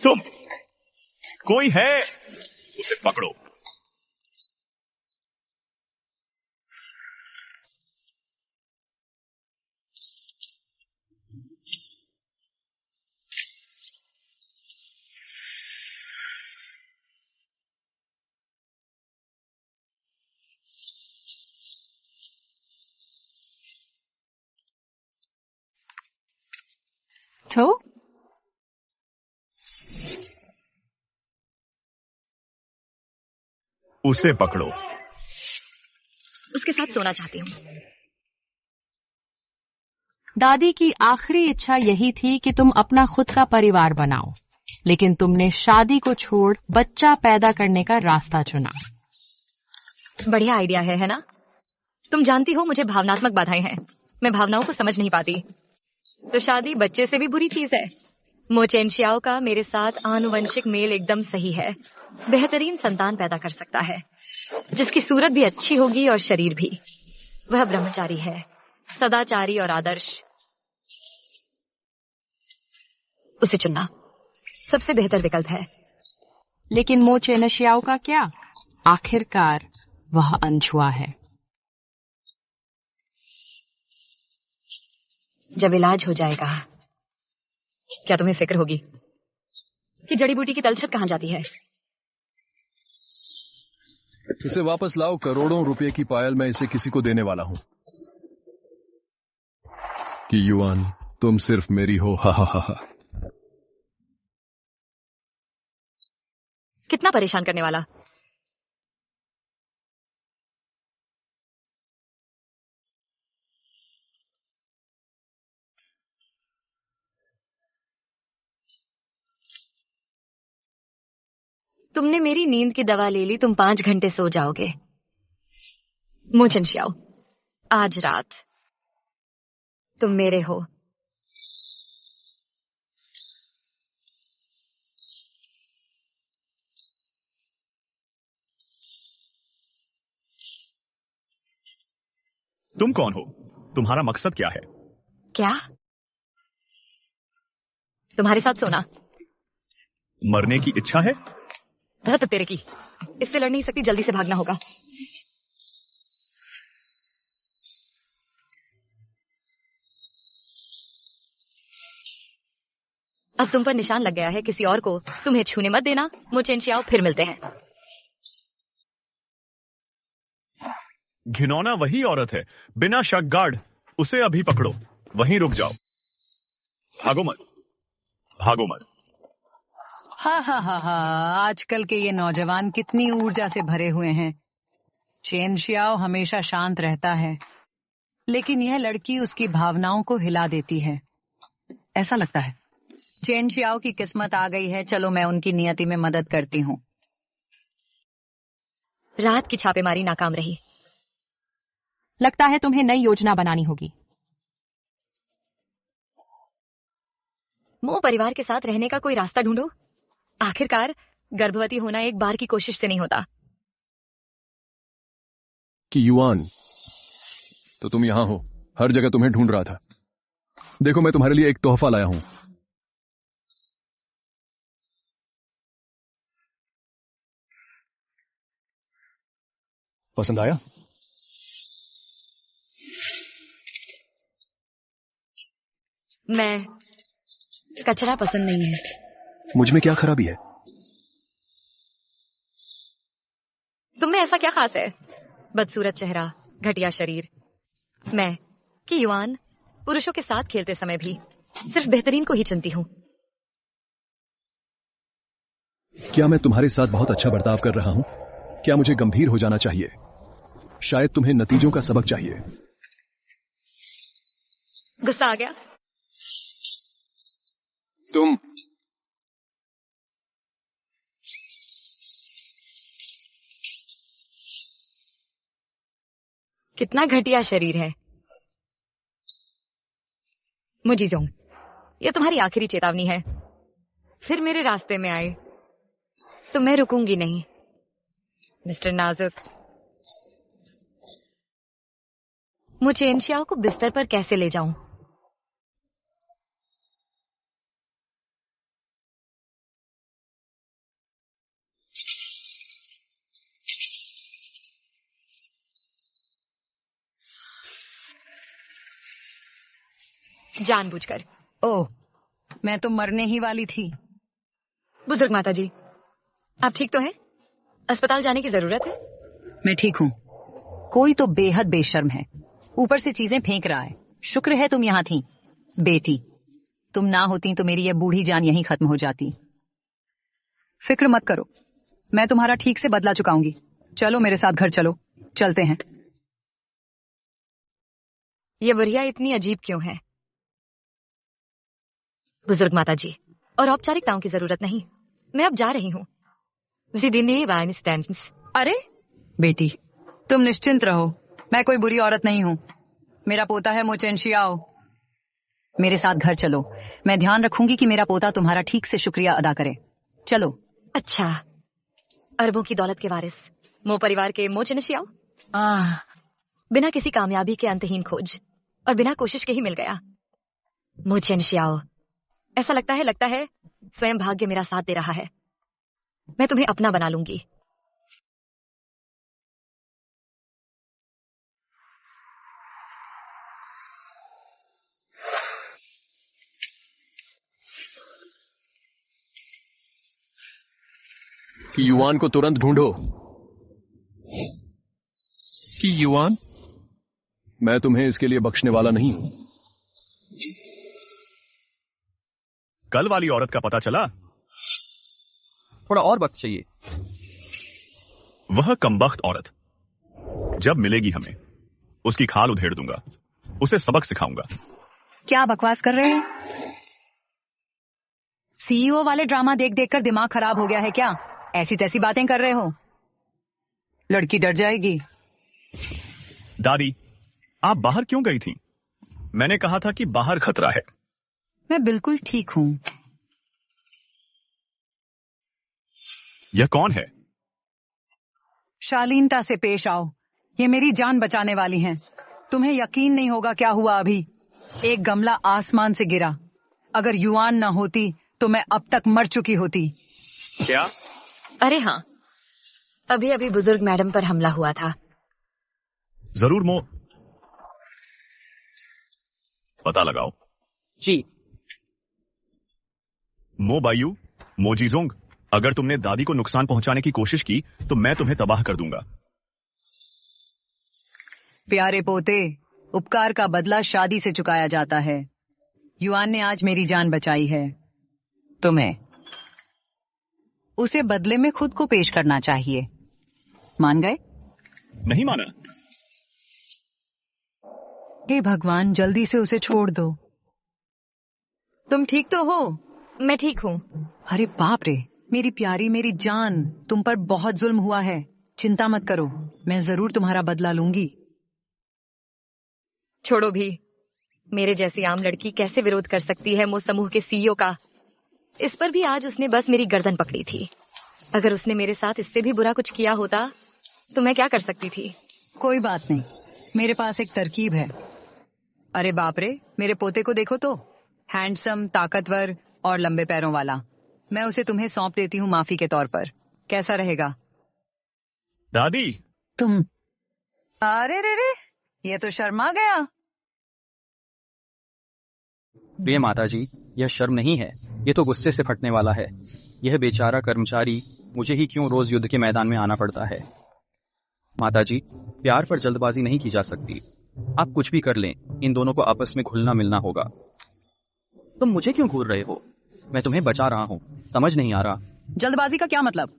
तुम, कोई है, उसे पकड़ो। तो उसे पकड़ो। उसके साथ सोना चाहती हूँ। दादी की आखिरी इच्छा यही थी कि तुम अपना खुद का परिवार बनाओ, लेकिन तुमने शादी को छोड़ बच्चा पैदा करने का रास्ता चुना। बढ़िया आइडिया है ना? तुम जानती हो मुझे भावनात्मक बाधाएं हैं, मैं भावनाओं को समझ नहीं पाती। तो शादी बच्चे से भी बुरी चीज है। मो चेनशियाओ का मेरे साथ आनुवंशिक मेल एकदम सही है। बेहतरीन संतान पैदा कर सकता है, जिसकी सूरत भी अच्छी होगी और शरीर भी। वह ब्रह्मचारी है, सदाचारी और आदर्श। उसे चुनना सबसे बेहतर विकल्प है। लेकिन मो चेनशियाओ का क्या? आखिरकार वह अनछुआ है। जब इलाज हो जाएगा, क्या तुम्हें फिक्र होगी कि जड़ी बूटी की तलछट कहां जाती है? उसे वापस लाओ। करोड़ों रुपए की पायल मैं इसे किसी को देने वाला हूं। कि युआन, तुम सिर्फ मेरी हो। हा हा हा हा। कितना परेशान करने वाला। तुमने मेरी नींद की दवा ले ली, तुम 5 घंटे सो जाओगे। मो चेनशियाओ, आज रात तुम मेरे हो। तुम कौन हो? तुम्हारा मकसद क्या है? क्या? तुम्हारे साथ सोना। मरने की इच्छा है? तो तेरे की। इससे लड़ नहीं सकती, जल्दी से भागना होगा। अब तुम पर निशान लग गया है, किसी और को तुम्हें छूने मत देना। मो चेनशियाओ, फिर मिलते हैं। घिनौना वही औरत है, बिना शक। गार्ड, उसे अभी पकड़ो। वहीं रुक जाओ, भागो मत, भागो मत। हाँ हाँ हाँ हाँ, आजकल के ये नौजवान कितनी ऊर्जा से भरे हुए हैं। चेनशियाओ हमेशा शांत रहता है, लेकिन यह लड़की उसकी भावनाओं को हिला देती है, ऐसा लगता है। चेनशियाओ की किस्मत आ गई है। चलो मैं उनकी नियति में मदद करती हूँ। रात की छापेमारी नाकाम रही। लगता है तुम्हें नई योजना बनानी होगी। मो परिवार के साथ रहने का कोई रास्ता ढूंढो। आखिरकार गर्भवती होना एक बार की कोशिश से नहीं होता। कि युआन, तो तुम यहां हो। हर जगह तुम्हें ढूंढ रहा था। देखो, मैं तुम्हारे लिए एक तोहफा लाया हूं। पसंद आया? मैं कचरा पसंद नहीं है। मुझ में क्या खराबी है? तुम में ऐसा क्या खास है? बदसूरत चेहरा, घटिया शरीर। मैं कि युआन पुरुषों के साथ खेलते समय भी सिर्फ बेहतरीन को ही चुनती हूँ। क्या मैं तुम्हारे साथ बहुत अच्छा बर्ताव कर रहा हूं? क्या मुझे गंभीर हो जाना चाहिए? शायद तुम्हें नतीजों का सबक चाहिए। गुस्सा आ गया? तुम कितना घटिया शरीर है। मुजीजोंग, ये तुम्हारी आखिरी चेतावनी है। फिर मेरे रास्ते में आए तो मैं रुकूंगी नहीं। मिस्टर नाजुक, मो चेनशियाओ को बिस्तर पर कैसे ले जाऊं? जानबूझकर। ओह, मैं तो मरने ही वाली थी। बुजुर्ग माता जी, आप ठीक तो हैं? अस्पताल जाने की जरूरत है? मैं ठीक हूँ। कोई तो बेहद बेशर्म है, ऊपर से चीजें फेंक रहा है। शुक्र है तुम यहाँ थी बेटी। तुम ना होती तो मेरी यह बूढ़ी जान यहीं खत्म हो जाती। फिक्र मत करो, मैं तुम्हारा ठीक से बदला चुकाऊंगी। चलो मेरे साथ घर चलो, चलते हैं। ये बुढ़िया इतनी अजीब क्यों है? बुजुर्ग माता जी, और औपचारिकताओं की जरूरत नहीं। मैं अब जा रही हूँ। अरे बेटी, तुम निश्चिंत रहो, मैं कोई बुरी औरत नहीं हूँ। मेरा पोता है मोचेंशियाओ। मेरे साथ घर चलो, मैं ध्यान रखूंगी कि मेरा पोता तुम्हारा ठीक से शुक्रिया अदा करे। चलो। अच्छा, अरबों की दौलत के वारिस मो परिवार के मोचेंशियाओ। बिना किसी कामयाबी के अंतहीन खोज और बिना कोशिश के ही मिल गया। मोचेंशियाओ, ऐसा लगता है स्वयं भाग्य मेरा साथ दे रहा है। मैं तुम्हें अपना बना लूंगी। कि युवान को तुरंत ढूंढो। कि युवान? मैं तुम्हें इसके लिए बख्शने वाला नहीं हूं। कल वाली औरत का पता चला? थोड़ा और वक्त चाहिए। वह कमबख्त औरत जब मिलेगी हमें, उसकी खाल उधेड़ दूंगा, उसे सबक सिखाऊंगा। क्या बकवास कर रहे हैं? सीईओ वाले ड्रामा देख देखकर दिमाग खराब हो गया है क्या? ऐसी तैसी बातें कर रहे हो। लड़की डर जाएगी। दादी, आप बाहर क्यों गई थी? मैंने कहा था कि बाहर खतरा है। मैं बिल्कुल ठीक हूँ। यह कौन है? शालीनता से पेश आओ, ये मेरी जान बचाने वाली हैं। तुम्हें यकीन नहीं होगा क्या हुआ अभी। एक गमला आसमान से गिरा। अगर युआन न होती तो मैं अब तक मर चुकी होती। क्या? अरे हाँ, अभी अभी बुजुर्ग मैडम पर हमला हुआ था। जरूर मो, पता लगाओ। जी। मो बायू, मोजीजोंग, अगर तुमने दादी को नुकसान पहुंचाने की कोशिश की तो मैं तुम्हें तबाह कर दूंगा। प्यारे पोते, उपकार का बदला शादी से चुकाया जाता है। युआन ने आज मेरी जान बचाई है। तुम्हें उसे बदले में खुद को पेश करना चाहिए। मान गए? नहीं माना। हे भगवान, जल्दी से उसे छोड़ दो। तुम ठीक तो हो? मैं ठीक हूँ। अरे बाप रे, मेरी प्यारी, मेरी जान, तुम पर बहुत जुल्म हुआ है। चिंता मत करो, मैं जरूर तुम्हारा बदला लूंगी। छोड़ो भी, मेरे जैसी आम लड़की कैसे विरोध कर सकती है मो समूह के सीईओ का? इस पर भी आज उसने बस मेरी गर्दन पकड़ी थी। अगर उसने मेरे साथ इससे भी बुरा कुछ किया होता तो मैं क्या कर सकती थी? कोई बात नहीं, मेरे पास एक तरकीब है। अरे बाप रे, मेरे पोते को देखो तो, हैंडसम, ताकतवर और लंबे पैरों वाला। मैं उसे तुम्हें सौंप देती हूँ माफी के तौर पर। कैसा रहेगा? दादी, तुम अरे रे, ये तो शर्मा गया। प्रिय माता जी, यह शर्म नहीं है, ये तो गुस्से से फटने वाला है। यह बेचारा कर्मचारी, मुझे ही क्यों रोज युद्ध के मैदान में आना पड़ता है। माता जी, प्यार पर जल्दबाजी नहीं की जा सकती। आप कुछ भी कर लें, इन दोनों को आपस में घुलना मिलना होगा। तुम मुझे क्यों घूर रहे हो? मैं तुम्हें बचा रहा हूँ, समझ नहीं आ रहा। जल्दबाजी का क्या मतलब?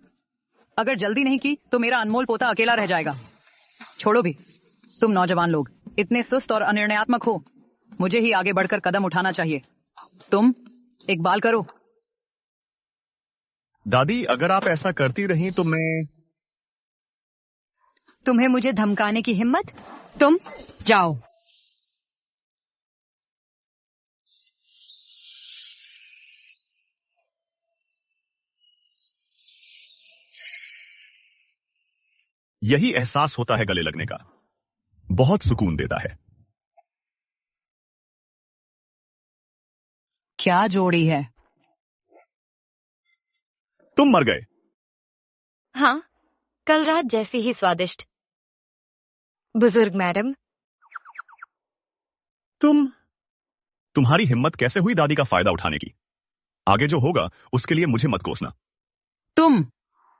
अगर जल्दी नहीं की तो मेरा अनमोल पोता अकेला रह जाएगा। छोड़ो भी, तुम नौजवान लोग इतने सुस्त और अनिर्णयात्मक हो, मुझे ही आगे बढ़कर कदम उठाना चाहिए। तुम इकबाल करो। दादी, अगर आप ऐसा करती रही तो मैं... तुम्हें मुझे धमकाने की हिम्मत? तुम जाओ। यही एहसास होता है गले लगने का, बहुत सुकून देता है। क्या जोड़ी है? तुम मर गए। हाँ, कल रात जैसी ही स्वादिष्ट। बुजुर्ग मैडम, तुम तुम्हारी हिम्मत कैसे हुई दादी का फायदा उठाने की? आगे जो होगा उसके लिए मुझे मत कोसना।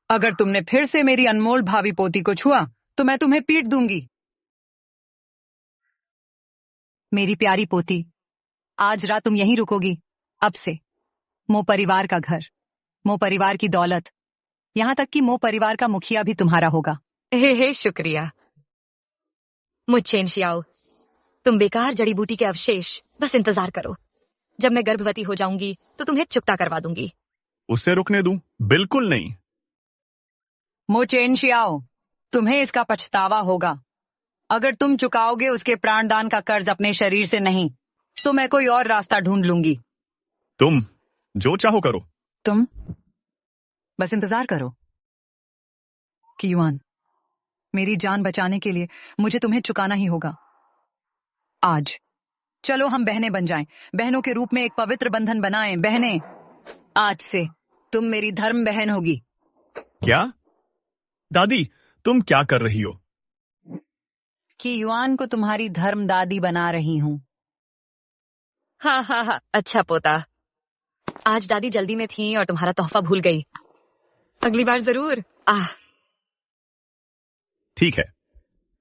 अगर तुमने फिर से मेरी अनमोल भावी पोती को छुआ तो मैं तुम्हें पीट दूंगी। मेरी प्यारी पोती, आज रात तुम यहीं रुकोगी। अब से मो परिवार का घर, मो परिवार की दौलत, यहाँ तक कि मो परिवार का मुखिया भी तुम्हारा होगा। हे शुक्रिया। मुझ चेनशियाओ, तुम बेकार जड़ी बूटी के अवशेष बस इंतजार करो। जब मैं गर्भवती हो जाऊंगी तो तुम्हें चुकता करवा दूंगी। उसे रुकने दूं? बिल्कुल नहीं। मो चेनशियाओ, तुम्हें इसका पछतावा होगा। अगर तुम चुकाओगे उसके प्राणदान का कर्ज अपने शरीर से नहीं, तो मैं कोई और रास्ता ढूंढ लूंगी। तुम जो चाहो करो। तुम बस इंतजार करो। कीयुआन, मेरी जान बचाने के लिए मुझे तुम्हें चुकाना ही होगा। आज चलो हम बहनें बन जाएं, बहनों के रूप में एक पवित्र बंधन बनाएं। बहनें, आज से तुम मेरी धर्म बहन होगी। क्या? दादी, तुम क्या कर रही हो? कीयुआन को तुम्हारी धर्म दादी बना रही हूं। हाँ, अच्छा पोता। आज दादी जल्दी में थी और तुम्हारा तोहफा भूल गई। अगली बार जरूर। ठीक है,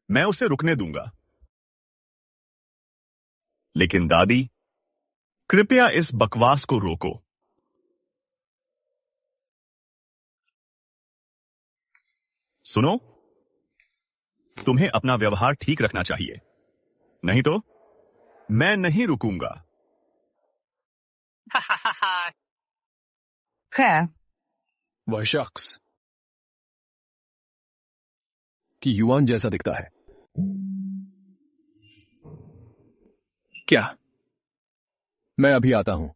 मैं उसे रुकने दूंगा। लेकिन दादी, कृपया इस बकवास को रोको। सुनो, तुम्हें अपना व्यवहार ठीक रखना चाहिए, नहीं तो मैं नहीं रुकूंगा। खैर, वह शख्स कि युवान जैसा दिखता है। क्या? मैं अभी आता हूं।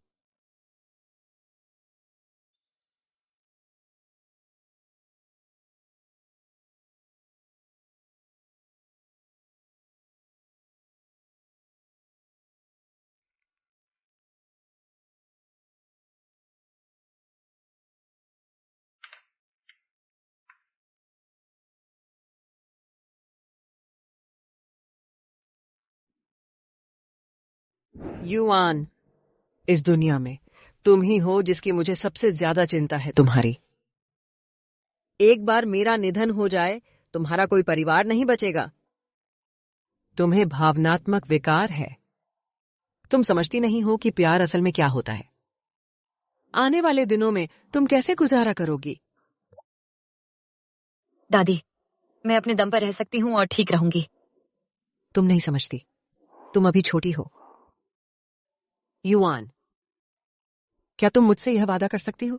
युआन, इस दुनिया में तुम ही हो जिसकी मुझे सबसे ज्यादा चिंता है। तुम्हारी एक बार मेरा निधन हो जाए, तुम्हारा कोई परिवार नहीं बचेगा। तुम्हें भावनात्मक विकार है। तुम समझती नहीं हो कि प्यार असल में क्या होता है। आने वाले दिनों में तुम कैसे गुजारा करोगी? दादी, मैं अपने दम पर रह सकती हूँ और ठीक रहूंगी। तुम नहीं समझती, तुम अभी छोटी हो। युआन, क्या तुम मुझसे यह वादा कर सकती हो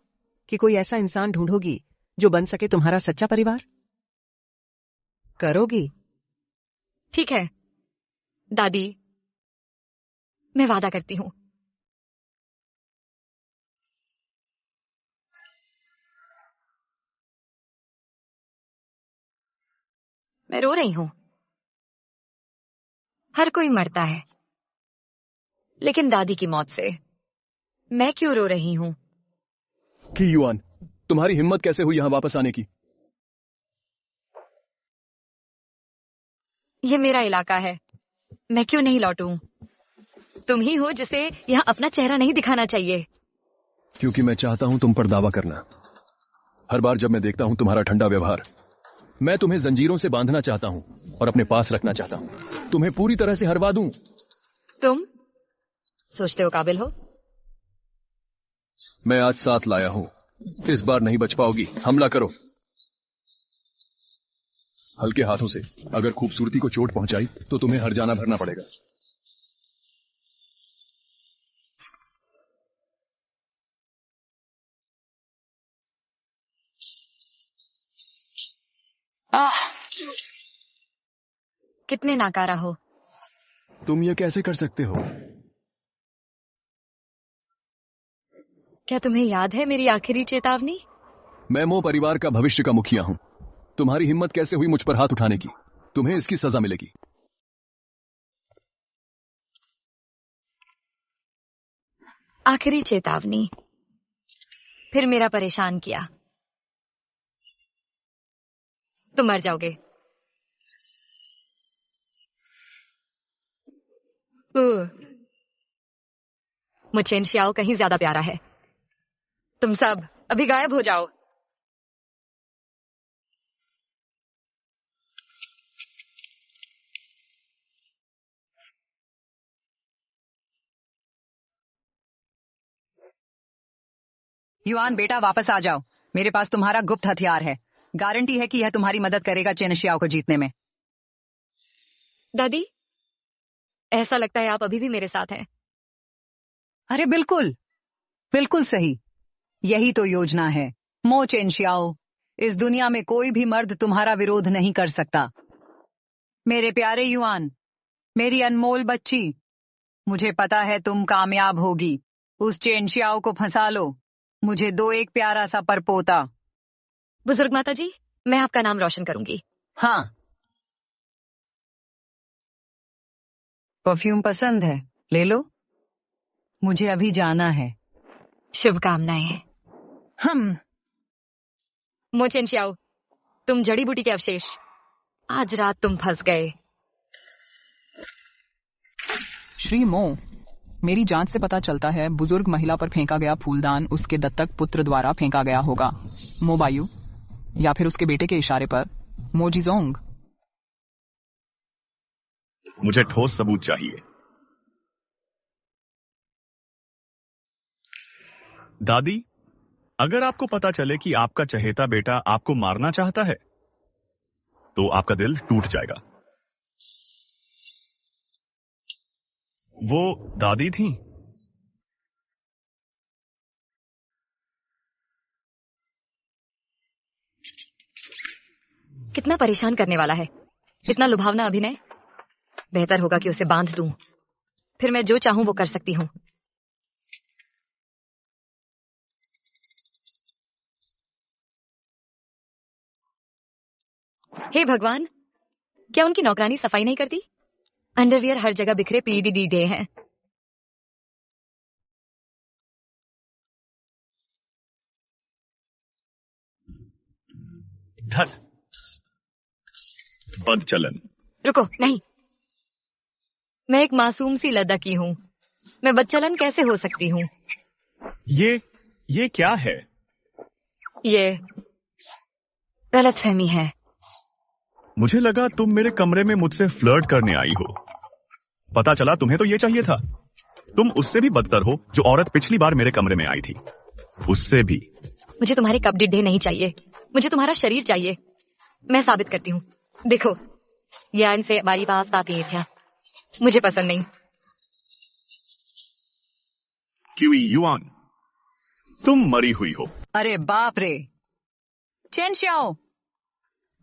कि कोई ऐसा इंसान ढूंढोगी जो बन सके तुम्हारा सच्चा परिवार? करोगी? ठीक है दादी, मैं वादा करती हूँ। मैं रो रही हूँ। हर कोई मरता है, लेकिन दादी की मौत से मैं क्यों रो रही हूँ? कि युआन, तुम्हारी हिम्मत कैसे हुई यहां वापस आने की? ये मेरा इलाका है, मैं क्यों नहीं लौटूं? तुम ही हो जिसे यहाँ अपना चेहरा नहीं दिखाना चाहिए। क्योंकि मैं चाहता हूं तुम पर दावा करना। हर बार जब मैं देखता हूं तुम्हारा ठंडा व्यवहार, मैं तुम्हें जंजीरों से बांधना चाहता हूं और अपने पास रखना चाहता हूं। तुम्हें पूरी तरह से हरवा दूं। तुम सोचते हो काबिल हो? मैं आज साथ लाया हूं। इस बार नहीं बच पाओगी। हमला करो। हल्के हाथों से। अगर खूबसूरती को चोट पहुंचाई तो तुम्हें हर्जाना भरना पड़ेगा। कितने नाकारा हो। तुम ये कैसे कर सकते हो? क्या तुम्हें याद है मेरी आखिरी चेतावनी? मैं मो परिवार का भविष्य का मुखिया हूं। तुम्हारी हिम्मत कैसे हुई मुझ पर हाथ उठाने की? तुम्हें इसकी सजा मिलेगी। आखिरी चेतावनी, फिर मेरा परेशान किया। तुम मर जाओगे। मुझे शियाओ कहीं ज्यादा प्यारा है। तुम सब अभी गायब हो जाओ। युआन बेटा वापस आ जाओ। मेरे पास तुम्हारा गुप्त हथियार है। गारंटी है कि यह तुम्हारी मदद करेगा चेन शियाओ को जीतने में। दादी, ऐसा लगता है आप अभी भी मेरे साथ हैं। अरे बिल्कुल, बिल्कुल सही। यही तो योजना है। मो चेन शियाओ, इस दुनिया में कोई भी मर्द तुम्हारा विरोध नहीं कर सकता। मेरे प्यारे युआन, मेरी अनमोल बच्ची, मुझे पता है तुम कामयाब होगी। उस चेन शियाओ को फंसा लो। मुझे दो एक प्यारा सा परपोता। बुजुर्ग माता जी, मैं आपका नाम रोशन करूंगी। हाँ, परफ्यूम पसंद है? ले लो। मुझे अभी जाना है। शुभकामनाएं। मो चेन शियाओ, तुम जड़ी बूटी के अवशेष। आज रात तुम फंस गए। श्री मो, मेरी जांच से पता चलता है बुजुर्ग महिला पर फेंका गया फूलदान उसके दत्तक पुत्र द्वारा फेंका गया होगा। मोबायू या फिर उसके बेटे के इशारे पर मोजिजोंग। मुझे ठोस सबूत चाहिए। दादी, अगर आपको पता चले कि आपका चहेता बेटा आपको मारना चाहता है तो आपका दिल टूट जाएगा। वो दादी थी। कितना परेशान करने वाला है। इतना लुभावना अभिनय। बेहतर होगा कि उसे बांध दूं, फिर मैं जो चाहूं वो कर सकती हूं। हे भगवान, क्या उनकी नौकरानी सफाई नहीं करती? अंडरवियर हर जगह बिखरे पीडीडी डे हैं। धत बदचलन। रुको, नहीं। मैं एक मासूम सी लड़की हूं। मैं बदचलन कैसे हो सकती हूं? ये क्या है? ये गलतफहमी है। मुझे लगा तुम मेरे कमरे में मुझसे फ्लर्ट करने आई हो। पता चला तुम्हें तो ये चाहिए था। तुम उससे भी बदतर हो जो औरत पिछली बार मेरे कमरे में आई थी। उससे भी। मुझे तुम्हारे कपड़े नहीं चाहिए। मुझे तुम्हारा शरीर चाहिए। मैं साबित करती हूँ। देखो, यह इनसे हमारी पास आती है। मुझे पसंद नहीं। क्यूई युआन, तुम मरी हुई हो। अरे बाप रे, चेन शियाओ,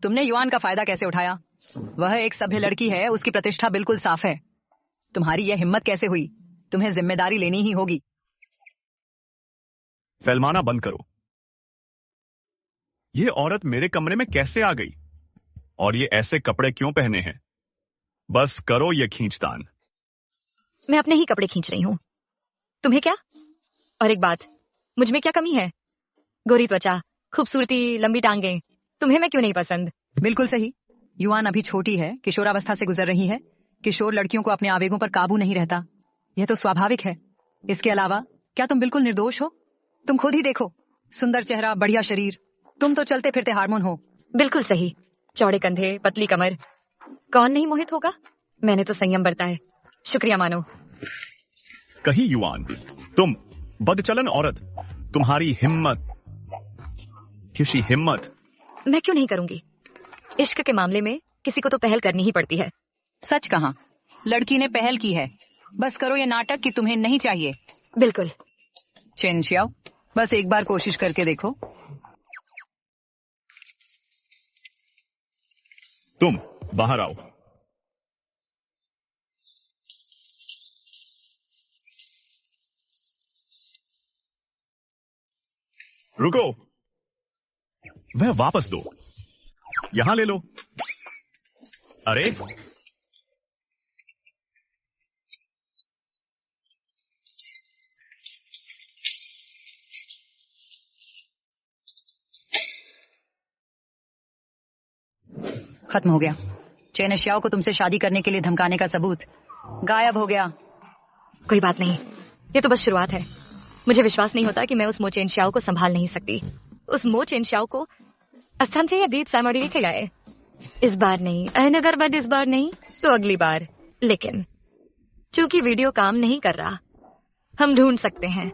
तुमने युआन का फायदा कैसे उठाया? वह एक सभ्य लड़की है, उसकी प्रतिष्ठा बिल्कुल साफ है। तुम्हारी यह हिम्मत कैसे हुई? तुम्हें जिम्मेदारी लेनी ही होगी। फैलमाना बंद करो। ये औरत मेरे कमरे में कैसे आ गई? और ये ऐसे कपड़े क्यों पहने हैं? बस करो ये खींचतान। मैं अपने ही कपड़े खींच रही हूँ। तुम्हें क्या? और एक बात, मुझ में क्या कमी है? गोरी त्वचा, खूबसूरती, लंबी टांगें। तुम्हें मैं क्यों नहीं पसंद? बिल्कुल सही। युआन अभी छोटी है, किशोरावस्था से गुजर रही है। किशोर लड़कियों को अपने आवेगों पर काबू नहीं रहता। यह तो स्वाभाविक है। इसके अलावा क्या तुम बिल्कुल निर्दोष हो? तुम खुद ही देखो, सुंदर चेहरा, बढ़िया शरीर। तुम तो चलते फिरते हार्मोन हो। बिल्कुल सही। चौड़े कंधे, पतली कमर। कौन नहीं मोहित होगा? मैंने तो संयम बरता है। शुक्रिया मानो। कही युआन, तुम बदचलन औरत, तुम्हारी हिम्मत, किसी हिम्मत। मैं क्यों नहीं करूंगी? इश्क के मामले में किसी को तो पहल करनी ही पड़ती है। सच कहा, लड़की ने पहल की है। बस करो ये नाटक कि तुम्हें नहीं चाहिए। बिल्कुल। चेन शियाओ, बस एक बार कोशिश करके देखो। तुम बाहर आओ। रुको, वह वापस दो। यहां ले लो। अरे, खत्म हो गया। चेन शियाओ को तुमसे शादी करने के लिए धमकाने का सबूत गायब हो गया। कोई बात नहीं, ये तो बस शुरुआत है। मुझे विश्वास नहीं होता कि मैं उस मो चेनशियाओ को संभाल नहीं सकती। उस मो चेनशियाओ को स्थान से या दीद सामड़ी लिखे लाए। इस बार नहीं, अगर बट इस बार नहीं तो अगली बार। लेकिन चूंकि वीडियो काम नहीं कर रहा, हम ढूंढ सकते हैं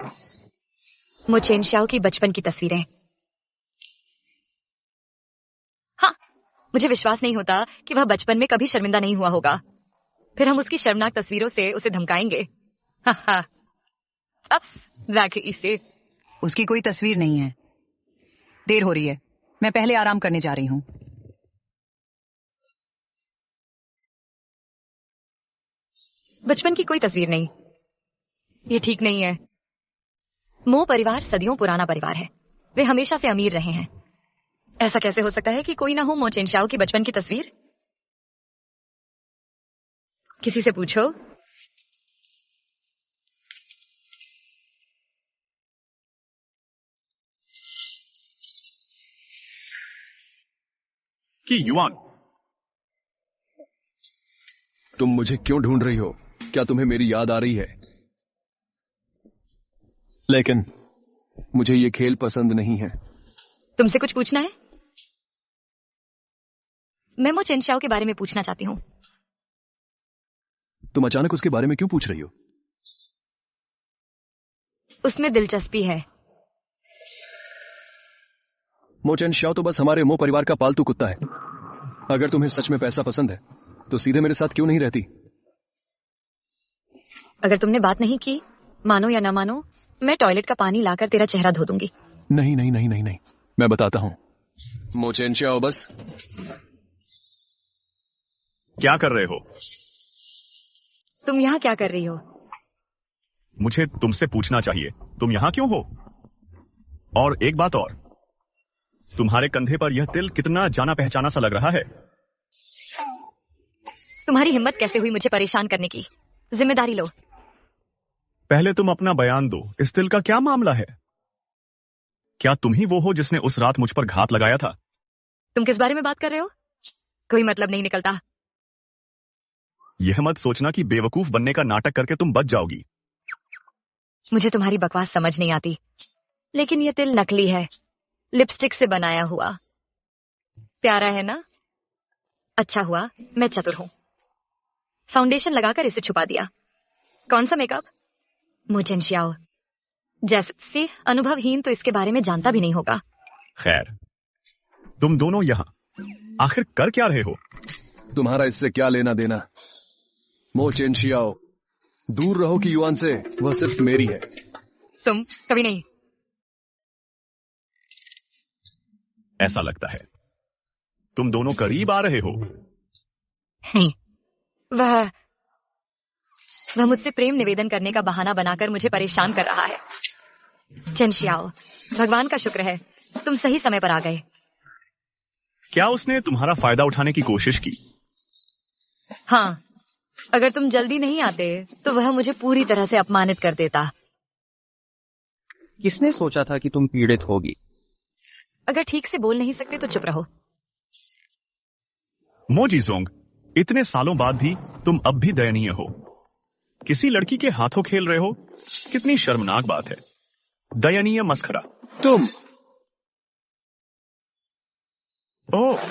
मो चेनशियाओ की बचपन की तस्वीरें। हाँ, मुझे विश्वास नहीं होता कि वह बचपन में कभी शर्मिंदा नहीं हुआ होगा। फिर हम उसकी शर्मनाक तस्वीरों से उसे धमकाएंगे। अब इसे उसकी कोई तस्वीर नहीं है। देर हो रही है, मैं पहले आराम करने जा रही हूँ। बचपन की कोई तस्वीर नहीं, ये ठीक नहीं है। मो परिवार सदियों पुराना परिवार है। वे हमेशा से अमीर रहे हैं। ऐसा कैसे हो सकता है कि कोई ना हो मो चेनशियाओ की बचपन की तस्वीर? किसी से पूछो। कि युआन, तुम मुझे क्यों ढूंढ रही हो? क्या तुम्हें मेरी याद आ रही है? लेकिन मुझे ये खेल पसंद नहीं है। तुमसे कुछ पूछना है? मैं मो चेनशियाओ के बारे में पूछना चाहती हूँ। तुम अचानक उसके बारे में क्यों पूछ रही हो? उसमें दिलचस्पी है। मो चेनशियाओ तो बस हमारे मो परिवार का पालतू कुत्ता है। अगर तुम्हें सच में पैसा पसंद है तो सीधे मेरे साथ क्यों नहीं रहती? अगर तुमने बात नहीं की, मानो या ना मानो, मैं टॉयलेट का पानी लाकर तेरा चेहरा धो दूंगी। नहीं नहीं नहीं नहीं नहीं, मैं बताता हूँ। मो चेनशियाओ, बस। क्या कर रहे हो? तुम यहाँ क्या कर रही हो? मुझे तुमसे पूछना चाहिए, तुम यहाँ क्यों हो? और एक बात और, तुम्हारे कंधे पर यह तिल कितना जाना पहचाना सा लग रहा है। तुम्हारी हिम्मत कैसे हुई मुझे परेशान करने की? जिम्मेदारी लो। पहले तुम अपना बयान दो, इस तिल का क्या मामला है? क्या तुम ही वो हो जिसने उस रात मुझ पर घात लगाया था? तुम किस बारे में बात कर रहे हो? कोई मतलब नहीं निकलता। यह मत सोचना कि बेवकूफ बनने का नाटक करके तुम बच जाओगी। मुझे तुम्हारी बकवास समझ नहीं आती, लेकिन यह तिल नकली है, लिपस्टिक से बनाया हुआ। प्यारा है ना? अच्छा हुआ मैं चतुर हूं, फाउंडेशन लगाकर इसे छुपा दिया। कौन सा मेकअप? मो चेनशियाओ जैसे अनुभवहीन तो इसके बारे में जानता भी नहीं होगा। खैर, तुम दोनों यहाँ आखिर कर क्या रहे हो? तुम्हारा इससे क्या लेना देना? मो चेनशियाओ, दूर रहो कि युआन से, वह सिर्फ मेरी है। तुम कभी नहीं। ऐसा लगता है तुम दोनों करीब आ रहे हो। नहीं, वह मुझसे प्रेम निवेदन करने का बहाना बनाकर मुझे परेशान कर रहा है। चेनशियाओ, भगवान का शुक्र है तुम सही समय पर आ गए। क्या उसने तुम्हारा फायदा उठाने की कोशिश की? हाँ, अगर तुम जल्दी नहीं आते तो वह मुझे पूरी तरह से अपमानित कर देता। किसने सोचा था कि तुम पीड़ित होगी? अगर ठीक से बोल नहीं सकते तो चुप रहो। मो जीजोंग, इतने सालों बाद भी तुम अब भी दयनीय हो। किसी लड़की के हाथों खेल रहे हो? कितनी शर्मनाक बात है। दयनीय मस्खरा। तुम ओह,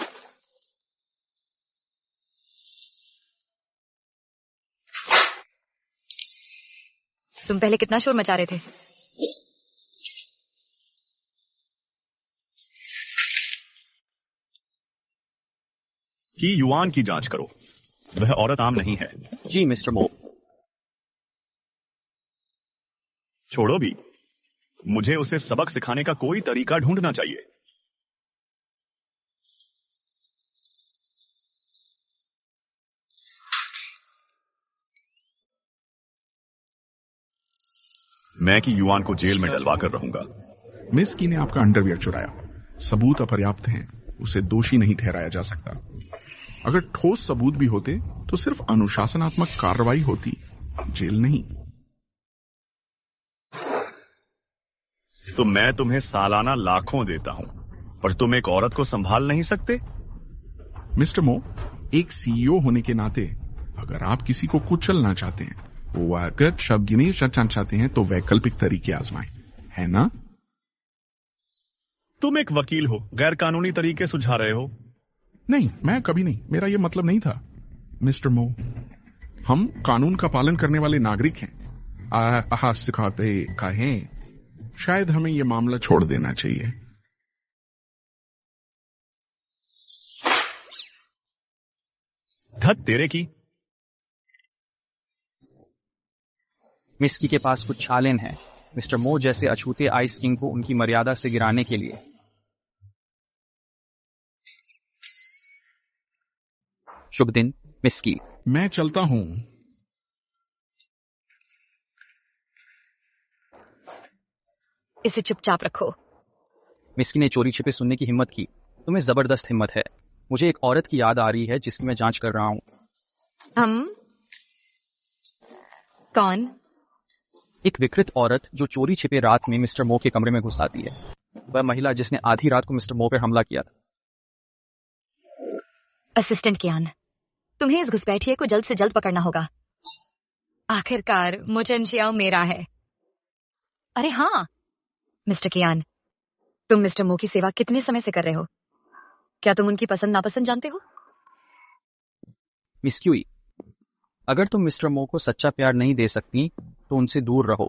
तुम पहले कितना शोर मचा रहे थे। कि युआन की जांच करो, वह औरत आम नहीं है। जी मिस्टर मो। छोड़ो भी, मुझे उसे सबक सिखाने का कोई तरीका ढूंढना चाहिए। मैं कि युआन को जेल में डलवा कर रहूंगा। मिस की ने आपका अंडरवियर चुराया, सबूत अपर्याप्त हैं, उसे दोषी नहीं ठहराया जा सकता। अगर ठोस सबूत भी होते तो सिर्फ अनुशासनात्मक कार्रवाई होती, जेल नहीं। तो मैं तुम्हें सालाना लाखों देता हूं, पर तुम एक औरत को संभाल नहीं सकते? मिस्टर मो, एक सीईओ होने के नाते अगर आप किसी को कुचलना चाहते हैं वो अगर शबगिनी शर्चान चाहते हैं तो वैकल्पिक तरीके आजमाएं, है ना? तुम एक वकील हो, गैर कानूनी तरीके सुझा रहे हो। नहीं, मैं कभी नहीं, मेरा ये मतलब नहीं था मिस्टर मो। हम कानून का पालन करने वाले नागरिक हैं। सिखाते कहें, शायद हमें ये मामला छोड़ देना चाहिए। धत तेरे की। मिस्की के पास कुछ छालें हैं मिस्टर मो जैसे अछूते आइस किंग को उनकी मर्यादा से गिराने के लिए। शुभ दिन मिस्की। मैं चलता हूं। इसे चुपचाप रखो। मिस्की ने चोरी छिपे सुनने की हिम्मत की। तुम्हें जबरदस्त हिम्मत है। मुझे एक औरत की याद आ रही है जिसकी मैं जांच कर रहा हूं। हम? कौन? एक विकृत औरत जो चोरी छिपे रात में मिस्टर मो के कमरे में घुस आती है। वह महिला जिसने आधी रात को मिस्टर मो पर हमला किया था। असिस्टेंट कियान, तुम्हें इस घुसपैठिए को जल्द से जल्द पकड़ना होगा। आखिरकार मो चेनशियाओ मेरा है। अरे हाँ मिस्टर कियान, तुम मिस्टर मो की सेवा कितने समय से कर रहे हो? क्या तुम उनकी पसंद नापसंद जानते हो? मिस क्यूई, अगर तुम मिस्टर मो को सच्चा प्यार नहीं दे सकती तो उनसे दूर रहो।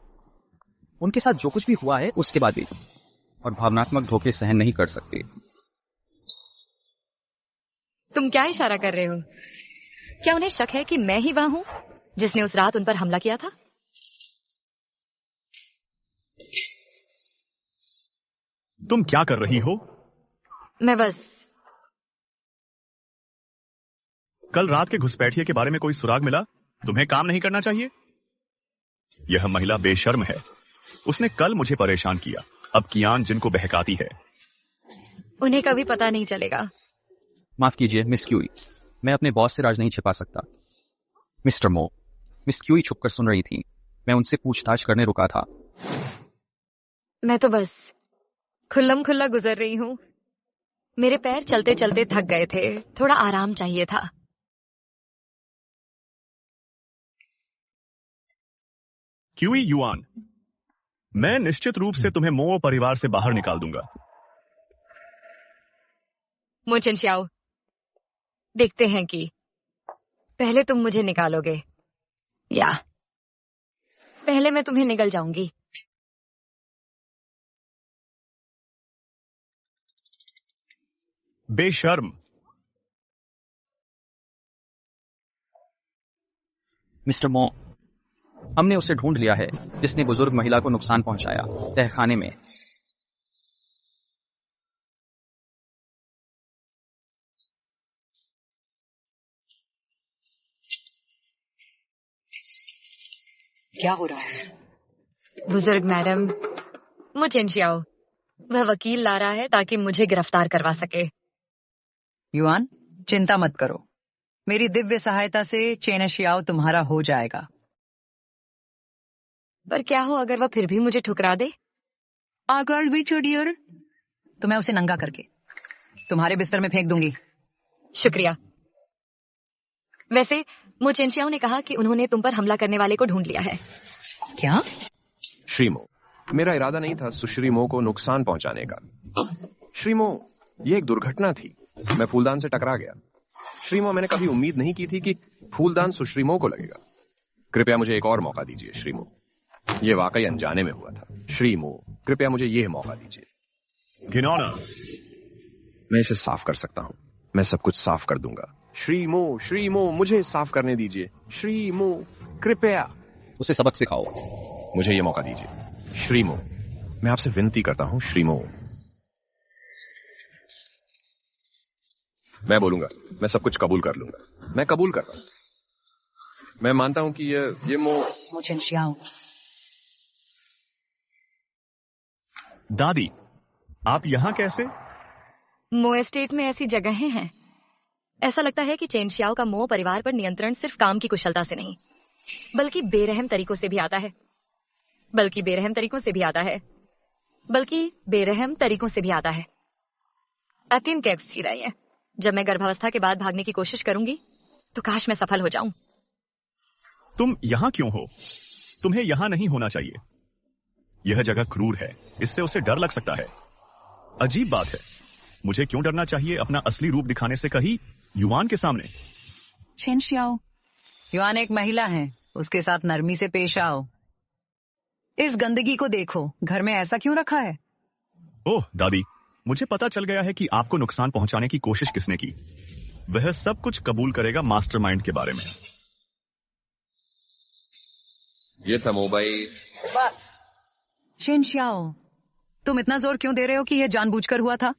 उनके साथ जो कुछ भी हुआ है उसके बाद भी, और भावनात्मक धोखे सहन नहीं कर सकते। तुम क्या इशारा कर रहे हो? क्या उन्हें शक है कि मैं ही वह हूं जिसने उस रात उन पर हमला किया था? तुम क्या कर रही हो? मैं बस। कल रात के घुसपैठिए के बारे में कोई सुराग मिला? तुम्हें काम नहीं करना चाहिए। यह महिला बेशर्म है। उसने कल मुझे परेशान किया, अब कियान जिनको बहकाती है। उन्हें कभी पता नहीं चलेगा। माफ कीजिए मिस क्यूई, मैं अपने बॉस से राज नहीं छिपा सकता। मिस्टर मो, मिस क्यूई छुपकर सुन रही थी। मैं उनसे पूछताछ करने रुका था। मैं तो बस खुल्लम खुल्ला गुजर रही हूं। मेरे पैर चलते चलते थक गए थे, थोड़ा आराम चाहिए था। क्यूई युआन, मैं निश्चित रूप से तुम्हें मो परिवार से बाहर निकाल दूंगा। मो चेनशियाओ, देखते हैं कि पहले तुम मुझे निकालोगे या पहले मैं तुम्हें निगल जाऊंगी। बेशर्म। मिस्टर मो, हमने उसे ढूंढ लिया है जिसने बुजुर्ग महिला को नुकसान पहुंचाया तहखाने में। क्या हो रहा है? बुजुर्ग मैडम, मो चेनशियाओ, वह वकील ला रहा है ताकि मुझे गिरफ्तार करवा सके। युआन, चिंता मत करो, मेरी दिव्य सहायता से चेनशियाओ तुम्हारा हो जाएगा। पर क्या हो अगर वह फिर भी मुझे ठुकरा दे? अगर भी चुड़ियर, तो मैं उसे नंगा करके तुम्हारे बिस्तर में फेंक दूंगी। शुक्रिया। वैसे मो चेनशियाओ ने कहा कि उन्होंने तुम पर हमला करने वाले को ढूंढ लिया है। क्या? श्रीमो, मेरा इरादा नहीं था सुश्रीमो को नुकसान पहुंचाने का। श्रीमो, ये एक दुर्घटना थी। मैं फूलदान से टकरा गया। श्रीमो, मैंने कभी उम्मीद नहीं की थी कि फूलदान सुश्रीमो को लगेगा। कृपया मुझे एक और मौका दीजिए श्रीमो। ये वाकई अनजाने में हुआ था। श्रीमो, कृपया मुझे यह मौका दीजिए। घिनौना। मैं इसे साफ कर सकता हूं। मैं सब कुछ साफ कर दूंगा। श्रीमो, श्रीमो, मुझे साफ करने दीजिए। श्रीमो, कृपया। उसे सबक सिखाओ। मुझे यह मौका दीजिए। श्रीमो, मैं आपसे विनती करता हूं। श्रीमो, मैं बोलूंगा, मैं सब कुछ कबूल कर लूंगा। मैं कबूल करता हूं। मैं मानता हूं कि ये मो चेनशियाओ। दादी, आप यहां कैसे? मो एस्टेट में ऐसी जगहें हैं। ऐसा लगता है कि चेनशियाओ का मो परिवार पर नियंत्रण सिर्फ काम की कुशलता से नहीं, बल्कि बेरहम तरीकों से भी आता है। अतिन कैप्स ही रही है। जब मैं गर्भावस्था के बाद भागने की कोशिश करूंगी तो काश मैं सफल हो जाऊं। तुम यहां क्यों हो? तुम्हें यहां नहीं होना चाहिए। यह जगह क्रूर है, इससे उसे डर लग सकता है। अजीब बात है, मुझे क्यों डरना चाहिए अपना असली रूप दिखाने से कहीं युवान के सामने? चेन शियाओ, युआन एक महिला है, उसके साथ नरमी से पेश आओ। इस गंदगी को देखो, घर में ऐसा क्यों रखा है? ओह दादी, मुझे पता चल गया है कि आपको नुकसान पहुंचाने की कोशिश किसने की। वह सब कुछ कबूल करेगा मास्टरमाइंड के बारे में। ये था मोबाइल। बस। चेन शियाओ, तुम इतना जोर क्यों दे रहे हो कि यह जानबूझकर हुआ था?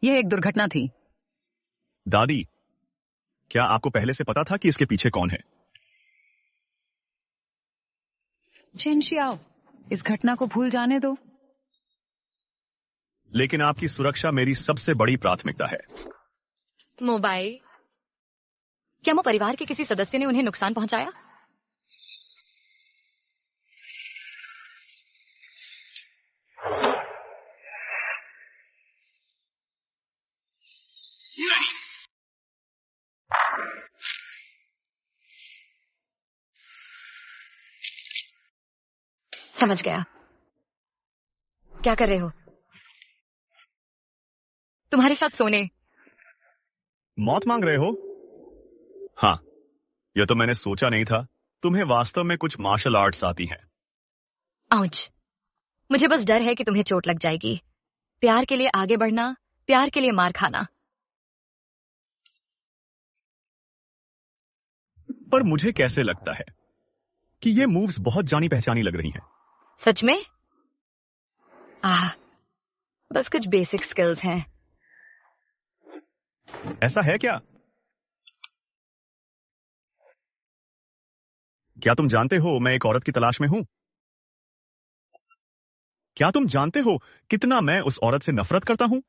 यह एक दुर्घटना थी। दादी, क्या आपको पहले से पता था कि इसके पीछे कौन है? चेन शियाओ, इस घटना को भूल जाने दो। लेकिन आपकी सुरक्षा मेरी सबसे बड़ी प्राथमिकता है। मोबाइल, क्या मो परिवार के किसी सदस्य ने उन्हें नुकसान पहुंचाया? समझ गया। क्या कर रहे हो? तुम्हारे साथ सोने। मौत मांग रहे हो? हाँ, यह तो मैंने सोचा नहीं था। तुम्हें वास्तव में कुछ मार्शल आर्ट्स आती हैं। आउच, मुझे बस डर है कि तुम्हें चोट लग जाएगी। प्यार के लिए आगे बढ़ना, प्यार के लिए मार खाना। पर मुझे कैसे लगता है कि ये मूव्स बहुत जानी पहचानी लग रही हैं। सच में? बस कुछ बेसिक स्किल्स हैं। ऐसा है क्या? क्या तुम जानते हो मैं एक औरत की तलाश में हूं? क्या तुम जानते हो कितना मैं उस औरत से नफरत करता हूं?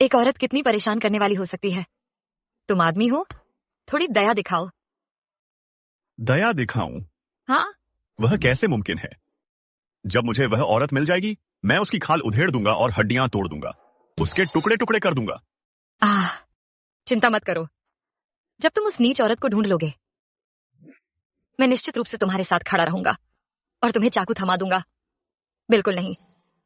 एक औरत कितनी परेशान करने वाली हो सकती है? तुम आदमी हो, थोड़ी दया दिखाओ। दया दिखाऊं? हाँ? वह कैसे मुमकिन है? जब मुझे वह औरत मिल जाएगी, मैं उसकी खाल उधेड़ दूंगा और हड्डियां तोड़ दूंगा, उसके टुकड़े टुकड़े कर दूंगा। चिंता मत करो। जब तुम उस नीच औरत को ढूंढ लोगे, मैं निश्चित रूप से तुम्हारे साथ खड़ा रहूंगा और तुम्हें चाकू थमा दूंगा। बिल्कुल नहीं।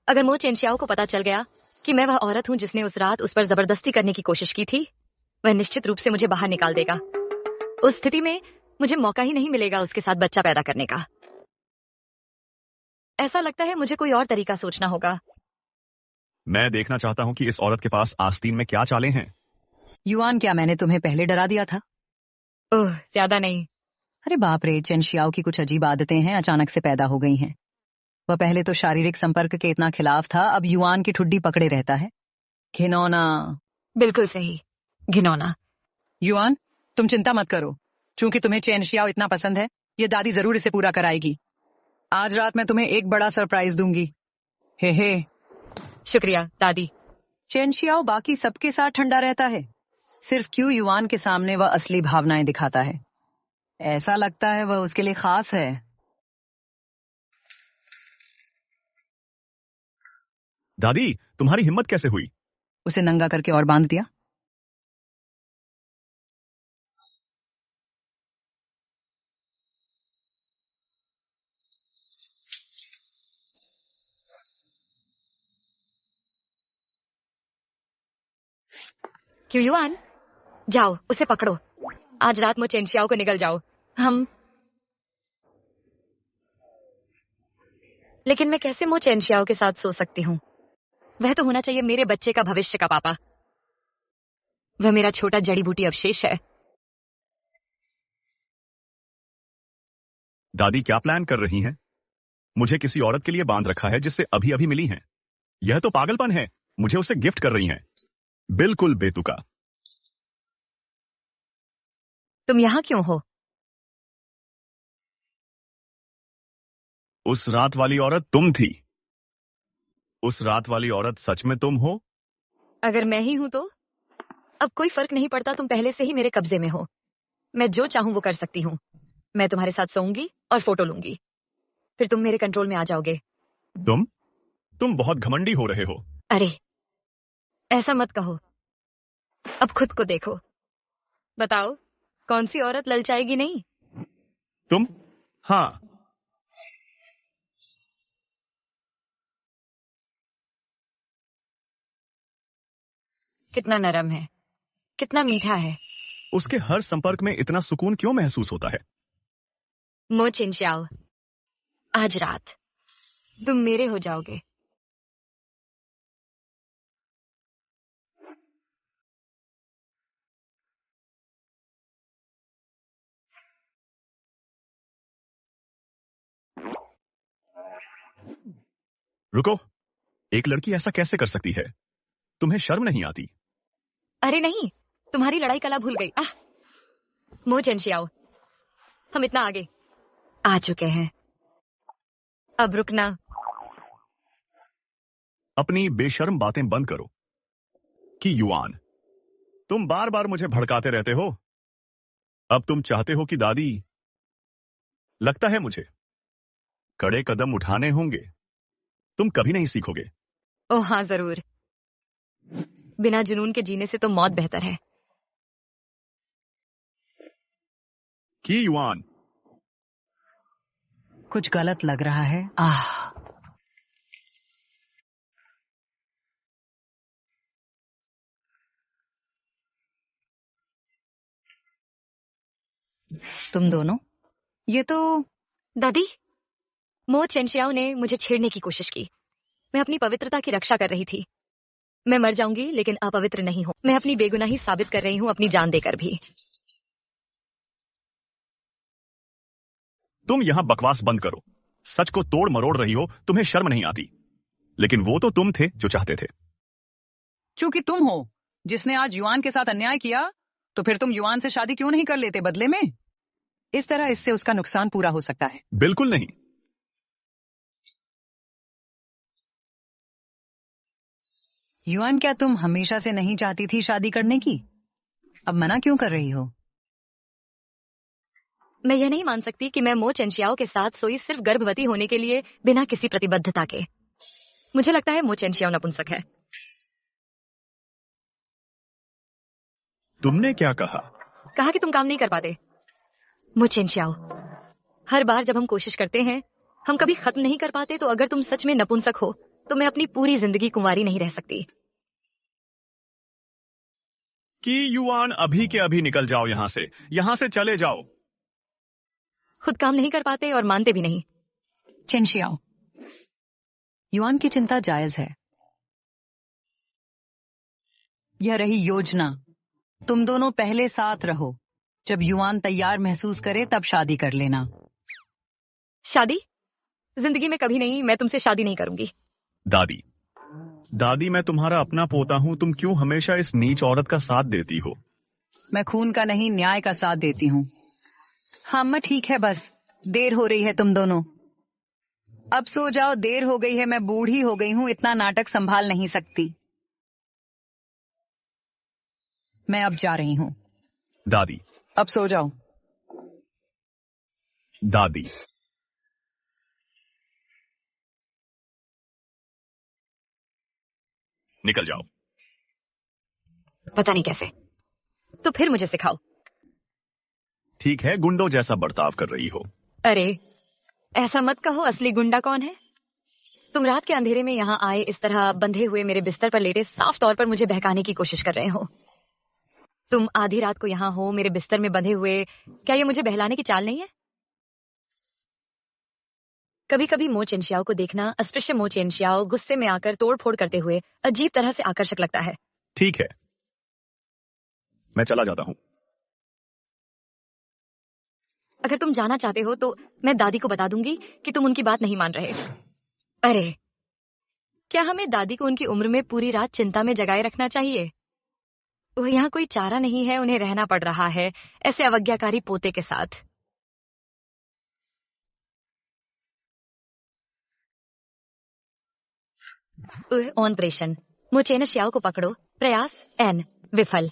अगर मो चेनशियाओ को पता चल गया कि मैं वह औरत हूं जिसने उस रात उस पर जबरदस्ती करने की कोशिश की थी, वह निश्चित रूप से मुझे बाहर निकाल देगा। उस स्थिति में मुझे मौका ही नहीं मिलेगा उसके साथ बच्चा पैदा करने का। ऐसा लगता है मुझे कोई और तरीका सोचना होगा। मैं देखना चाहता हूं कि इस औरत के पास आस्तीन में क्या चालें हैं। युआन, क्या मैंने तुम्हें पहले डरा दिया था? ओह, ज्यादा नहीं। अरे बाप रे, चेन शियाओ की कुछ अजीब आदतें हैं, अचानक से पैदा हो गई हैं। वह पहले तो शारीरिक संपर्क के इतना खिलाफ था, अब युआन की ठुड्डी पकड़े रहता है। घिनौना। बिल्कुल सही, घिनौना। युआन, तुम चिंता मत करो। चूंकि तुम्हें चेन शियाओ इतना पसंद है, ये दादी जरूर इसे पूरा कराएगी। आज रात मैं तुम्हें एक बड़ा सरप्राइज दूंगी। हे। शुक्रिया दादी। चेन शियाओ बाकी सबके साथ ठंडा रहता है, सिर्फ क्यों युआन के सामने वह असली भावनाएं दिखाता है। ऐसा लगता है वह उसके लिए खास है। दादी, तुम्हारी हिम्मत कैसे हुई? उसे नंगा करके और बांध दिया। क्यों युआन? जाओ, उसे पकड़ो। आज रात मो चेनशियाओ को निगल जाओ। लेकिन मैं कैसे मो चेनशियाओ के साथ सो सकती हूँ? वह तो होना चाहिए मेरे बच्चे का भविष्य का पापा। वह मेरा छोटा जड़ी बूटी अवशेष है। दादी क्या प्लान कर रही हैं? मुझे किसी औरत के लिए बांध रखा है जिससे अभी अभी मिली हैं। यह तो पागलपन है। मुझे उसे गिफ्ट कर रही हैं। बिल्कुल बेतुका। तुम यहाँ क्यों हो? उस रात वाली औरत तुम थी। उस रात वाली औरत सच में तुम हो? अगर मैं ही हूं तो? अब कोई फर्क नहीं पड़ता, तुम पहले से ही मेरे कब्जे में हो। मैं जो चाहूं वो कर सकती हूँ। मैं तुम्हारे साथ सोऊंगी और फोटो लूंगी, फिर तुम मेरे कंट्रोल में आ जाओगे। तुम बहुत घमंडी हो रहे हो। अरे ऐसा मत कहो। अब खुद को देखो। बताओ, कौन सी औरत ललचाएगी नहीं? तुम? हाँ। कितना नरम है, कितना मीठा है। उसके हर संपर्क में इतना सुकून क्यों महसूस होता है? मो चिनशाओ, आज रात तुम मेरे हो जाओगे। रुको, एक लड़की ऐसा कैसे कर सकती है? तुम्हें शर्म नहीं आती? अरे नहीं, तुम्हारी लड़ाई कला भूल गई। मो चिनशाओ, हम इतना आगे आ चुके हैं, अब रुकना। अपनी बेशर्म बातें बंद करो। कि युआन, तुम बार बार मुझे भड़काते रहते हो। अब तुम चाहते हो कि दादी? लगता है मुझे कड़े कदम उठाने होंगे। तुम कभी नहीं सीखोगे। ओह हाँ, जरूर। बिना जुनून के जीने से तो मौत बेहतर है। कि युआन, कुछ गलत लग रहा है। तुम दोनों ये तो। दादी, मो चिनशाओ ने मुझे छेड़ने की कोशिश की। मैं अपनी पवित्रता की रक्षा कर रही थी। मैं मर जाऊंगी लेकिन अपवित्र नहीं हूं। मैं अपनी बेगुनाही साबित कर रही हूं, अपनी जान देकर भी। तुम यहां बकवास बंद करो। सच को तोड़ मरोड़ रही हो, तुम्हें शर्म नहीं आती। लेकिन वो तो तुम थे जो चाहते थे। चूंकि तुम हो जिसने आज युआन के साथ अन्याय किया, तो फिर तुम युआन से शादी क्यों नहीं कर लेते बदले में? इस तरह इससे उसका नुकसान पूरा हो सकता है। बिल्कुल नहीं। युआन, क्या तुम हमेशा से नहीं चाहती थी शादी करने की? अब मना क्यों कर रही हो? मैं यह नहीं मान सकती कि मैं मो चिनशाओ के साथ सोई सिर्फ गर्भवती होने के लिए, बिना किसी प्रतिबद्धता के। मुझे लगता है मो चिनशाओ नपुंसक है। तुमने क्या कहा? कहा कि तुम काम नहीं कर पाते। मो चिनशाओ, हर बार जब हम कोशिश करते हैं, हम कभी खत्म नहीं कर पाते। तो अगर तुम सच में नपुंसक हो तो मैं अपनी पूरी जिंदगी कुंवारी नहीं रह सकती। कि युआन, अभी के अभी निकल जाओ यहां से चले जाओ। खुद काम नहीं कर पाते और मानते भी नहीं। चिनशियाओ, युआन की चिंता जायज है। यह रही योजना। तुम दोनों पहले साथ रहो। जब युआन तैयार महसूस करे तब शादी कर लेना। शादी? जिंदगी में कभी नहीं। मैं तुमसे शादी नहीं करूंगी। दादी, मैं तुम्हारा अपना पोता हूं। तुम क्यों हमेशा इस नीच औरत का साथ देती हो? मैं खून का नहीं, न्याय का साथ देती हूँ। हाँ अम्मा, ठीक है, बस देर हो रही है तुम दोनों। अब सो जाओ, देर हो गई है। मैं बूढ़ी हो गई हूँ, इतना नाटक संभाल नहीं सकती। मैं अब जा रही हूँ। दादी। अब सो जाओ। दादी। निकल जाओ। पता नहीं कैसे। तो फिर मुझे सिखाओ। ठीक है, गुंडों जैसा बर्ताव कर रही हो। अरे ऐसा मत कहो। असली गुंडा कौन है? तुम रात के अंधेरे में यहाँ आए, इस तरह बंधे हुए मेरे बिस्तर पर लेटे, साफ तौर पर मुझे बहकाने की कोशिश कर रहे हो। तुम आधी रात को यहाँ हो, मेरे बिस्तर में बंधे हुए। क्या ये मुझे बहलाने की चाल नहीं है? कभी कभी मो चिनशियाओ को देखना, अस्पृश्य मो चिनशियाओ गुस्से में आकर तोड़फोड़ करते हुए, अजीब तरह से आकर्षक लगता है। ठीक है, मैं चला जाता हूँ। अगर तुम जाना चाहते हो तो मैं दादी को बता दूंगी कि तुम उनकी बात नहीं मान रहे। अरे क्या हमें दादी को उनकी उम्र में पूरी रात चिंता में जगाए रखना चाहिए? वो यहाँ कोई चारा नहीं है, उन्हें रहना पड़ रहा है ऐसे अवज्ञाकारी पोते के साथ। ऑन प्रेशन। मो चिनशियाओ को पकड़ो। प्रयास एन विफल।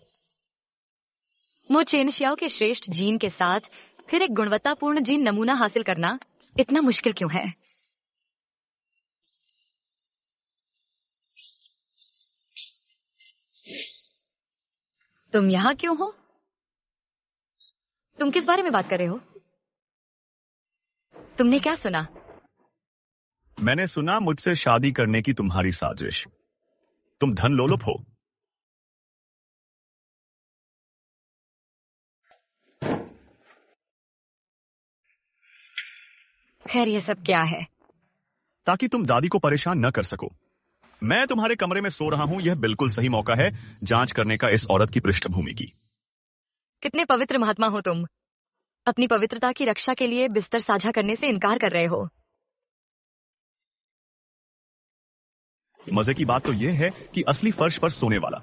मो चिनशियाओ के श्रेष्ठ जीन के साथ फिर एक गुणवत्तापूर्ण जीन नमूना हासिल करना इतना मुश्किल क्यों है? तुम यहाँ क्यों हो? तुम किस बारे में बात कर रहे हो? तुमने क्या सुना? मैंने सुना मुझसे शादी करने की तुम्हारी साजिश। तुम धन लोलुप हो। खैर ये सब क्या है? ताकि तुम दादी को परेशान न कर सको। मैं तुम्हारे कमरे में सो रहा हूं, यह बिल्कुल सही मौका है जांच करने का इस औरत की पृष्ठभूमि की। कितने पवित्र महात्मा हो तुम, अपनी पवित्रता की रक्षा के लिए बिस्तर साझा करने से इनकार कर रहे हो। मजे की बात तो यह है कि असली फर्श पर सोने वाला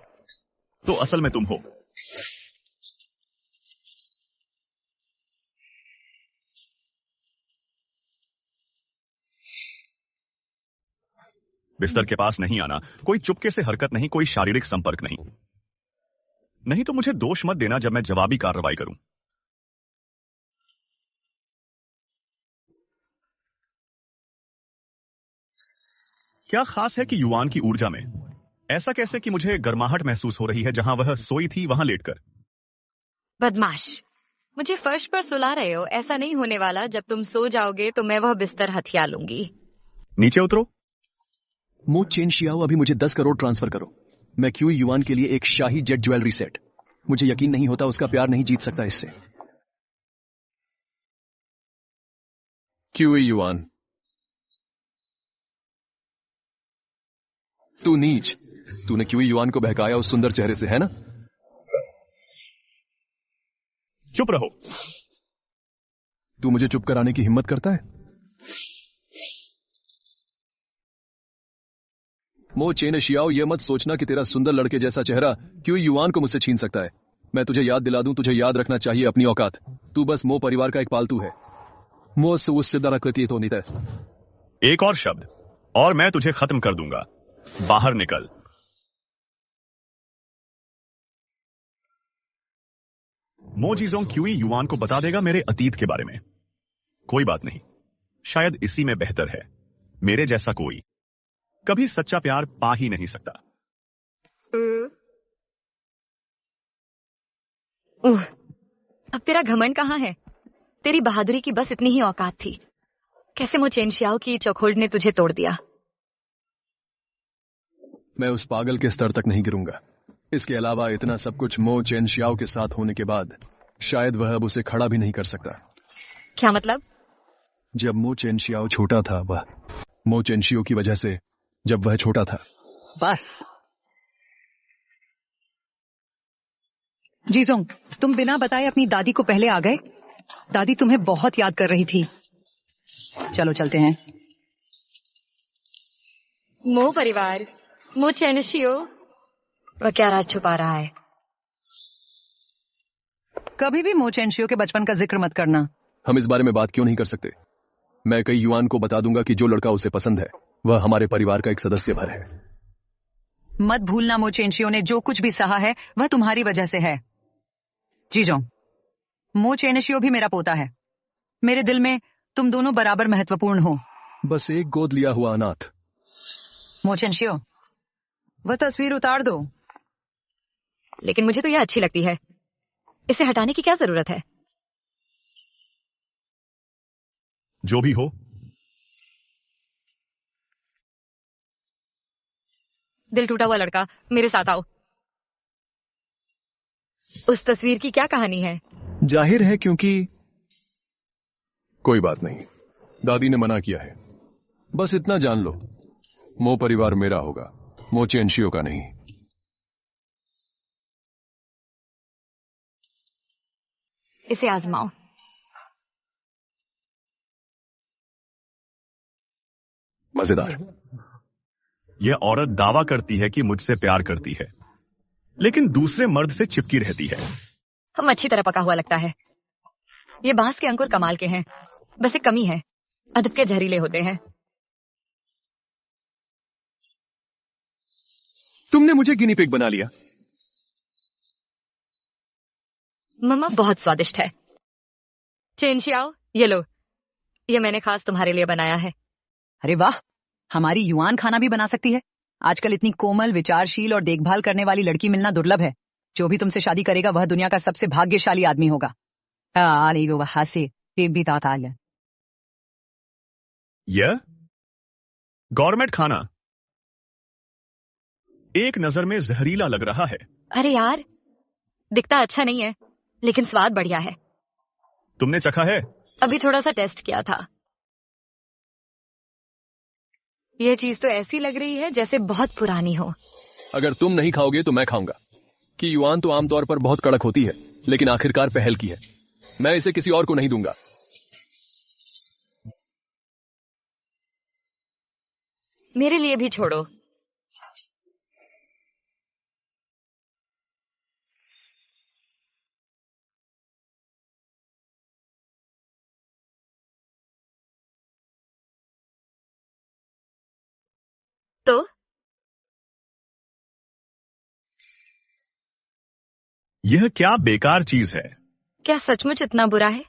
तो असल में तुम हो। बिस्तर के पास नहीं आना, कोई चुपके से हरकत नहीं, कोई शारीरिक संपर्क नहीं। नहीं तो मुझे दोष मत देना जब मैं जवाबी कार्रवाई करूं। क्या खास है कि युवान की ऊर्जा में ऐसा कैसे कि मुझे गर्माहट महसूस हो रही है जहां वह सोई थी वहां लेटकर। बदमाश, मुझे फर्श पर सुला रहे हो। ऐसा नहीं होने वाला। जब तुम सो जाओगे तो मैं वह बिस्तर हथिया लूंगी। नीचे उतरो। मो चेन शियाओ, अभी मुझे 10 करोड़ ट्रांसफर करो। मैं क्यूई युआन के लिए एक शाही जेट ज्वेलरी सेट। मुझे यकीन नहीं होता उसका प्यार नहीं जीत सकता इससे। क्यूई युआन, तू नीच। तूने क्यूई युआन को बहकाया उस सुंदर चेहरे से, है ना? चुप रहो। तू मुझे चुप कराने की हिम्मत करता है? मो चेन शियाओ, यह मत सोचना कि तेरा सुंदर लड़के जैसा चेहरा क्यूई युआन को मुझसे छीन सकता है। मैं तुझे याद दिला दूं, तुझे याद रखना चाहिए अपनी औकात। तू बस मो परिवार का एक पालतू है। मो से उससे दरकती तो नहीं है। एक और शब्द और मैं तुझे खत्म कर दूंगा। बाहर निकल। मो जीजोंग क्यूई युआन को बता देगा मेरे अतीत के बारे में। कोई बात नहीं, शायद इसी में बेहतर है। मेरे जैसा कोई कभी सच्चा प्यार पा ही नहीं सकता। अब तेरा घमंड कहाँ है? तेरी बहादुरी की बस इतनी ही औकात थी। कैसे मो चेन शियाओ की चौखोट ने तुझे तोड़ दिया। मैं उस पागल के स्तर तक नहीं गिरूंगा। इसके अलावा इतना सब कुछ मो चेन शियाओ के साथ होने के बाद शायद वह अब उसे खड़ा भी नहीं कर सकता। क्या मतलब? जब मो चेन शियाओ छोटा था, वह मो चेन शियो की वजह से जब वह छोटा था। बस जीजोंग, तुम बिना बताए अपनी दादी को पहले आ गए। दादी तुम्हें बहुत याद कर रही थी। चलो चलते हैं। मो परिवार, मो चेन शियो, वह क्या राज छुपा रहा है? कभी भी मो चेन शियो के बचपन का जिक्र मत करना। हम इस बारे में बात क्यों नहीं कर सकते? मैं कई युआन को बता दूंगा कि जो लड़का उसे पसंद है वह हमारे परिवार का एक सदस्य भर है। मत भूलना, मो चेन शियो ने जो कुछ भी सहा है वह तुम्हारी वजह से है। जीजोंग, मो चेन शियो भी मेरा पोता है। मेरे दिल में तुम दोनों बराबर महत्वपूर्ण हो। बस एक गोद लिया हुआ अनाथ। मो चेन शियो, वह तस्वीर उतार दो। लेकिन मुझे तो यह अच्छी लगती है। इसे हटाने की क्या जरूरत है? जो भी हो, दिल टूटा हुआ लड़का, मेरे साथ आओ। उस तस्वीर की क्या कहानी है? जाहिर है, क्योंकि कोई बात नहीं, दादी ने मना किया है। बस इतना जान लो, मो परिवार मेरा होगा, मो चेन शियो का नहीं। इसे आजमाओ। मजेदार। यह औरत दावा करती है कि मुझसे प्यार करती है, लेकिन दूसरे मर्द से चिपकी रहती है। हम अच्छी तरह पका हुआ लगता है। ये बांस के अंकुर कमाल के हैं, बस एक कमी है, अदब के जहरीले होते हैं। तुमने मुझे गिनी पिग बना लिया। मम्मा बहुत स्वादिष्ट है। चेन शियाओ, ये लो, ये मैंने खास तुम्हारे लिए बनाया है। अरे वाह, हमारी युआन खाना भी बना सकती है। आजकल इतनी कोमल, विचारशील और देखभाल करने वाली लड़की मिलना दुर्लभ है। जो भी तुमसे शादी करेगा वह दुनिया का सबसे भाग्यशाली आदमी होगा। यह गवर्नमेंट खाना एक नजर में जहरीला लग रहा है। अरे यार, दिखता अच्छा नहीं है, लेकिन स्वाद बढ़िया है। तुमने चखा है? अभी थोड़ा सा टेस्ट किया था। यह चीज तो ऐसी लग रही है जैसे बहुत पुरानी हो। अगर तुम नहीं खाओगे तो मैं खाऊंगा। कि युआन तो आमतौर पर बहुत कड़क होती है, लेकिन आखिरकार पहल की है। मैं इसे किसी और को नहीं दूंगा। मेरे लिए भी छोड़ो। तो यह क्या बेकार चीज है? क्या सचमुच इतना बुरा है?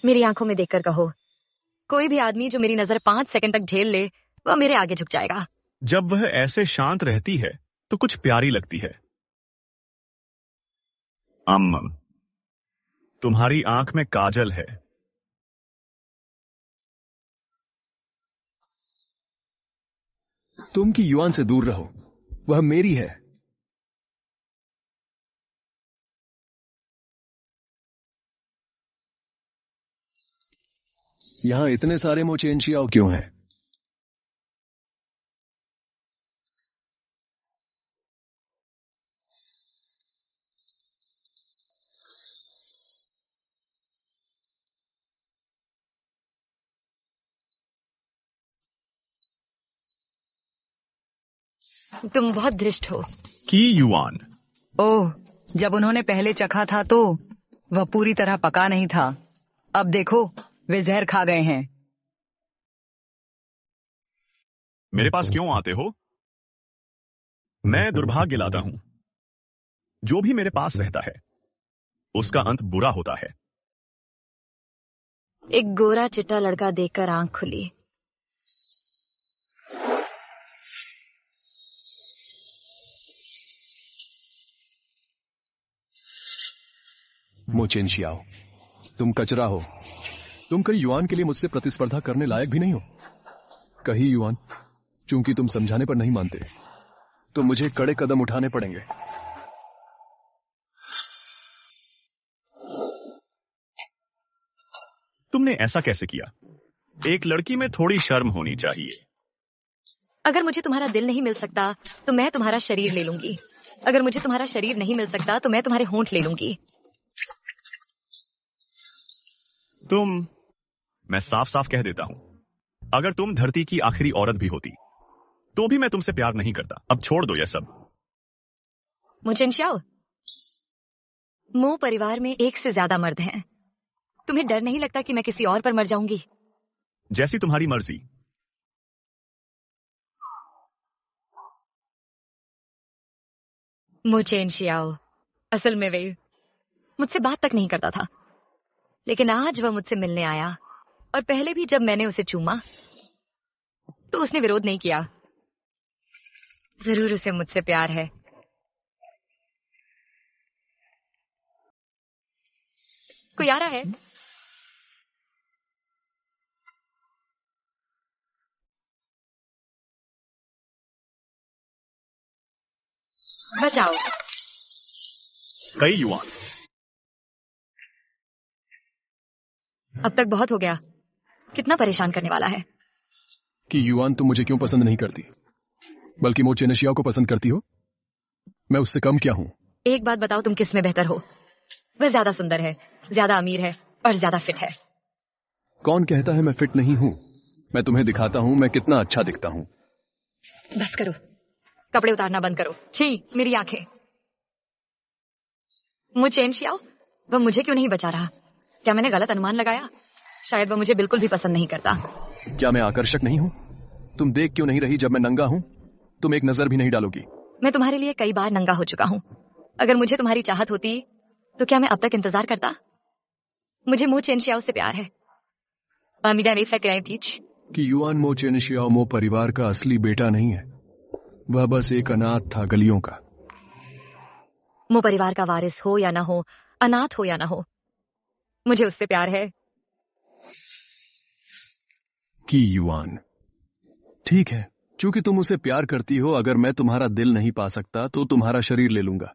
मेरी आंखों में देखकर कहो, कोई भी आदमी जो मेरी नजर 5 सेकंड तक झेल ले, वह मेरे आगे झुक जाएगा। जब वह ऐसे शांत रहती है तो कुछ प्यारी लगती है। तुम्हारी आंख में काजल है। तुम की युआन से दूर रहो, वह मेरी है। यहां इतने सारे मोचेंशियाओ क्यों हैं? तुम बहुत धृष्ट हो। की युआन। ओह, जब उन्होंने पहले चखा था तो वह पूरी तरह पका नहीं था। अब देखो, वे जहर खा गए हैं। मेरे पास क्यों आते हो? मैं दुर्भाग्य लाता हूं। जो भी मेरे पास रहता है उसका अंत बुरा होता है। एक गोरा चिट्टा लड़का देखकर आंख खुली। मोचेंशियाओ, तुम कचरा हो। तुम कई युआन के लिए मुझसे प्रतिस्पर्धा करने लायक भी नहीं हो। कहीं युआन, चूंकि तुम समझाने पर नहीं मानते तो मुझे कड़े कदम उठाने पड़ेंगे। तुमने ऐसा कैसे किया? एक लड़की में थोड़ी शर्म होनी चाहिए। अगर मुझे तुम्हारा दिल नहीं मिल सकता तो मैं तुम्हारा शरीर ले लूंगी। अगर मुझे तुम्हारा शरीर नहीं मिल सकता तो मैं तुम्हारे होंठ ले लूंगी। मैं साफ साफ कह देता हूं, अगर तुम धरती की आखिरी औरत भी होती तो भी मैं तुमसे प्यार नहीं करता। अब छोड़ दो यह सब। मोचेंशियाओ, मो परिवार में एक से ज्यादा मर्द हैं। तुम्हें डर नहीं लगता कि मैं किसी और पर मर जाऊंगी? जैसी तुम्हारी मर्जी। मोचेंशियाओ, असल में वे मुझसे बात तक नहीं करता था, लेकिन आज वह मुझसे मिलने आया। और पहले भी जब मैंने उसे चूमा तो उसने विरोध नहीं किया। जरूर उसे मुझसे प्यार है। कोई आ रहा है? बचाओ। कई युवान। अब तक बहुत हो गया। कितना परेशान करने वाला है। कि युआन तुम मुझे क्यों पसंद नहीं करती, बल्कि मोचेंशियाओ को पसंद करती हो? मैं उससे कम क्या हूं? एक बात बताओ, तुम किस में बेहतर हो? वह ज्यादा सुंदर है, ज्यादा अमीर है और ज्यादा फिट है। कौन कहता है मैं फिट नहीं हूं? मैं तुम्हें दिखाता हूं मैं कितना अच्छा दिखता हूं। बस करो, कपड़े उतारना बंद करो। छी, मेरी आंखें। मोचेंशियाओ, वह मुझे क्यों नहीं बचा रहा? क्या मैंने गलत अनुमान लगाया? शायद वह मुझे बिल्कुल भी पसंद नहीं करता। क्या मैं आकर्षक नहीं हूं? तुम देख क्यों नहीं रही जब मैं नंगा हूं? तुम एक नजर भी नहीं डालोगी। मैं तुम्हारे लिए कई बार नंगा हो चुका हूं। अगर मुझे तुम्हारी चाहत होती तो क्या मैं अब तक इंतजार करता? मुझे मोचेंशियाओ से प्यार है। कि युआन मोचेंशियाओ मो परिवार का असली बेटा नहीं है। वह बस एक अनाथ था, गलियों का। मो परिवार का वारिस हो या ना हो, अनाथ हो या ना हो, मुझे उससे प्यार है। की युआन। ठीक है, चूंकि तुम उसे प्यार करती हो, अगर मैं तुम्हारा दिल नहीं पा सकता तो तुम्हारा शरीर ले लूंगा।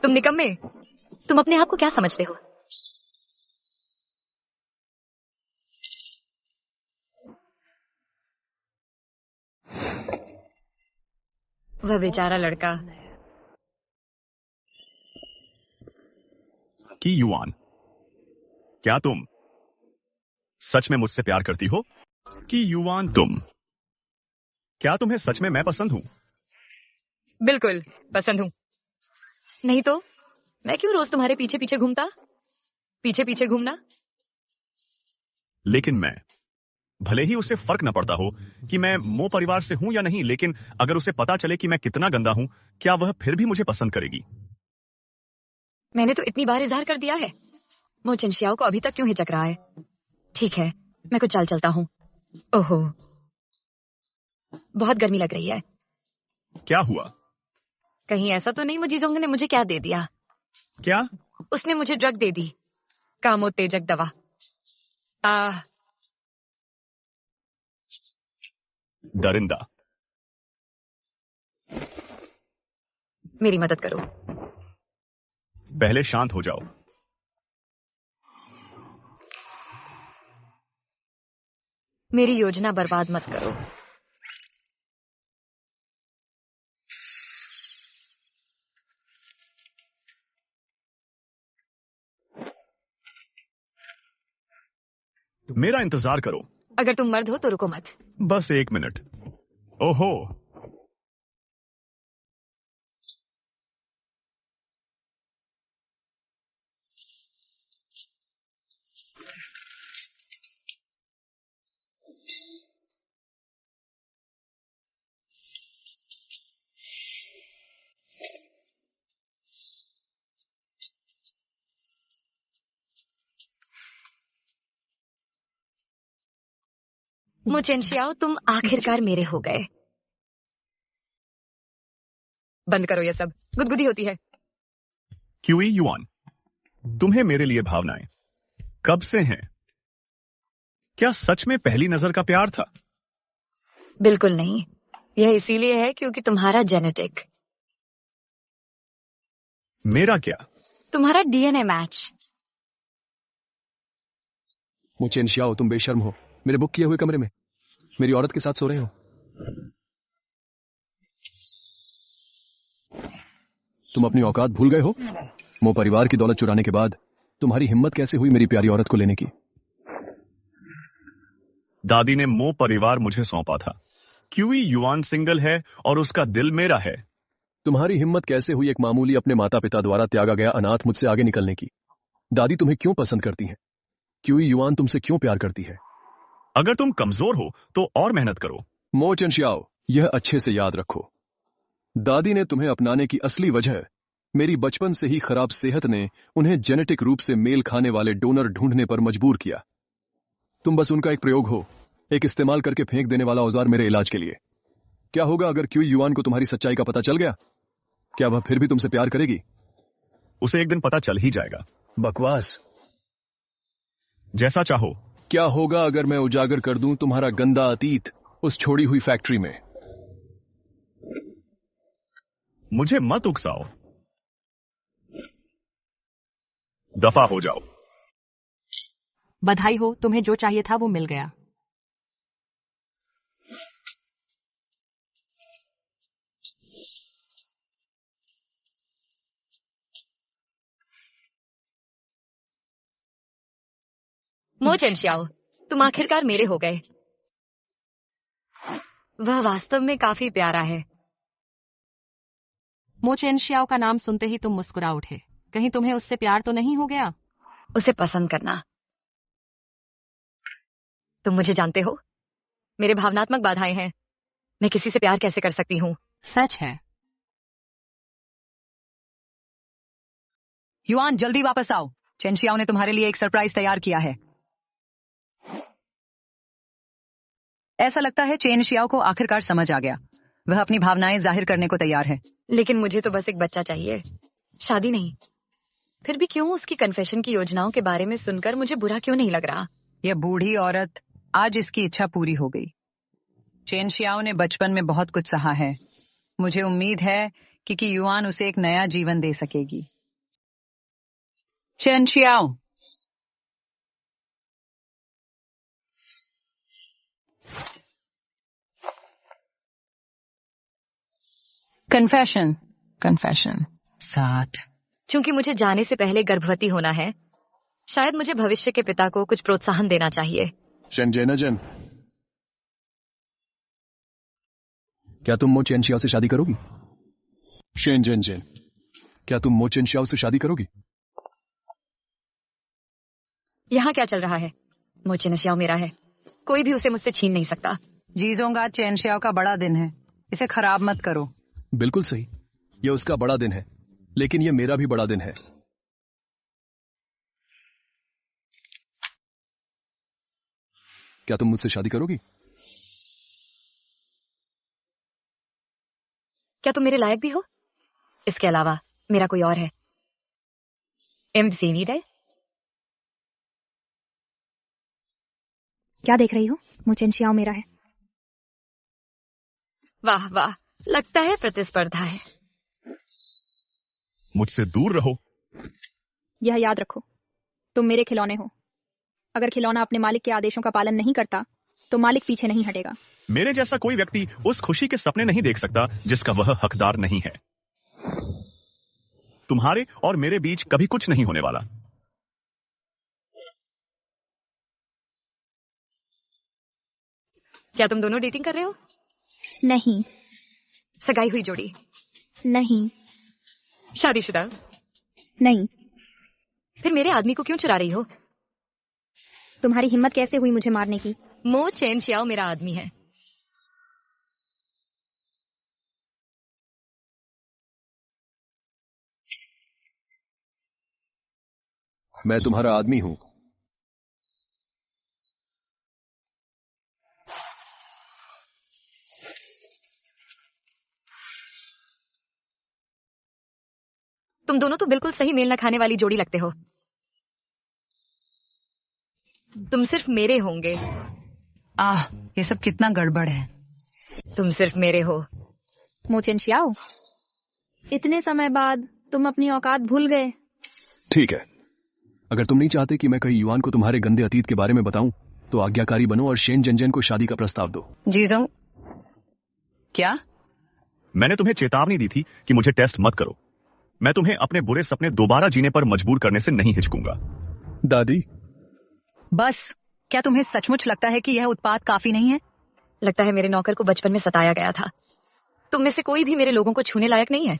तुम निकम्मे, तुम अपने आप को क्या समझते हो? वह बेचारा लड़का। की युआन, क्या तुम सच में मुझसे प्यार करती हो? कि युआन, क्या तुम्हें सच में मैं पसंद हूं? बिल्कुल पसंद हूं। नहीं तो मैं क्यों रोज तुम्हारे पीछे पीछे घूमता? पीछे पीछे घूमना। लेकिन मैं, भले ही उसे फर्क न पड़ता हो कि मैं मो परिवार से हूं या नहीं, लेकिन अगर उसे पता चले कि मैं कितना गंदा हूं, क्या वह फिर भी मुझे पसंद करेगी? मैंने तो इतनी बार इजहार कर दिया है। मो चेंशियाओ को अभी तक क्यों हिचक रहा है? ठीक है, मैं कुछ चाल चलता हूं। ओहो, बहुत गर्मी लग रही है। क्या हुआ? कहीं ऐसा तो नहीं मुजीजोंग ने मुझे क्या दे दिया? क्या? उसने मुझे ड्रग दे दी, कामोत्तेजक दवा। दरिंदा, मेरी मदद करो। पहले शांत हो जाओ। मेरी योजना बर्बाद मत करो। मेरा इंतजार करो। अगर तुम मर्द हो तो रुको मत। बस 1 मिनट। ओहो, मो चेंशियाओ, तुम आखिरकार मेरे हो गए। बंद करो ये सब, गुदगुदी होती है। क्यूई युआन, तुम्हें मेरे लिए भावनाएं कब से हैं? क्या सच में पहली नजर का प्यार था? बिल्कुल नहीं, यह इसीलिए है क्योंकि तुम्हारा जेनेटिक। मेरा क्या? तुम्हारा डीएनए मैच। मो चेंशियाओ, तुम बेशर्म हो। मेरे बुक किए हुए कमरे में मेरी औरत के साथ सो रहे हो। तुम अपनी औकात भूल गए हो? मो परिवार की दौलत चुराने के बाद तुम्हारी हिम्मत कैसे हुई मेरी प्यारी औरत को लेने की? दादी ने मो परिवार मुझे सौंपा था। क्यूई युआन सिंगल है और उसका दिल मेरा है। तुम्हारी हिम्मत कैसे हुई एक मामूली अपने माता पिता द्वारा त्यागा गया अनाथ मुझसे आगे निकलने की? दादी तुम्हें क्यों पसंद करती है? क्यूई युआन तुमसे क्यों प्यार करती है? अगर तुम कमजोर हो तो और मेहनत करो। मो चेंशियाओ, यह अच्छे से याद रखो, दादी ने तुम्हें अपनाने की असली वजह मेरी बचपन से ही खराब सेहत ने उन्हें जेनेटिक रूप से मेल खाने वाले डोनर ढूंढने पर मजबूर किया। तुम बस उनका एक प्रयोग हो, एक इस्तेमाल करके फेंक देने वाला औजार मेरे इलाज के लिए। क्या होगा अगर क्यूई युआन को तुम्हारी सच्चाई का पता चल गया? क्या वह फिर भी तुमसे प्यार करेगी? उसे एक दिन पता चल ही जाएगा। बकवास। जैसा चाहो। क्या होगा अगर मैं उजागर कर दूं तुम्हारा गंदा अतीत उस छोड़ी हुई फैक्ट्री में? मुझे मत उकसाओ। दफा हो जाओ। बधाई हो, तुम्हें जो चाहिए था वो मिल गया। मो चेंशियाओ, तुम आखिरकार मेरे हो गए। वह वास्तव में काफी प्यारा है। मो चेंशियाओ का नाम सुनते ही तुम मुस्कुरा उठे। कहीं तुम्हें उससे प्यार तो नहीं हो गया? उसे पसंद करना। तुम मुझे जानते हो, मेरे भावनात्मक बाधाएं हैं। मैं किसी से प्यार कैसे कर सकती हूँ? सच है। युआन, जल्दी वापस आओ। चेंशियाओ ने तुम्हारे लिए एक सरप्राइज तैयार किया है। ऐसा लगता है चेंशियाओ को आखिरकार समझ आ गया। वह अपनी भावनाएं जाहिर करने को तैयार है। लेकिन मुझे तो बस एक बच्चा चाहिए, शादी नहीं। फिर भी क्यों उसकी कन्फेशन की योजनाओं के बारे में सुनकर मुझे बुरा क्यों नहीं लग रहा? यह बूढ़ी औरत, आज इसकी इच्छा पूरी हो गई। चेन शियाओ ने बचपन में बहुत कुछ सहा है। मुझे उम्मीद है कि युआन उसे एक नया जीवन दे सकेगी। Chain Xiao, confession. कन्फेशन। 7। चूंकि मुझे जाने से पहले गर्भवती होना है, शायद मुझे भविष्य के पिता को कुछ प्रोत्साहन देना चाहिए। शेनजेनाजन, क्या तुम मो चेनशियाओ से शादी करोगी? शेनजेनजेन, क्या तुम मो चेनशियाओ से शादी करोगी? यहाँ क्या चल रहा है? मो चेनशियाओ मेरा है, कोई भी उसे मुझसे छीन नहीं सकता। जीजोंग, आज चेन शियाओ का बड़ा दिन है, इसे खराब मत करो। बिल्कुल सही, यह उसका बड़ा दिन है, लेकिन यह मेरा भी बड़ा दिन है। क्या तुम मुझसे शादी करोगी? क्या तुम मेरे लायक भी हो? इसके अलावा मेरा कोई और है। क्या देख रही हो? मो चेनशियाओ मेरा है। वाह वाह, लगता है प्रतिस्पर्धा है। मुझसे दूर रहो। यह याद रखो, तुम मेरे खिलौने हो। अगर खिलौना अपने मालिक के आदेशों का पालन नहीं करता तो मालिक पीछे नहीं हटेगा। मेरे जैसा कोई व्यक्ति उस खुशी के सपने नहीं देख सकता जिसका वह हकदार नहीं है। तुम्हारे और मेरे बीच कभी कुछ नहीं होने वाला। क्या तुम दोनों डेटिंग कर रहे हो? नहीं। सगाई हुई जोड़ी? नहीं। शादीशुदा? नहीं। फिर मेरे आदमी को क्यों चुरा रही हो? तुम्हारी हिम्मत कैसे हुई मुझे मारने की? मो चेनशियाओ मेरा आदमी है। मैं तुम्हारा आदमी हूं। तुम दोनों तो बिल्कुल सही मेल न खाने वाली जोड़ी लगते हो। तुम सिर्फ मेरे होंगे। ये सब कितना गड़बड़ है। तुम सिर्फ मेरे हो। मो चेनशियाओ, इतने समय बाद तुम अपनी औकात भूल गए। ठीक है, अगर तुम नहीं चाहते कि मैं कहीं युआन को तुम्हारे गंदे अतीत के बारे में बताऊं, तो आज्ञाकारी बनो और शेनजेनजेन को शादी का प्रस्ताव दो। जीजोंग, क्या? मैंने तुम्हें चेतावनी दी थी कि मुझे टेस्ट मत करो। मैं तुम्हें अपने बुरे सपने दोबारा जीने पर मजबूर करने से नहीं हिचकूंगा। दादी, बस, क्या तुम्हें सचमुच लगता है कि यह उत्पाद काफी नहीं है? लगता है मेरे नौकर को बचपन में सताया गया था। तुम में से कोई भी मेरे लोगों को छूने लायक नहीं है।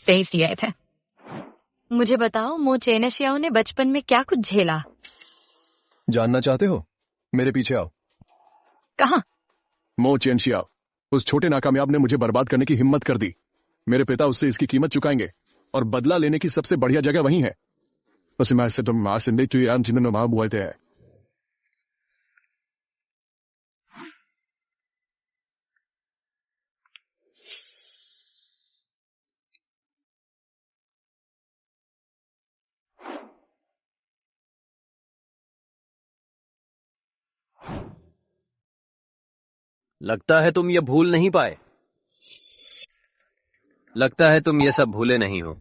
सही सियायत है। मुझे बताओ, मो चेनशियाओ ने बचपन में क्या कुछ झेला? जानना चाहते हो? मेरे पीछे आओ। कहाँ? मो चेनशियाओ, उस छोटे नाकामयाब ने मुझे बर्बाद करने की हिम्मत कर दी। मेरे पिता उससे इसकी कीमत चुकाएंगे और बदला लेने की सबसे बढ़िया जगह वही है। लगता है तुम ये भूल नहीं पाए। लगता है तुम ये सब भूले नहीं हो।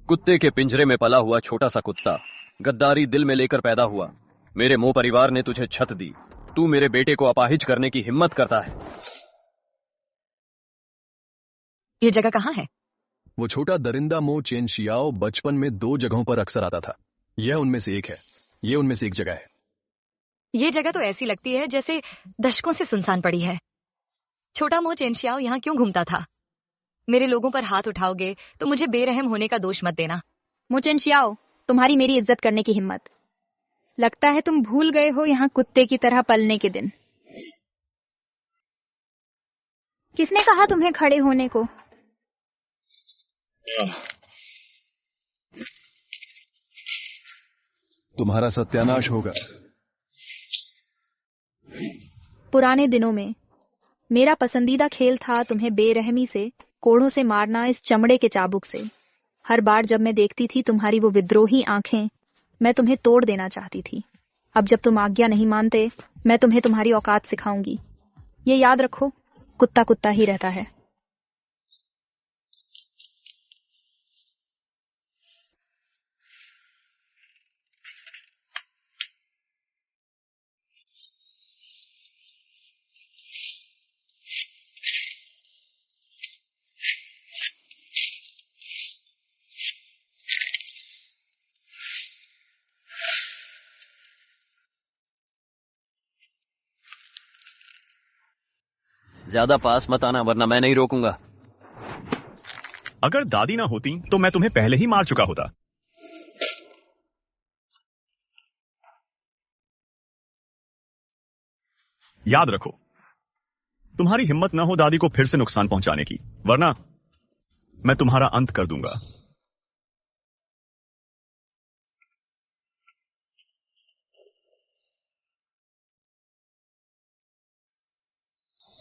कुत्ते के पिंजरे में पला हुआ छोटा सा कुत्ता, गद्दारी दिल में लेकर पैदा हुआ। मेरे मो परिवार ने तुझे छत दी। तू मेरे बेटे को अपाहिज करने की हिम्मत करता है। ये जगह कहाँ है? वो छोटा दरिंदा मो चेनशियाओ बचपन में 2 जगहों पर अक्सर आता था। यह उनमें से एक है। ये उनमें से एक जगह है। ये जगह तो ऐसी लगती है जैसे दशकों से सुनसान पड़ी है। छोटा मो चेनशियाओ यहाँ क्यों घूमता था? मेरे लोगों पर हाथ उठाओगे तो मुझे बेरहम होने का दोष मत देना। मो चेनशियाओ, तुम्हारी मेरी इज्जत करने की हिम्मत। लगता है तुम भूल गए हो यहाँ कुत्ते की तरह पलने के दिन। किसने कहा तुम्हें खड़े होने को? तुम्हारा सत्यानाश होगा। पुराने दिनों में मेरा पसंदीदा खेल था तुम्हें बेरहमी से कोड़ों से मारना इस चमड़े के चाबुक से। हर बार जब मैं देखती थी तुम्हारी वो विद्रोही आंखें, मैं तुम्हें तोड़ देना चाहती थी। अब जब तुम आज्ञा नहीं मानते, मैं तुम्हें तुम्हारी औकात सिखाऊंगी। ये याद रखो, कुत्ता कुत्ता ही रहता है। ज्यादा पास मत आना वरना मैं नहीं रोकूंगा। अगर दादी ना होती तो मैं तुम्हें पहले ही मार चुका होता। याद रखो, तुम्हारी हिम्मत ना हो दादी को फिर से नुकसान पहुंचाने की, वरना मैं तुम्हारा अंत कर दूंगा।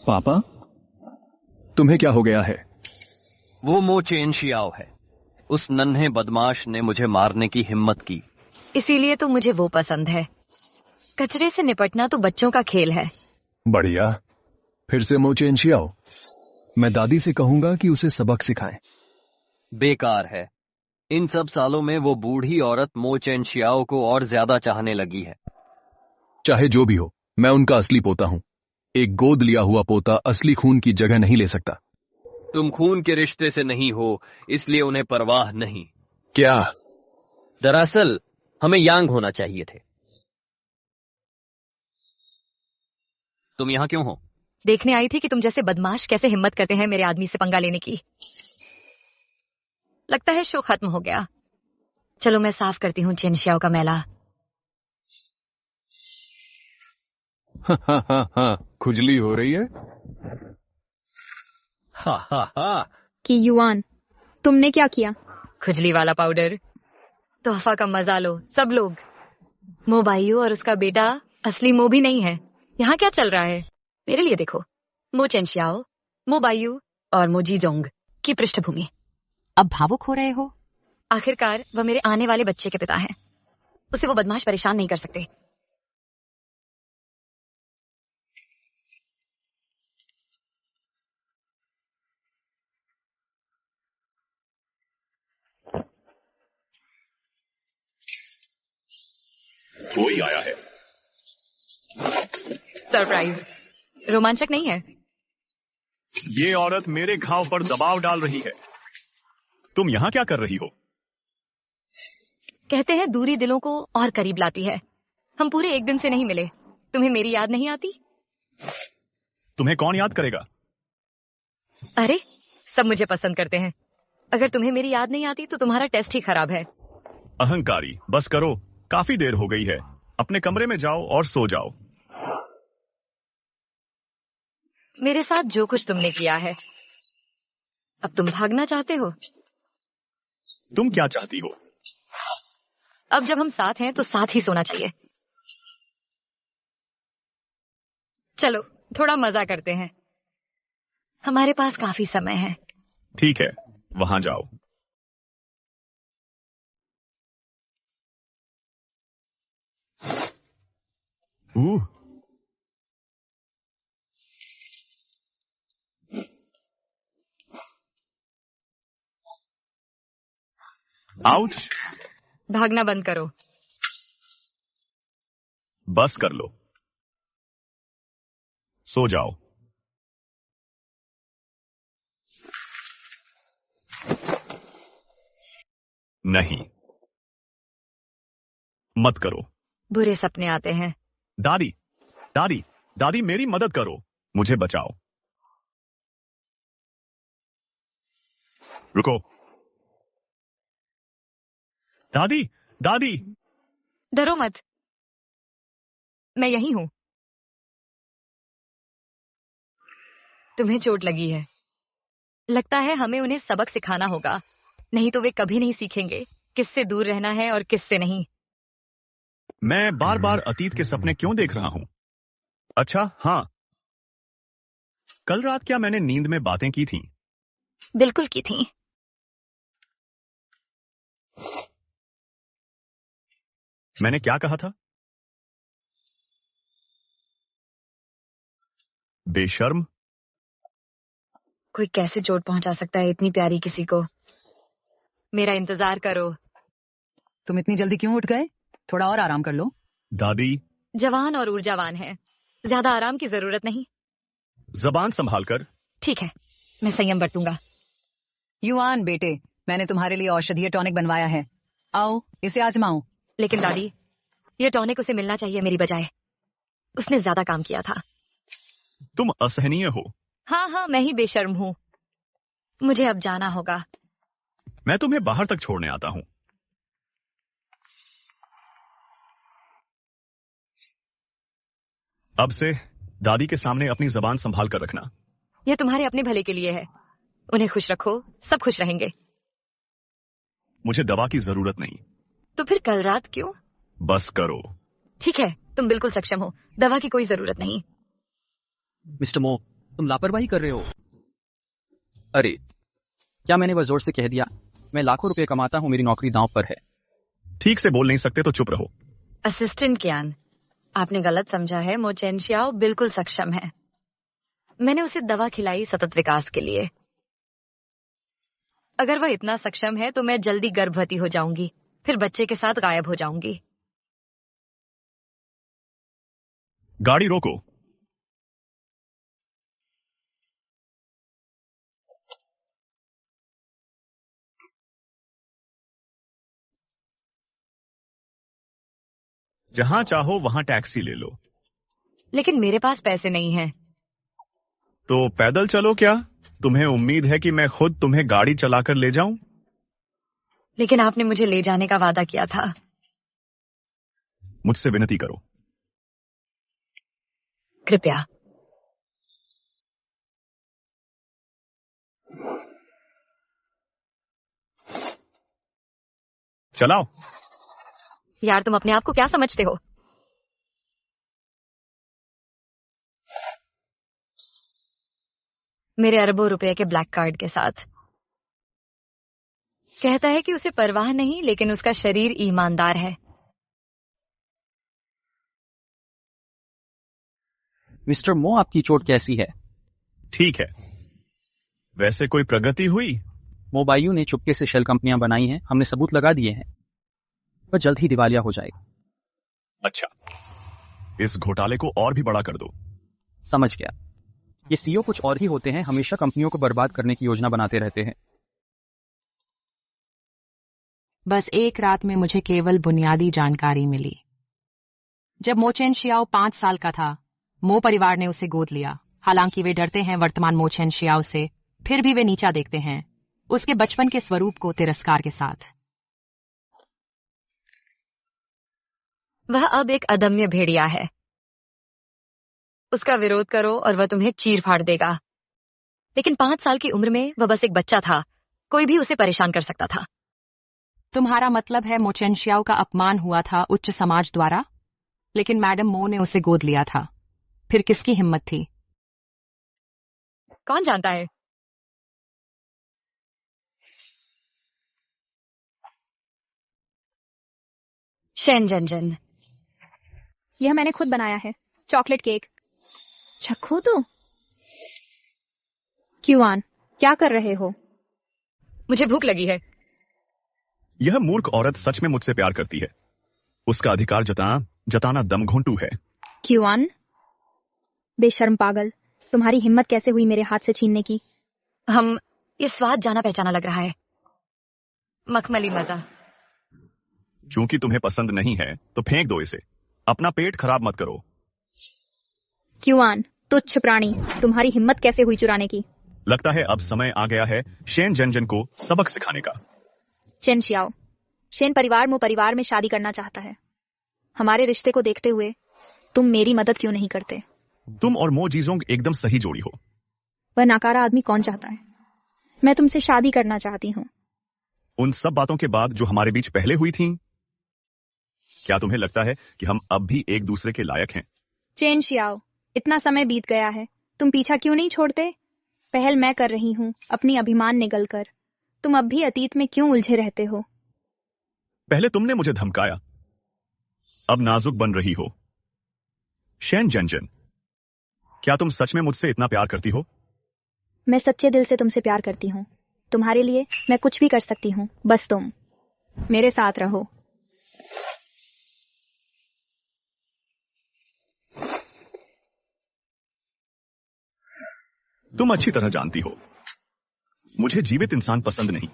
पापा, तुम्हें क्या हो गया है? वो मो चेनशियाओ है। उस नन्हे बदमाश ने मुझे मारने की हिम्मत की। इसीलिए तो मुझे वो पसंद है। कचरे से निपटना तो बच्चों का खेल है। बढ़िया, फिर से मो चेनशियाओ। मैं दादी से कहूंगा कि उसे सबक सिखाएं। बेकार है। इन सब सालों में वो बूढ़ी औरत मो चेनशियाओ को और ज्यादा चाहने लगी है। चाहे जो भी हो, मैं उनका असली पोता हूं। एक गोद लिया हुआ पोता असली खून की जगह नहीं ले सकता। तुम खून के रिश्ते से नहीं हो, इसलिए उन्हें परवाह नहीं। क्या? दरअसल हमें यांग होना चाहिए थे। तुम यहाँ क्यों हो? देखने आई थी कि तुम जैसे बदमाश कैसे हिम्मत करते हैं मेरे आदमी से पंगा लेने की। लगता है शो खत्म हो गया। चलो मैं साफ करती हूँ चेनशियाओ का मैला। हाँ, खुजली हो रही है। कि युआन, तुमने क्या किया? खुजली वाला पाउडर। तोहफा का मजा लो सब लोग। मो बायू और उसका बेटा असली मो भी नहीं है। यहाँ क्या चल रहा है? मेरे लिए देखो, मो चेनशियाओ, मो बायू और मो जीजोंग की पृष्ठभूमि। अब भावुक हो रहे हो? आखिरकार वह मेरे आने वाले बच्चे के पिता हैं। उसे वो बदमाश परेशान नहीं कर सकते। कोई आया है। सरप्राइज। रोमांचक नहीं है? ये औरत मेरे घाव पर दबाव डाल रही है। तुम यहाँ क्या कर रही हो? कहते हैं दूरी दिलों को और करीब लाती है। हम पूरे एक दिन से नहीं मिले। तुम्हें मेरी याद नहीं आती? तुम्हें कौन याद करेगा? अरे, सब मुझे पसंद करते हैं। अगर तुम्हें मेरी याद नहीं आती तो तुम्हारा टेस्ट ही खराब है। अहंकारी, बस करो, काफी देर हो गई है। अपने कमरे में जाओ और सो जाओ। मेरे साथ जो कुछ तुमने किया है, अब तुम भागना चाहते हो? तुम क्या चाहती हो? अब जब हम साथ हैं तो साथ ही सोना चाहिए। चलो थोड़ा मजा करते हैं। हमारे पास काफी समय है। ठीक है, वहां जाओ। आउच। भागना बंद करो। बस कर लो, सो जाओ। नहीं, मत करो। बुरे सपने आते हैं। दादी, दादी, दादी, मेरी मदद करो, मुझे बचाओ। रुको। दादी, दादी। डरो मत, मैं यही हूं। तुम्हें चोट लगी है। लगता है हमें उन्हें सबक सिखाना होगा, नहीं तो वे कभी नहीं सीखेंगे किससे दूर रहना है और किससे नहीं। मैं बार बार अतीत के सपने क्यों देख रहा हूं? अच्छा हाँ, कल रात क्या मैंने नींद में बातें की थीं? बिल्कुल की थी। मैंने क्या कहा था? बेशर्म। कोई कैसे चोट पहुंचा सकता है इतनी प्यारी किसी को? मेरा इंतजार करो। तुम इतनी जल्दी क्यों उठ गए? थोड़ा और आराम कर लो। दादी, जवान और ऊर्जावान है, ज्यादा आराम की जरूरत नहीं। जबान संभाल कर। ठीक है, मैं संयम बरतूंगा। युवान बेटे, मैंने तुम्हारे लिए औषधीय टॉनिक बनवाया है। आओ, इसे आजमाओ। लेकिन दादी, ये टॉनिक उसे मिलना चाहिए मेरी बजाय। उसने ज्यादा काम किया था। तुम असहनीय हो। हाँ, मैं ही बेशर्म हूँ। मुझे अब जाना होगा। मैं तुम्हें बाहर तक छोड़ने आता हूँ। अब से दादी के सामने अपनी जबान संभाल कर रखना। यह तुम्हारे अपने भले के लिए है। उन्हें खुश रखो, सब खुश रहेंगे। मुझे दवा की जरूरत नहीं। तो फिर कल रात क्यों? बस करो। ठीक है, तुम बिल्कुल सक्षम हो, दवा की कोई जरूरत नहीं। मिस्टर मो, तुम लापरवाही कर रहे हो। अरे, क्या मैंने बस जोर से कह दिया? मैं लाखों रुपए कमाता हूँ, मेरी नौकरी दांव पर है। ठीक से बोल नहीं सकते तो चुप रहो। असिस्टेंट क्यान, आपने गलत समझा है। मो चेनशियाओ बिल्कुल सक्षम है। मैंने उसे दवा खिलाई सतत विकास के लिए। अगर वह इतना सक्षम है तो मैं जल्दी गर्भवती हो जाऊंगी, फिर बच्चे के साथ गायब हो जाऊंगी। गाड़ी रोको। जहां चाहो वहां टैक्सी ले लो। लेकिन मेरे पास पैसे नहीं हैं। तो पैदल चलो क्या? तुम्हें उम्मीद है कि मैं खुद तुम्हें गाड़ी चलाकर ले जाऊं? लेकिन आपने मुझे ले जाने का वादा किया था। मुझसे विनती करो। कृपया। चलाओ। यार, तुम अपने आप को क्या समझते हो? मेरे अरबों रुपए के ब्लैक कार्ड के साथ। कहता है कि उसे परवाह नहीं, लेकिन उसका शरीर ईमानदार है। मिस्टर मो, आपकी चोट कैसी है? ठीक है। वैसे कोई प्रगति हुई? मोबाइयू ने चुपके से शेल कंपनियां बनाई हैं, हमने सबूत लगा दिए हैं। वह जल्द ही दिवालिया हो जाएगा। अच्छा, इस घोटाले को और भी बड़ा कर दो। समझ गया। ये सीईओ कुछ और ही होते हैं, हमेशा कंपनियों को बर्बाद करने की योजना बनाते रहते हैं। बस एक रात में मुझे केवल बुनियादी जानकारी मिली। जब मो चेनशियाओ 5 साल का था, मो परिवार ने उसे गोद लिया। हालांकि वे डरते हैं वर्तमान मो चेनशियाओ से, फिर भी वे नीचा देखते हैं उसके बचपन के स्वरूप को तिरस्कार के साथ। वह अब एक अदम्य भेड़िया है। उसका विरोध करो और वह तुम्हें चीर फाड़ देगा। लेकिन 5 साल की उम्र में वह बस एक बच्चा था। कोई भी उसे परेशान कर सकता था। तुम्हारा मतलब है मो चेनशियाओ का अपमान हुआ था उच्च समाज द्वारा, लेकिन मैडम मो ने उसे गोद लिया था। फिर किसकी हिम्मत थी? कौन जानता है? शेनजनजन। यह मैंने खुद बनाया है, चॉकलेट केक। चखो तो। क्यूआन, क्या कर रहे हो? मुझे भूख लगी है। यह मूर्ख औरत सच में मुझसे प्यार करती है। उसका अधिकार जताना दमघोंटू है। क्यूआन, बेशर्म पागल, तुम्हारी हिम्मत कैसे हुई मेरे हाथ से छीनने की? ये स्वाद जाना पहचाना लग रहा है। मखमली मजा। चूंकि तुम्हें पसंद नहीं है तो फेंक दो इसे। अपना पेट खराब मत करो। क्यूआन, तुच्छ प्राणी, तुम्हारी हिम्मत कैसे हुई चुराने की? लगता है अब समय आ गया है शेनजनजन को सबक सिखाने का। चेनशियाओ, शेन परिवार मो परिवार में शादी करना चाहता है। हमारे रिश्ते को देखते हुए तुम मेरी मदद क्यों नहीं करते? तुम और मो जीजोंग एकदम सही जोड़ी हो। वह नाकारा आदमी कौन चाहता है? मैं तुमसे शादी करना चाहती हूँ। उन सब बातों के बाद जो हमारे बीच पहले हुई थीं, क्या तुम्हें लगता है कि हम अब भी एक दूसरे के लायक हैं? चेनशियाओ, इतना समय बीत गया है, तुम पीछा क्यों नहीं छोड़ते? पहल मैं कर रही हूँ, अपनी अभिमान निगल कर। तुम अब भी अतीत में क्यों उलझे रहते हो? पहले तुमने मुझे धमकाया, अब नाजुक बन रही हो। शैन जंजन, क्या तुम सच में मुझसे इतना प्यार करती हो? मैं सच्चे दिल से तुमसे प्यार करती हूँ। तुम्हारे लिए मैं कुछ भी कर सकती हूँ, बस तुम मेरे साथ रहो। तुम अच्छी तरह जानती हो मुझे जीवित इंसान पसंद नहीं।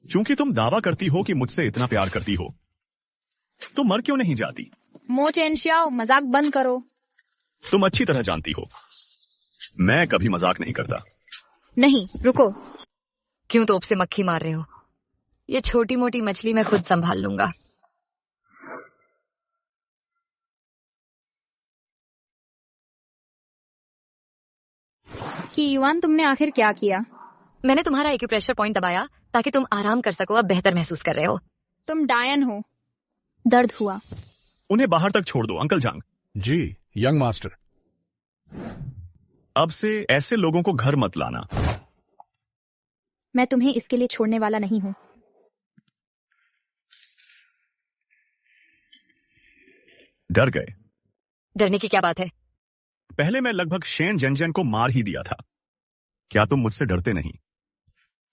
चूंकि तुम दावा करती हो कि मुझसे इतना प्यार करती हो, तो मर क्यों नहीं जाती? मो चेनशियाओ, मजाक बंद करो। तुम अच्छी तरह जानती हो मैं कभी मजाक नहीं करता। नहीं, रुको। क्यों तोप से मक्खी मार रहे हो? ये छोटी मोटी मछली मैं खुद संभाल लूंगा। कि युवान, तुमने आखिर क्या किया? मैंने तुम्हारा एक्यूप्रेशर पॉइंट दबाया ताकि तुम आराम कर सको। अब बेहतर महसूस कर रहे हो। तुम डायन हो। दर्द हुआ? उन्हें बाहर तक छोड़ दो अंकल जांग। जी यंग मास्टर। अब से ऐसे लोगों को घर मत लाना। मैं तुम्हें इसके लिए छोड़ने वाला नहीं हूँ। डर गए? डरने की क्या बात है? पहले मैं लगभग शैन जंजन को मार ही दिया था। क्या तुम मुझसे डरते नहीं?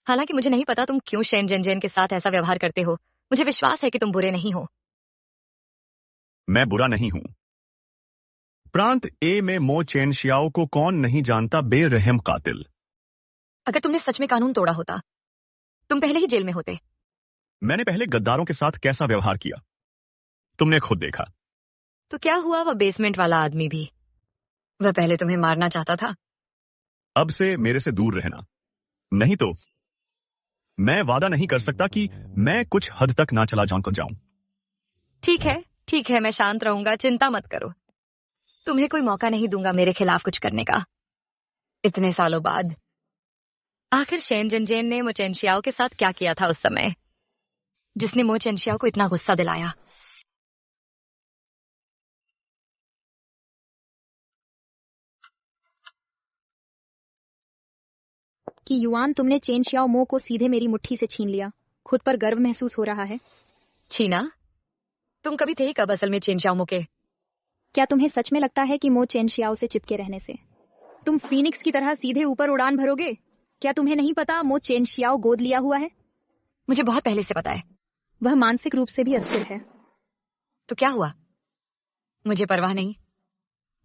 हालांकि मुझे नहीं पता तुम क्यों शैन जंजन के साथ ऐसा व्यवहार करते हो। मुझे विश्वास है कि तुम बुरे नहीं हो। मैं बुरा नहीं हूं। प्रांत ए में मो चेनशियाओ को कौन नहीं जानता बेरहम कातिल। अगर तुमने सच में कानून तोड़ा होता, तुम पहले ही जेल में होते। मैंने पहले गद्दारों के साथ कैसा व्यवहार किया, तुमने खुद देखा। तो क्या हुआ? वह बेसमेंट वाला आदमी भी, वह पहले तुम्हें मारना चाहता था। अब से मेरे से दूर रहना, नहीं तो मैं वादा नहीं कर सकता कि मैं कुछ हद तक ना चला जाऊं। ठीक है, मैं शांत रहूंगा, चिंता मत करो। तुम्हें कोई मौका नहीं दूंगा मेरे खिलाफ कुछ करने का। इतने सालों बाद आखिर शैन जंजन ने मो चेनशियाओ के साथ क्या किया था उस समय, जिसने मो चेनशियाओ को इतना गुस्सा दिलाया? कि युवान, तुमने चेनशियाओ मो को सीधे मेरी मुट्ठी से छीन लिया। खुद पर गर्व महसूस हो रहा है? छीना? तुम कभी थे ही कब असल में चेनशियाओ मो के? क्या तुम्हें सच में लगता है कि मो चेनशियाओ से चिपके रहने से तुम फीनिक्स की तरह सीधे ऊपर उड़ान भरोगे? क्या तुम्हें नहीं पता मो चेनशियाओ गोद लिया हुआ है? मुझे बहुत पहले से पता है। वह मानसिक रूप से भी अस्थिर है। तो क्या हुआ? मुझे परवाह नहीं।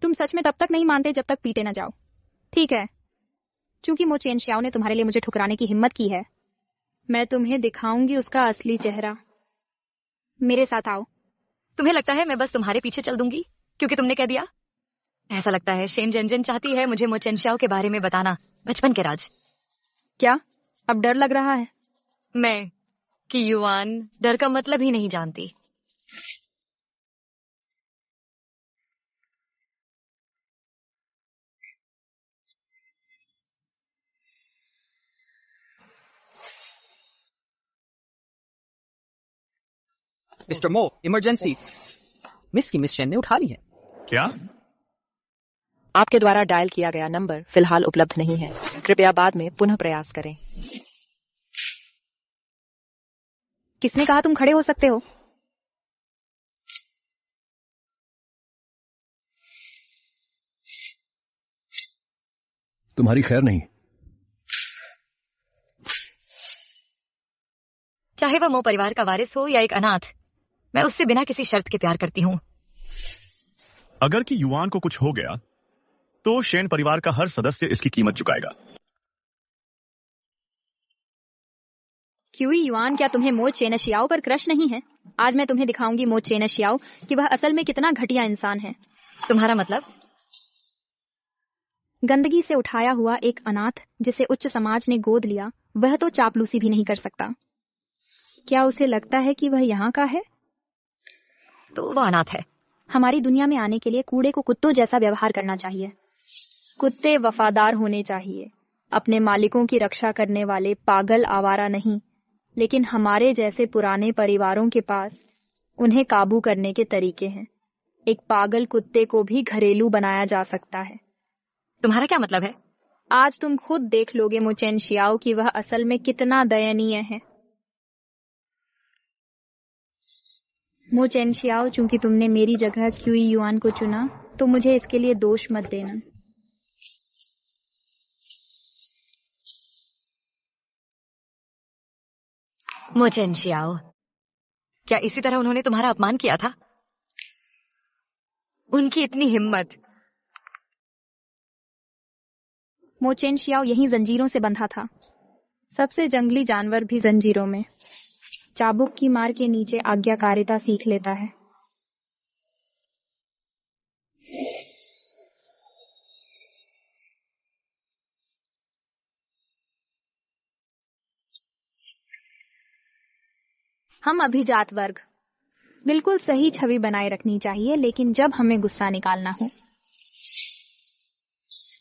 तुम सच में तब तक नहीं मानते जब तक पीटे न जाओ। ठीक है, चूंकि मो चेनशियाओ ने तुम्हारे लिए मुझे ठुकराने की हिम्मत की है, मैं तुम्हें दिखाऊंगी उसका असली चेहरा। मेरे साथ आओ। तुम्हें लगता है मैं बस तुम्हारे पीछे चल दूंगी क्योंकि तुमने कह दिया? ऐसा लगता है शैन जंजन चाहती है मुझे मो चेनशियाओ के बारे में बताना, बचपन के राज। क्या अब डर लग रहा है? मैं कि युवान डर का मतलब ही नहीं जानती। मिस्टर मो, इमरजेंसी। मिस चेन ने उठा ली है। क्या? आपके द्वारा डायल किया गया नंबर फिलहाल उपलब्ध नहीं है। कृपया बाद में पुनः प्रयास करें। किसने कहा तुम खड़े हो सकते हो? तुम्हारी खैर नहीं। चाहे वह मो परिवार का वारिस हो या एक अनाथ, मैं उससे बिना किसी शर्त के प्यार करती हूँ। अगर कि युवान को कुछ हो गया तो शैन परिवार का हर सदस्य इसकी कीमत चुकाएगा। क्यों युवान, क्या तुम्हें मो चेनशियाओ पर क्रश नहीं है? आज मैं तुम्हें दिखाऊंगी मो चेनशियाओ कि वह असल में कितना घटिया इंसान है। तुम्हारा मतलब? गंदगी से उठाया हुआ एक अनाथ जिसे उच्च समाज ने गोद लिया, वह तो चापलूसी भी नहीं कर सकता। क्या उसे लगता है कि वह यहाँ का है? तो वह अनाथ है। हमारी दुनिया में आने के लिए कूड़े को कुत्तों जैसा व्यवहार करना चाहिए। कुत्ते वफादार होने चाहिए, अपने मालिकों की रक्षा करने वाले, पागल आवारा नहीं। लेकिन हमारे जैसे पुराने परिवारों के पास उन्हें काबू करने के तरीके हैं। एक पागल कुत्ते को भी घरेलू बनाया जा सकता है। तुम्हारा क्या मतलब है? आज तुम खुद देख लोगे मोचेन शियाओ कि वह असल में कितना दयनीय है। मोचेन शियाओ, चूंकि तुमने मेरी जगह क्यूई युआन को चुना तो मुझे इसके लिए दोष मत देना। मोचेन शियाओ, क्या इसी तरह उन्होंने तुम्हारा अपमान किया था? उनकी इतनी हिम्मत। मोचेन शियाओ यहीं जंजीरों से बंधा था। सबसे जंगली जानवर भी जंजीरों में। चाबुक की मार के नीचे आज्ञाकारिता सीख लेता है। हम अभिजात वर्ग, बिल्कुल सही छवि बनाए रखनी चाहिए, लेकिन जब हमें गुस्सा निकालना हो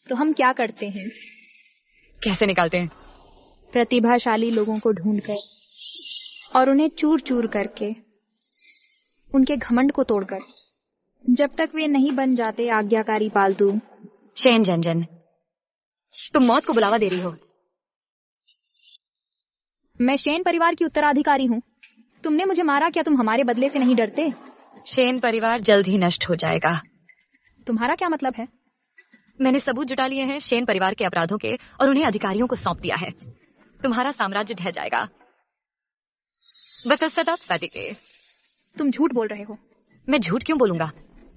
तो हम क्या करते हैं? कैसे निकालते हैं? प्रतिभाशाली लोगों को ढूंढकर और उन्हें चूर चूर करके, उनके घमंड को तोड़कर, जब तक वे नहीं बन जाते आज्ञाकारी पालतू। शेन जंजन, तुम मौत को बुलावा दे रही हो। मैं शेन परिवार की उत्तराधिकारी हूँ। तुमने मुझे मारा, क्या तुम हमारे बदले से नहीं डरते? शेन परिवार जल्द ही नष्ट हो जाएगा। तुम्हारा क्या मतलब है? मैंने सबूत जुटा लिए हैं शेन परिवार के अपराधों के और उन्हें अधिकारियों को सौंप दिया है। तुम्हारा साम्राज्य ढह जाएगा। के। तुम झूठ बोल रहे हो। मैं झूठ क्यों बोलूंगा?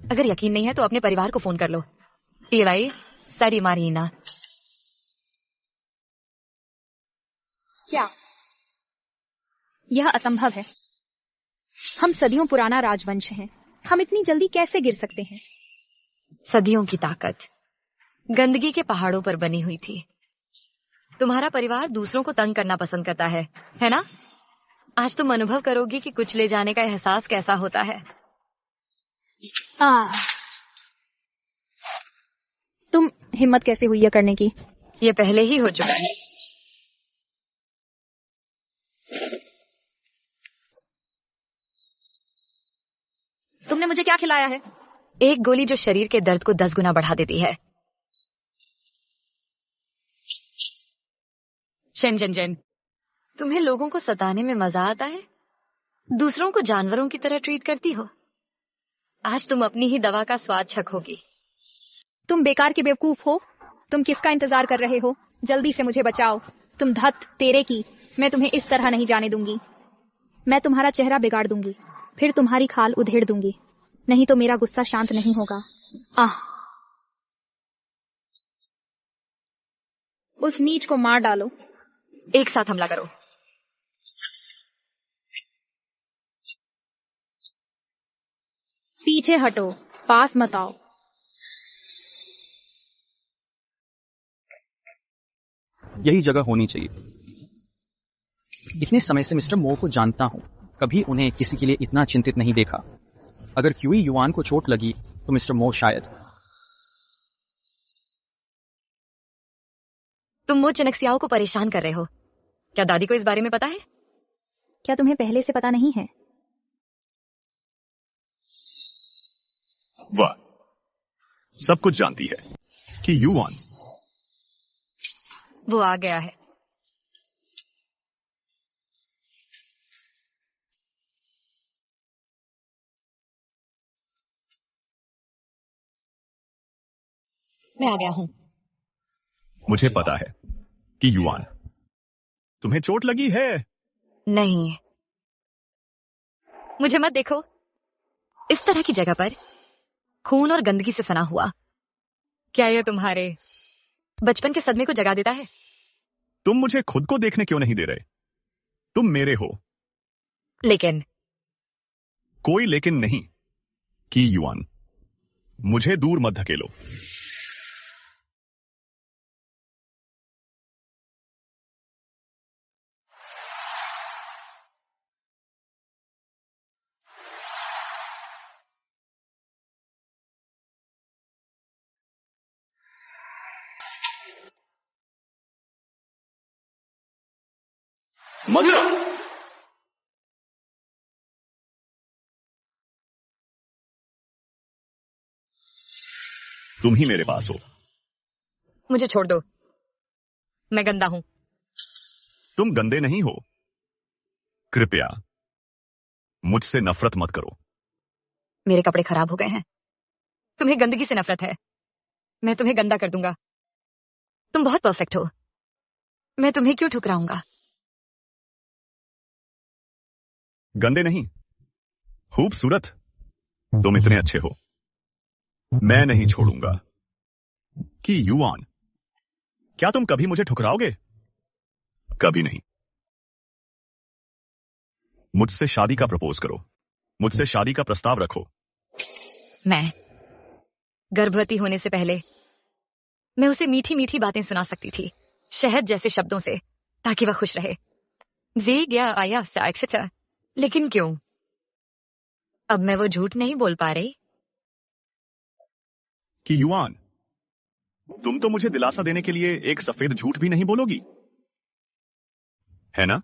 अगर यकीन नहीं है तो अपने परिवार को फोन कर लो। टीवाई सारी मारीना। क्या यह असंभव है? हम सदियों पुराना राजवंश हैं। हम इतनी जल्दी कैसे गिर सकते हैं? सदियों की ताकत गंदगी के पहाड़ों पर बनी हुई थी। तुम्हारा परिवार दूसरों को तंग करना पसंद करता है ना? आज तुम अनुभव करोगी कि कुछ ले जाने का एहसास कैसा होता है। तुम हिम्मत कैसे हुई यह करने की? ये पहले ही हो चुका है। तुमने मुझे क्या खिलाया है? एक गोली जो शरीर के दर्द को 10 गुना बढ़ा देती है। शेनजनजन, तुम्हें लोगों को सताने में मजा आता है? दूसरों को जानवरों की तरह ट्रीट करती हो। आज तुम अपनी ही दवा का स्वाद चखोगी। तुम बेकार के बेवकूफ हो। तुम किसका इंतजार कर रहे हो? जल्दी से मुझे बचाओ। तुम धत तेरे की। मैं तुम्हें इस तरह नहीं जाने दूंगी। मैं तुम्हारा चेहरा बिगाड़ दूंगी, फिर तुम्हारी खाल उधेड़ दूंगी। नहीं तो मेरा गुस्सा शांत नहीं होगा। उस नीच को मार डालो। एक साथ हमला करो। पीछे हटो, पास मत आओ। यही जगह होनी चाहिए। इतने समय से मिस्टर मो को जानता हूं, कभी उन्हें किसी के लिए इतना चिंतित नहीं देखा। अगर क्यूई युआन को चोट लगी तो मिस्टर मो शायद। तुम मो चनक्सियाओ को परेशान कर रहे हो। क्या दादी को इस बारे में पता है? क्या तुम्हें पहले से पता नहीं है? वाह, सब कुछ जानती है कि युआन। वो आ गया है। मैं आ गया हूं। मुझे पता है कि युआन, तुम्हें चोट लगी है। नहीं, मुझे मत देखो। इस तरह की जगह पर खून और गंदगी से सना हुआ। क्या यह तुम्हारे बचपन के सदमे को जगा देता है? तुम मुझे खुद को देखने क्यों नहीं दे रहे? तुम मेरे हो। लेकिन कोई लेकिन नहीं कि युआन, मुझे दूर मत धकेलो। मगरा, तुम ही मेरे पास हो। मुझे छोड़ दो। मैं गंदा हूं। तुम गंदे नहीं हो। कृपया मुझसे नफरत मत करो। मेरे कपड़े खराब हो गए हैं। तुम्हें गंदगी से नफरत है। मैं तुम्हें गंदा कर दूंगा। तुम बहुत परफेक्ट हो। मैं तुम्हें क्यों ठुकराऊंगा? गंदे नहीं, खूबसूरत। तुम इतने अच्छे हो। मैं नहीं छोड़ूंगा। कि युआन, क्या तुम कभी मुझे ठुकराओगे? कभी नहीं। मुझसे शादी का प्रपोज करो। मुझसे शादी का प्रस्ताव रखो। मैं गर्भवती होने से पहले मैं उसे मीठी मीठी बातें सुना सकती थी, शहद जैसे शब्दों से, ताकि वह खुश रहे। ज़ेग या आया एक्सेट्रा। लेकिन क्यों? अब मैं वो झूठ नहीं बोल पा रही। कि युआन, तुम तो मुझे दिलासा देने के लिए एक सफेद झूठ भी नहीं बोलोगी, है ना?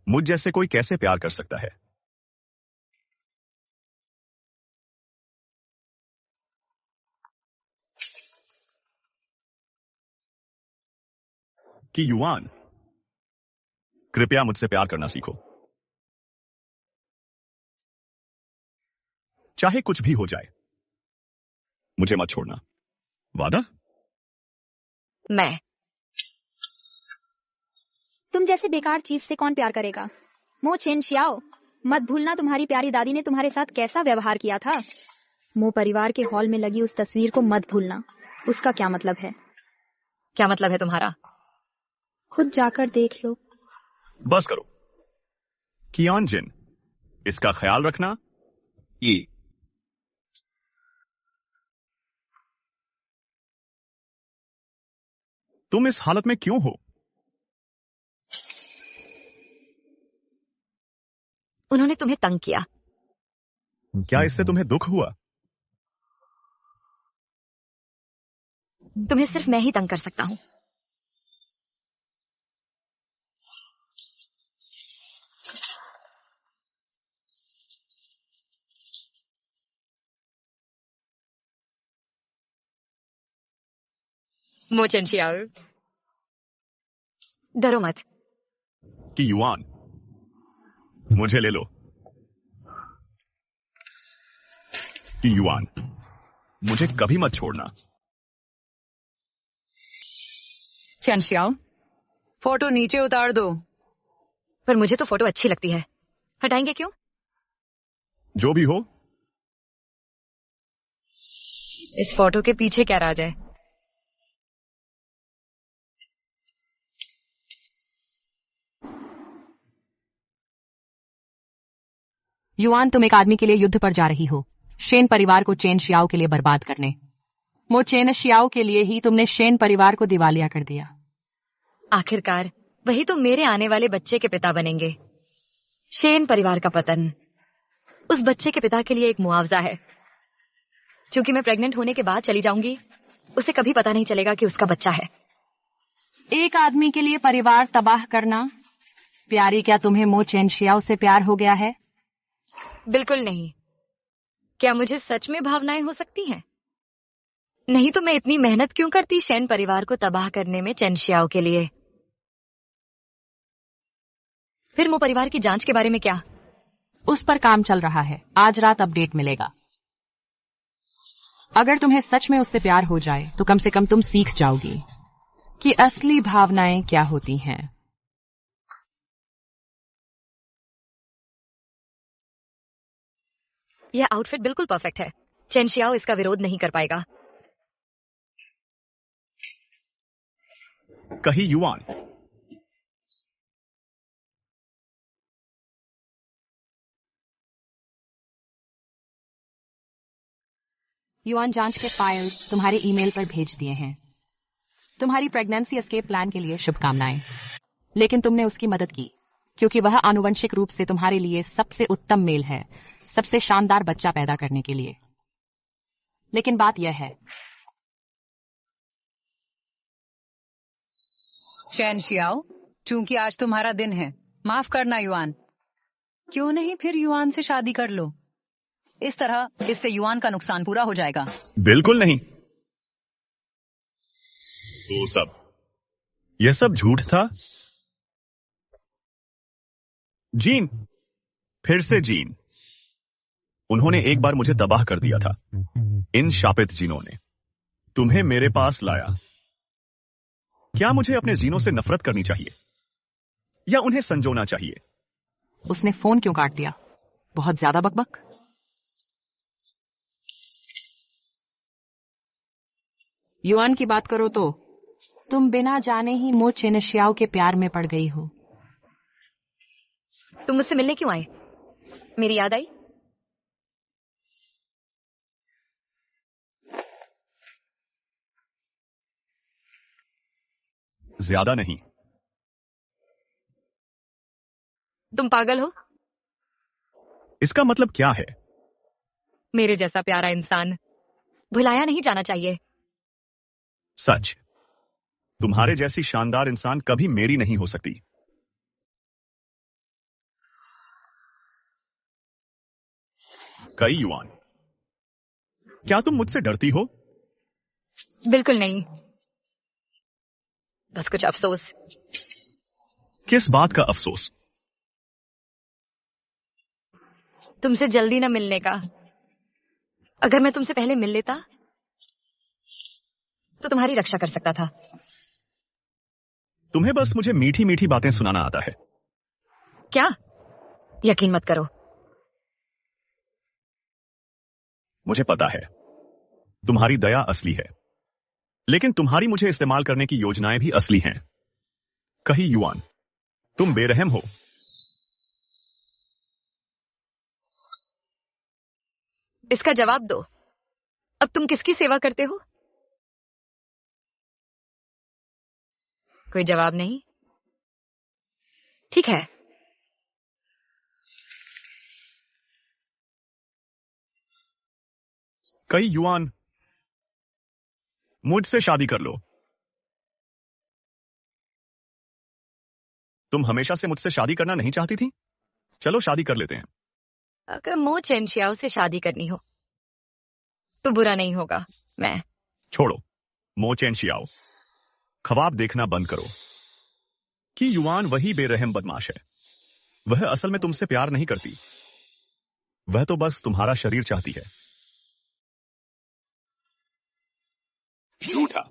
मुझ जैसे कोई कैसे प्यार कर सकता है? कि युआन, कृपया मुझसे प्यार करना सीखो। चाहे कुछ भी हो जाए, मुझे मत छोड़ना। वादा? मैं तुम जैसे बेकार चीफ से कौन प्यार करेगा? मो चेन शियाओ, मत भूलना तुम्हारी प्यारी दादी ने तुम्हारे साथ कैसा व्यवहार किया था। मो परिवार के हॉल में लगी उस तस्वीर को मत भूलना। उसका क्या मतलब है? क्या मतलब है तुम्हारा? खुद जाकर देख लो। बस करो। कियान जिन, इसका ख्याल रखना। ये तुम इस हालत में क्यों हो? उन्होंने तुम्हें तंग किया। क्या इससे तुम्हें दुख हुआ? तुम्हें सिर्फ मैं ही तंग कर सकता हूं। मो चेन शियाओ, डरो मत। कि युआन, मुझे ले लो। कि युआन, मुझे कभी मत छोड़ना। चेन शियाओ, फोटो नीचे उतार दो। पर मुझे तो फोटो अच्छी लगती है। हटाएंगे क्यों? जो भी हो। इस फोटो के पीछे क्या राज है? युआन, तुम एक आदमी के लिए युद्ध पर जा रही हो, शेन परिवार को चेन शियाओ के लिए बर्बाद करने। वो चेन शियाओ के लिए ही तुमने शेन परिवार को दिवालिया कर दिया। आखिरकार वही तो मेरे आने वाले बच्चे के पिता बनेंगे। शेन परिवार का पतन उस बच्चे के पिता के लिए एक मुआवजा है। क्योंकि मैं प्रेग्नेंट होने के बाद चली जाऊंगी, उसे कभी पता नहीं चलेगा कि उसका बच्चा है। एक आदमी के लिए परिवार तबाह करना। प्यारी, क्या तुम्हें मो चेन शियाओ से प्यार हो गया है? बिल्कुल नहीं। क्या मुझे सच में भावनाएं हो सकती हैं? नहीं तो मैं इतनी मेहनत क्यों करती शेन परिवार को तबाह करने में चेन शियाओ के लिए? फिर मो परिवार की जांच के बारे में क्या? उस पर काम चल रहा है। आज रात अपडेट मिलेगा। अगर तुम्हें सच में उससे प्यार हो जाए तो कम से कम तुम सीख जाओगी कि असली भावनाएं क्या होती हैं। यह आउटफिट बिल्कुल परफेक्ट है। चेन शियाओ इसका विरोध नहीं कर पाएगा। कही युआन, युआन, जांच के फाइल्स तुम्हारे ईमेल पर भेज दिए हैं। तुम्हारी प्रेगनेंसी एस्केप प्लान के लिए शुभकामनाएं। लेकिन तुमने उसकी मदद की क्योंकि वह आनुवंशिक रूप से तुम्हारे लिए सबसे उत्तम मेल है, सबसे शानदार बच्चा पैदा करने के लिए। लेकिन बात यह है, चैन शियाओ, चूंकि आज तुम्हारा दिन है, माफ करना युआन। क्यों नहीं फिर युआन से शादी कर लो? इस तरह इससे युआन का नुकसान पूरा हो जाएगा। बिल्कुल नहीं। तो सब यह सब झूठ था। जीन, फिर से जीन। उन्होंने एक बार मुझे तबाह कर दिया था। इन शापित जीनों ने तुम्हें मेरे पास लाया। क्या मुझे अपने जीनों से नफरत करनी चाहिए या उन्हें संजोना चाहिए? उसने फोन क्यों काट दिया? बहुत ज्यादा बकबक। युआन की बात करो तो तुम बिना जाने ही मो चेनशियाओ के प्यार में पड़ गई हो। तुम मुझसे मिलने क्यों आए? मेरी याद आई? ज्यादा नहीं। तुम पागल हो? इसका मतलब क्या है? मेरे जैसा प्यारा इंसान भुलाया नहीं जाना चाहिए। सच, तुम्हारे जैसी शानदार इंसान कभी मेरी नहीं हो सकती। कई युआन, क्या तुम मुझसे डरती हो? बिल्कुल नहीं, बस कुछ अफसोस। किस बात का अफसोस? तुमसे जल्दी न मिलने का। अगर मैं तुमसे पहले मिल लेता तो तुम्हारी रक्षा कर सकता था। तुम्हें बस मुझे मीठी मीठी बातें सुनाना आता है। क्या? यकीन मत करो। मुझे पता है तुम्हारी दया असली है, लेकिन तुम्हारी मुझे इस्तेमाल करने की योजनाएं भी असली हैं। कहीं युआन, तुम बेरहम हो। इसका जवाब दो। अब तुम किसकी सेवा करते हो? कोई जवाब नहीं? ठीक है। कई युआन, मुझसे शादी कर लो। तुम हमेशा से मुझसे शादी करना नहीं चाहती थी? चलो शादी कर लेते हैं। अगर मो चेनशियाओ से शादी करनी हो तो बुरा नहीं होगा। मैं छोड़ो मो चेनशियाओ, ख्वाब देखना बंद करो कि युआन वही बेरहम बदमाश है। वह असल में तुमसे प्यार नहीं करती, वह तो बस तुम्हारा शरीर चाहती है। झूठा।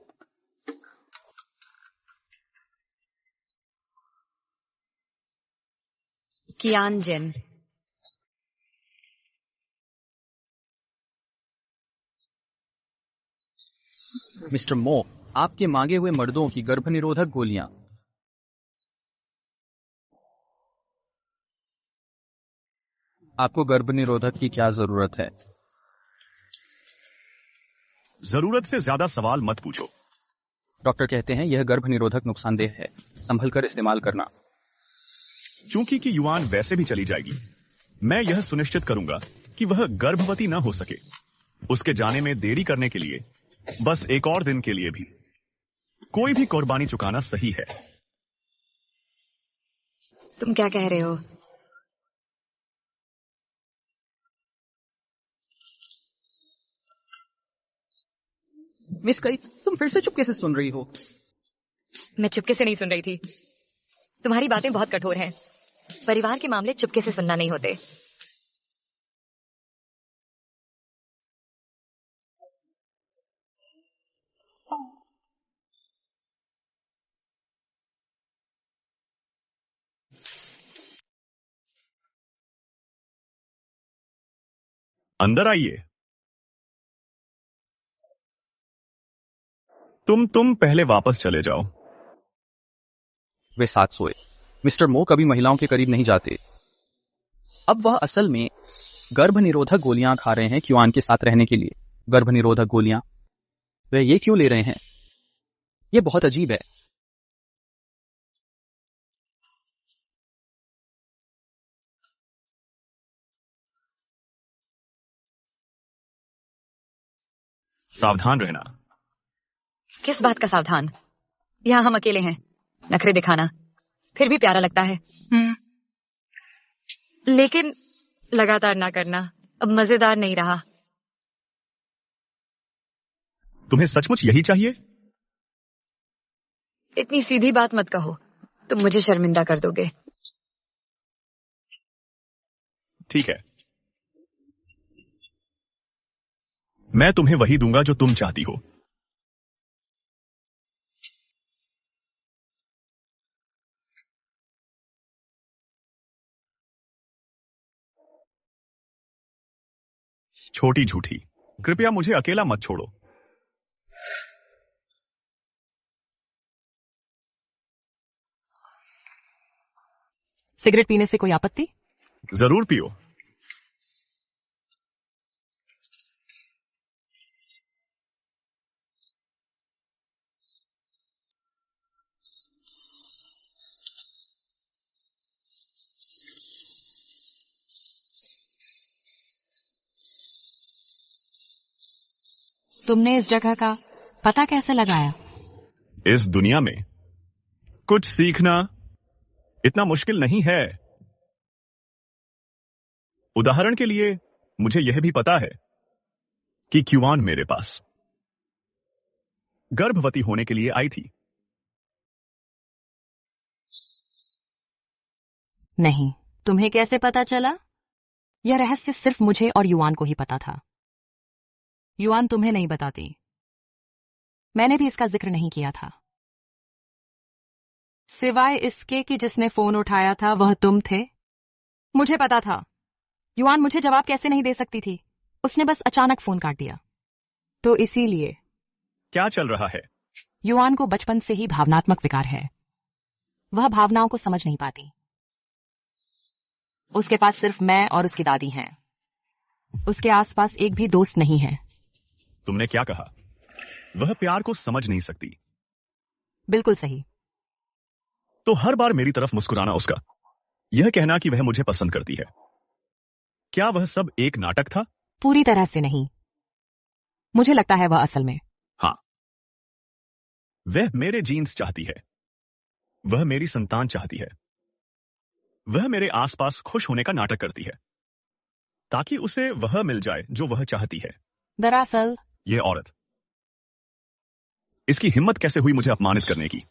कियान जिन। मिस्टर मो, आपके मांगे हुए मर्दों की गर्भनिरोधक गोलियां। आपको गर्भनिरोधक की क्या जरूरत है? जरूरत से ज्यादा सवाल मत पूछो। डॉक्टर कहते हैं यह गर्भनिरोधक नुकसानदेह है, संभल कर इस्तेमाल करना। चूंकि कि युआन वैसे भी चली जाएगी, मैं यह सुनिश्चित करूंगा कि वह गर्भवती न हो सके। उसके जाने में देरी करने के लिए, बस एक और दिन के लिए भी, कोई भी कुर्बानी चुकाना सही है। तुम क्या कह रहे हो? मिस कई, तुम फिर से चुपके से सुन रही हो। मैं चुपके से नहीं सुन रही थी। तुम्हारी बातें बहुत कठोर हैं। परिवार के मामले चुपके से सुनना नहीं होते। अंदर आइए। तुम पहले वापस चले जाओ। वे साथ सोए। मिस्टर मो कभी महिलाओं के करीब नहीं जाते। अब वह असल में गर्भनिरोधक गोलियां खा रहे हैं क्युआन के साथ रहने के लिए। गर्भनिरोधक गोलियां वे ये क्यों ले रहे हैं? ये बहुत अजीब है। सावधान रहना। किस बात का सावधान? यहाँ हम अकेले हैं। नखरे दिखाना फिर भी प्यारा लगता है। लेकिन लगातार ना करना अब मजेदार नहीं रहा। तुम्हें सचमुच यही चाहिए? इतनी सीधी बात मत कहो, तुम मुझे शर्मिंदा कर दोगे। ठीक है, मैं तुम्हें वही दूंगा जो तुम चाहती हो। छोटी झूठी, कृपया मुझे अकेला मत छोड़ो। सिगरेट पीने से कोई आपत्ति? जरूर पियो। तुमने इस जगह का पता कैसे लगाया? इस दुनिया में कुछ सीखना इतना मुश्किल नहीं है। उदाहरण के लिए मुझे यह भी पता है कि क्यूआन मेरे पास गर्भवती होने के लिए आई थी। नहीं, तुम्हें कैसे पता चला? यह रहस्य सिर्फ मुझे और युआन को ही पता था। युआन तुम्हें नहीं बताती। मैंने भी इसका जिक्र नहीं किया था, सिवाय इसके कि जिसने फोन उठाया था वह तुम थे। मुझे पता था युआन मुझे जवाब कैसे नहीं दे सकती थी। उसने बस अचानक फोन काट दिया। तो इसीलिए क्या चल रहा है? युआन को बचपन से ही भावनात्मक विकार है। वह भावनाओं को समझ नहीं पाती। उसके पास सिर्फ मैं और उसकी दादी हैं। उसके आसपास एक भी दोस्त नहीं है। तुमने क्या कहा? वह प्यार को समझ नहीं सकती। बिल्कुल सही। तो हर बार मेरी तरफ मुस्कुराना उसका, यह कहना कि वह मुझे पसंद करती है, क्या वह सब एक नाटक था? पूरी तरह से नहीं। मुझे लगता है वह असल में। हाँ, वह मेरे जीन्स चाहती है। वह मेरी संतान चाहती है। वह मेरे आसपास खुश होने का नाटक करती है ताकि उसे वह मिल जाए जो वह चाहती है। दरअसल यह औरत, इसकी हिम्मत कैसे हुई मुझे अपमानित करने की?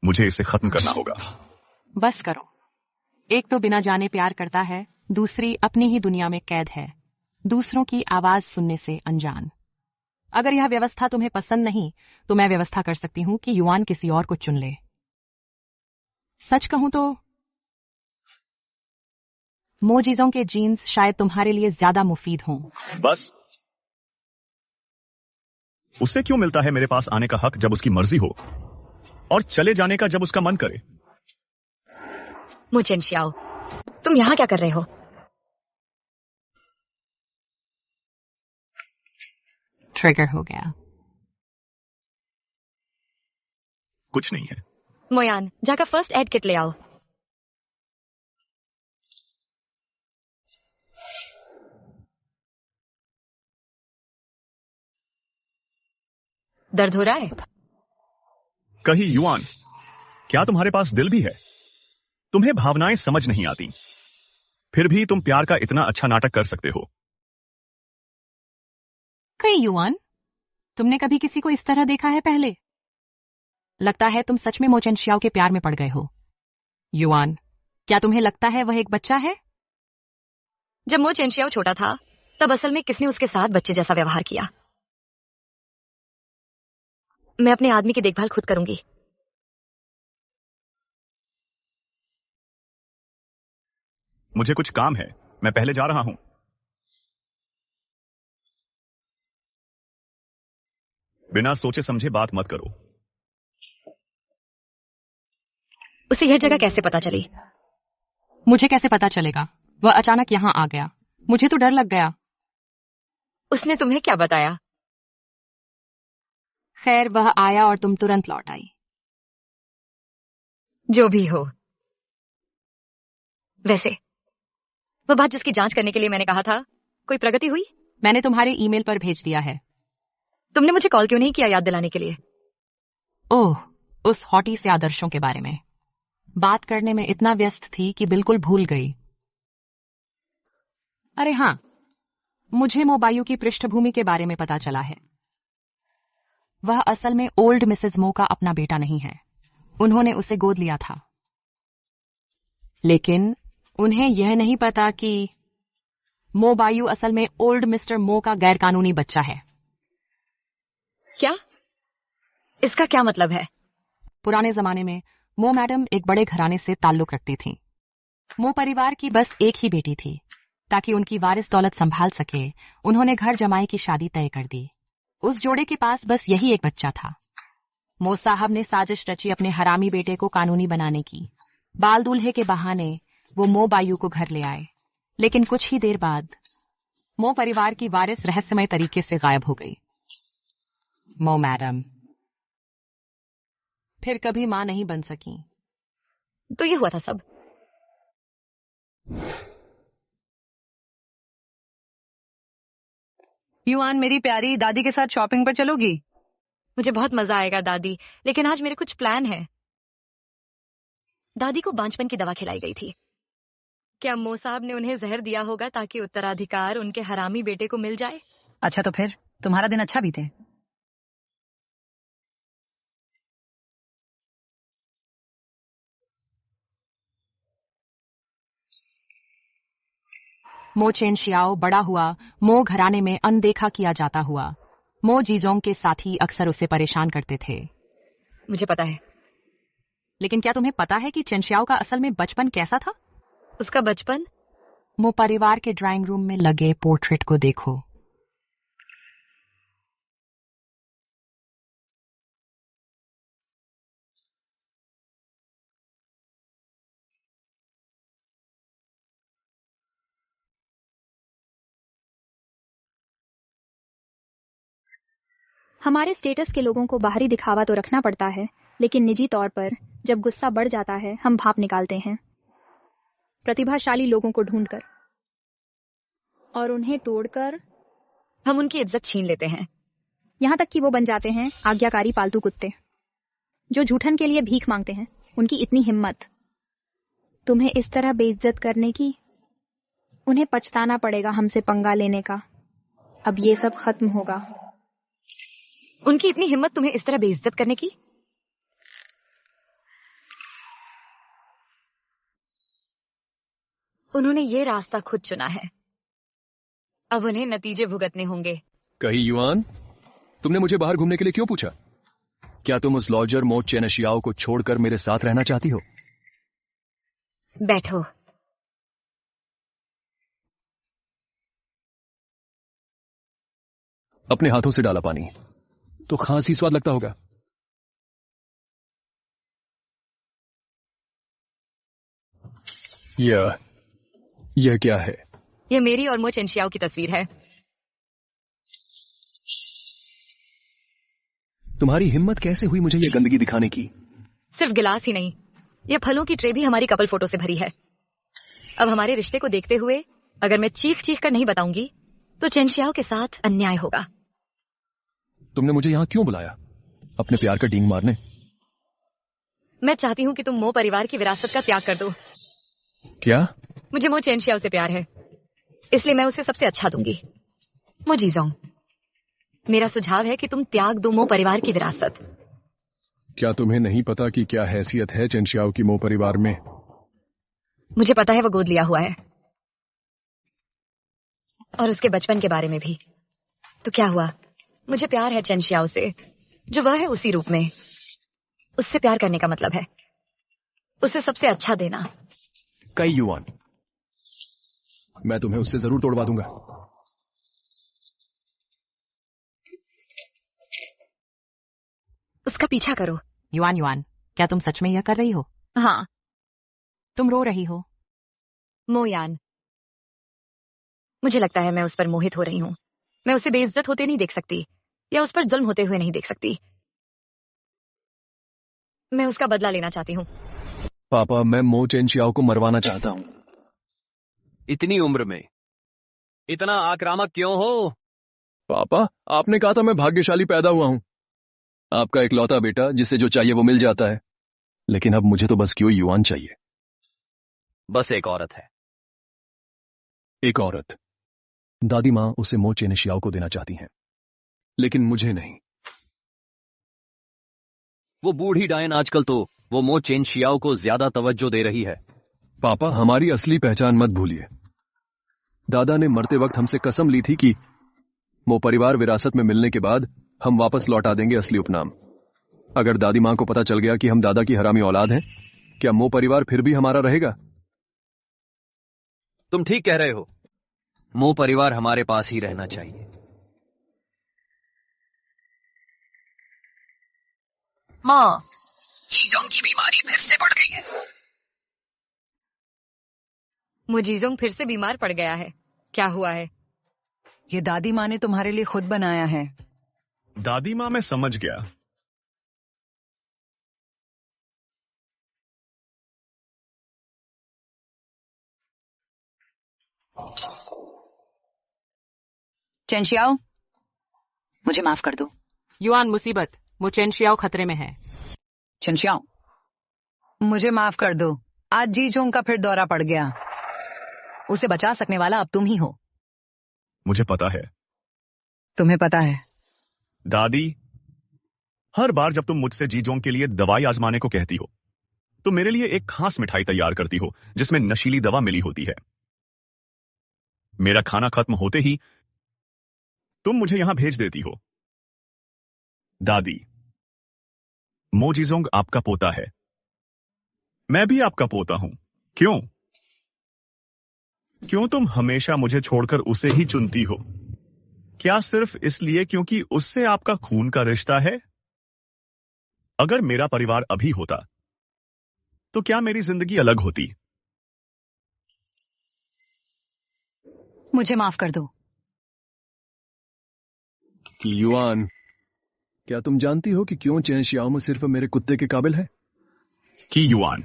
मुझे इसे खत्म करना होगा। बस करो। एक तो बिना जाने प्यार करता है, दूसरी अपनी ही दुनिया में कैद है, दूसरों की आवाज सुनने से अनजान। अगर यह व्यवस्था तुम्हें पसंद नहीं तो मैं व्यवस्था कर सकती हूं कि युआन किसी और को चुन ले। सच कहूं तो मोजीजों के जीन्स शायद तुम्हारे लिए ज्यादा मुफीद हों। बस उसे क्यों मिलता है मेरे पास आने का हक जब उसकी मर्जी हो, और चले जाने का जब उसका मन करे? मुचेन शियाओ, तुम यहां क्या कर रहे हो? ट्रिगर हो गया। कुछ नहीं है। मोयान, जाकर फर्स्ट एड किट ले आओ। दर्द हो रहा है? कही युआन, क्या तुम्हारे पास दिल भी है? तुम्हें भावनाएं समझ नहीं आती, फिर भी तुम प्यार का इतना अच्छा नाटक कर सकते हो। कहीं युआन, तुमने कभी किसी को इस तरह देखा है पहले? लगता है तुम सच में मोचेन शियाओ के प्यार में पड़ गए हो। युआन, क्या तुम्हें लगता है वह एक बच्चा है? जब मोचेन शियाओ छोटा था तब असल में किसने उसके साथ बच्चे जैसा व्यवहार किया? मैं अपने आदमी की देखभाल खुद करूंगी। मुझे कुछ काम है, मैं पहले जा रहा हूं। बिना सोचे समझे बात मत करो। उसे यह जगह कैसे पता चली? मुझे कैसे पता चलेगा? वह अचानक यहां आ गया। मुझे तो डर लग गया। उसने तुम्हें क्या बताया? खैर, वह आया और तुम तुरंत लौट आई। जो भी हो। वैसे वह बात जिसकी जांच करने के लिए मैंने कहा था, कोई प्रगति हुई? मैंने तुम्हारे ईमेल पर भेज दिया है। तुमने मुझे कॉल क्यों नहीं किया याद दिलाने के लिए? ओह, उस हॉटी से आदर्शों के बारे में बात करने में इतना व्यस्त थी कि बिल्कुल भूल गई। अरे हाँ, मुझे मोबाइल की पृष्ठभूमि के बारे में पता चला है। वह असल में ओल्ड मिसेस मो का अपना बेटा नहीं है। उन्होंने उसे गोद लिया था, लेकिन उन्हें यह नहीं पता कि मो बायू असल में ओल्ड मिस्टर मो का गैरकानूनी बच्चा है। क्या? इसका क्या मतलब है? पुराने जमाने में मो मैडम एक बड़े घराने से ताल्लुक रखती थीं। मो परिवार की बस एक ही बेटी थी। ताकि उनकी वारिस दौलत संभाल सके, उन्होंने घर जमाई की शादी तय कर दी। उस जोड़े के पास बस यही एक बच्चा था। मो साहब ने साजिश रची अपने हरामी बेटे को कानूनी बनाने की। बाल दूल्हे के बहाने वो मो बायू को घर ले आए, लेकिन कुछ ही देर बाद मो परिवार की वारिस रहस्यमय तरीके से गायब हो गई। मो मैडम फिर कभी मां नहीं बन सकी। तो ये हुआ था सब। युआन मेरी प्यारी, दादी के साथ शॉपिंग पर चलोगी? मुझे बहुत मजा आएगा दादी, लेकिन आज मेरे कुछ प्लान है। दादी को बांझपन की दवा खिलाई गई थी। क्या मो साहब ने उन्हें जहर दिया होगा ताकि उत्तराधिकार उनके हरामी बेटे को मिल जाए? अच्छा, तो फिर तुम्हारा दिन अच्छा बीते। मो चेन शियाओ बड़ा हुआ मो घराने में अनदेखा किया जाता हुआ। मो जीजोंग के साथी अक्सर उसे परेशान करते थे। मुझे पता है। लेकिन क्या तुम्हें पता है कि चेन शियाओ का असल में बचपन कैसा था? उसका बचपन? मो परिवार के ड्राइंग रूम में लगे पोर्ट्रेट को देखो। हमारे स्टेटस के लोगों को बाहरी दिखावा तो रखना पड़ता है, लेकिन निजी तौर पर जब गुस्सा बढ़ जाता है हम भाप निकालते हैं, प्रतिभाशाली लोगों को ढूंढकर, और उन्हें तोड़कर हम उनकी इज्जत छीन लेते हैं। यहां तक कि वो बन जाते हैं आज्ञाकारी पालतू कुत्ते जो झूठन के लिए भीख मांगते हैं। उनकी इतनी हिम्मत तुम्हें इस तरह बेइज्जत करने की। उन्हें पछताना पड़ेगा हमसे पंगा लेने का। अब ये सब खत्म होगा। उनकी इतनी हिम्मत तुम्हें इस तरह बेइज्जत करने की? उन्होंने ये रास्ता खुद चुना है। अब उन्हें नतीजे भुगतने होंगे। कही युआन, तुमने मुझे बाहर घूमने के लिए क्यों पूछा? क्या तुम उस लॉजर मो चेन शियाओ को छोड़कर मेरे साथ रहना चाहती हो? बैठो। अपने हाथों से डाला पानी तो खांसी स्वाद लगता होगा। यह क्या है? यह मेरी और मो चेन शियाओ की तस्वीर है। तुम्हारी हिम्मत कैसे हुई मुझे यह गंदगी दिखाने की? सिर्फ गिलास ही नहीं, यह फलों की ट्रे भी हमारी कपल फोटो से भरी है। अब हमारे रिश्ते को देखते हुए अगर मैं चीख चीख कर नहीं बताऊंगी तो चेन शियाओ के साथ अन्याय होगा। तुमने मुझे यहां क्यों बुलाया? अपने प्यार का डींग मारने? मैं चाहती हूं कि तुम मो परिवार की विरासत का त्याग कर दो। क्या? मुझे मो चेन शियाओ से प्यार है, इसलिए मैं उसे सबसे अच्छा दूंगी। मो जीजोंग, मेरा सुझाव है कि तुम त्याग दो मो परिवार की विरासत। क्या तुम्हें नहीं पता कि क्या हैसियत है चेन शियाओ की मो परिवार में? मुझे पता है वो गोद लिया हुआ है, और उसके बचपन के बारे में भी। तो क्या हुआ? मुझे प्यार है चेन शियाओ से, जो वह है उसी रूप में। उससे प्यार करने का मतलब है उसे सबसे अच्छा देना। कई युआन, मैं तुम्हें उससे जरूर तोड़वा दूंगा। उसका पीछा करो। युआन युआन, क्या तुम सच में यह कर रही हो? हाँ। तुम रो रही हो। मोयान, मुझे लगता है मैं उस पर मोहित हो रही हूँ। मैं उसे बेइज्जत होते नहीं देख सकती, या उस पर जुल्म होते हुए नहीं देख सकती। मैं उसका बदला लेना चाहती हूँ। पापा, मैं मो चेन शियाओ को मरवाना चाहता हूँ। इतनी उम्र में इतना आक्रामक क्यों हो? पापा, आपने कहा था मैं भाग्यशाली पैदा हुआ हूँ। आपका इकलौता बेटा जिसे जो चाहिए वो मिल जाता है, लेकिन अब मुझे तो बस क्यों युआन चाहिए। बस एक औरत है। एक औरत? दादी माँ उसे मो चेन शियाओ को देना चाहती हैं, लेकिन मुझे नहीं। वो बूढ़ी डायन आजकल तो वो मो चेन शियाओ को ज्यादा तवज्जो दे रही है। पापा, हमारी असली पहचान मत भूलिए। दादा ने मरते वक्त हमसे कसम ली थी कि मो परिवार विरासत में मिलने के बाद हम वापस लौटा देंगे असली उपनाम। अगर दादी मां को पता चल गया कि हम दादा की हरामी औलाद हैं, क्या मो परिवार फिर भी हमारा रहेगा? तुम ठीक कह रहे हो। मो परिवार हमारे पास ही रहना चाहिए। माँ, जीजोंग की बीमारी फिर से बढ़ गई है। मुजीजोंग फिर से बीमार पड़ गया है। क्या हुआ है? ये दादी माँ ने तुम्हारे लिए खुद बनाया है। दादी माँ, मैं समझ गया। चेनशियाओ, मुझे माफ कर दो। युआन, मुसीबत, मो चेन शियाओ खतरे में है। चेनशियाओ, मुझे माफ कर दो। आज जीजोंग का फिर दौरा पड़ गया। उसे बचा सकने वाला अब तुम ही हो। मुझे पता है। तुम्हें पता है? दादी, हर बार जब तुम मुझसे जीजोंग के लिए दवाई आजमाने को कहती हो तो मेरे लिए एक खास मिठाई तैयार करती हो जिसमें नशीली दवा मिली होती है। मेरा खाना खत्म होते ही तुम मुझे यहां भेज देती हो। दादी, मो जीजोंग आपका पोता है। मैं भी आपका पोता हूं। क्यों क्यों तुम हमेशा मुझे छोड़कर उसे ही चुनती हो? क्या सिर्फ इसलिए क्योंकि उससे आपका खून का रिश्ता है? अगर मेरा परिवार अभी होता तो क्या मेरी जिंदगी अलग होती? मुझे माफ कर दो। युआन, क्या तुम जानती हो कि क्यों चेन शियाओ सिर्फ मेरे कुत्ते के काबिल है? कि युआन,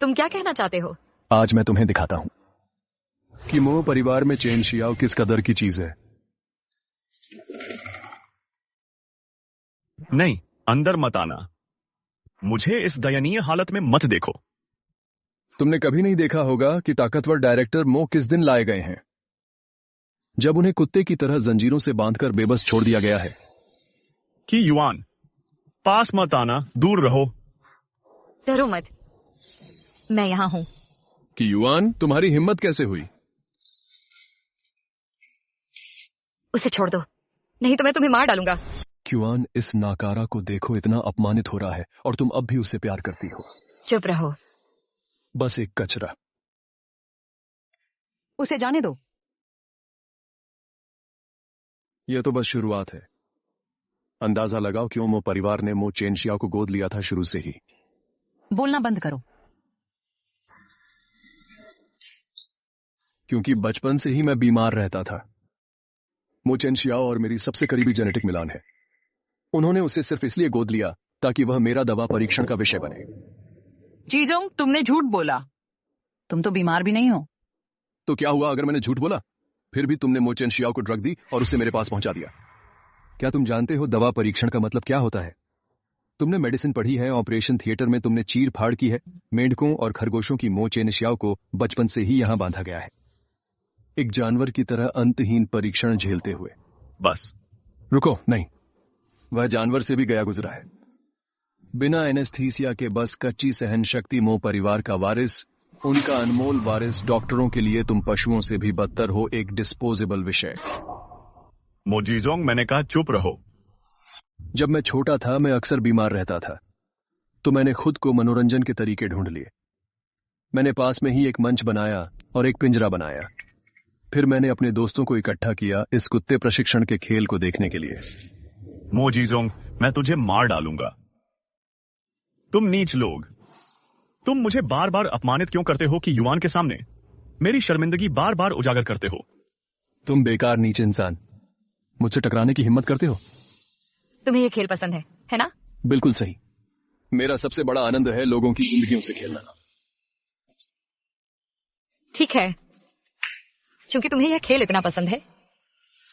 तुम क्या कहना चाहते हो? आज मैं तुम्हें दिखाता हूं कि मो परिवार में चेन शियाओ किस कदर की चीज है। नहीं, अंदर मत आना। मुझे इस दयनीय हालत में मत देखो। तुमने कभी नहीं देखा होगा कि ताकतवर डायरेक्टर मो किस दिन लाए गए हैं, जब उन्हें कुत्ते की तरह जंजीरों से बांधकर बेबस छोड़ दिया गया है। कि युआन, पास मत आना, दूर रहो। डरो मत, मैं यहां हूं। कि युआन, तुम्हारी हिम्मत कैसे हुई? उसे छोड़ दो, नहीं तो मैं तुम्हें मार डालूंगा। क्युआन, इस नाकारा को देखो, इतना अपमानित हो रहा है और तुम अब भी उससे प्यार करती हो। चुप रहो। बस एक कचरा। उसे जाने दो। यह तो बस शुरुआत है। अंदाजा लगाओ क्यों मो परिवार ने मो चेनशियाओ को गोद लिया था शुरू से ही। बोलना बंद करो। क्योंकि बचपन से ही मैं बीमार रहता था। मो चेनशियाओ और मेरी सबसे करीबी जेनेटिक मिलान है। उन्होंने उसे सिर्फ इसलिए गोद लिया ताकि वह मेरा दवा परीक्षण का विषय बने। जीजोंग, तुमने झूठ बोला। तुम तो बीमार भी नहीं हो। तो क्या हुआ अगर मैंने झूठ बोला? फिर भी तुमने मो चेनशियाओ को ड्रग दी और उसे मेरे पास पहुंचा दिया। क्या तुम जानते हो दवा परीक्षण का मतलब क्या होता है? तुमने मेडिसिन पढ़ी है, ऑपरेशन थिएटर में तुमने चीर फाड़ की है। मेंढकों और खरगोशों की मो चेनशियाओ को बचपन से ही यहां बांधा गया है, एक जानवर की तरह अंतहीन परीक्षण झेलते हुए। बस रुको, नहीं, वह जानवर से भी गया गुजरा है। बिना एनेस्थीसिया के बस कच्ची सहन शक्ति मो परिवार का वारिस, उनका अनमोल वारिस। डॉक्टरों के लिए तुम पशुओं से भी बदतर हो, एक डिस्पोजेबल विषय। मो जीजोंग, मैंने कहा चुप रहो। जब मैं छोटा था मैं अक्सर बीमार रहता था, तो मैंने खुद को मनोरंजन के तरीके ढूंढ लिए। मैंने पास में ही एक मंच बनाया और एक पिंजरा बनाया। फिर मैंने अपने दोस्तों को इकट्ठा किया इस कुत्ते प्रशिक्षण के खेल को देखने के लिए। मो जीजोंग, मैं तुझे मार डालूंगा। तुम नीच लोग, तुम मुझे बार बार अपमानित क्यों करते हो कि युआन के सामने मेरी शर्मिंदगी बार बार उजागर करते हो? तुम बेकार नीच इंसान मुझसे टकराने की हिम्मत करते हो। तुम्हें ये खेल पसंद है ना? बिल्कुल सही। मेरा सबसे बड़ा आनंद है लोगों की जिंदगियों से खेलना। ठीक है, क्योंकि तुम्हें यह खेल इतना पसंद है,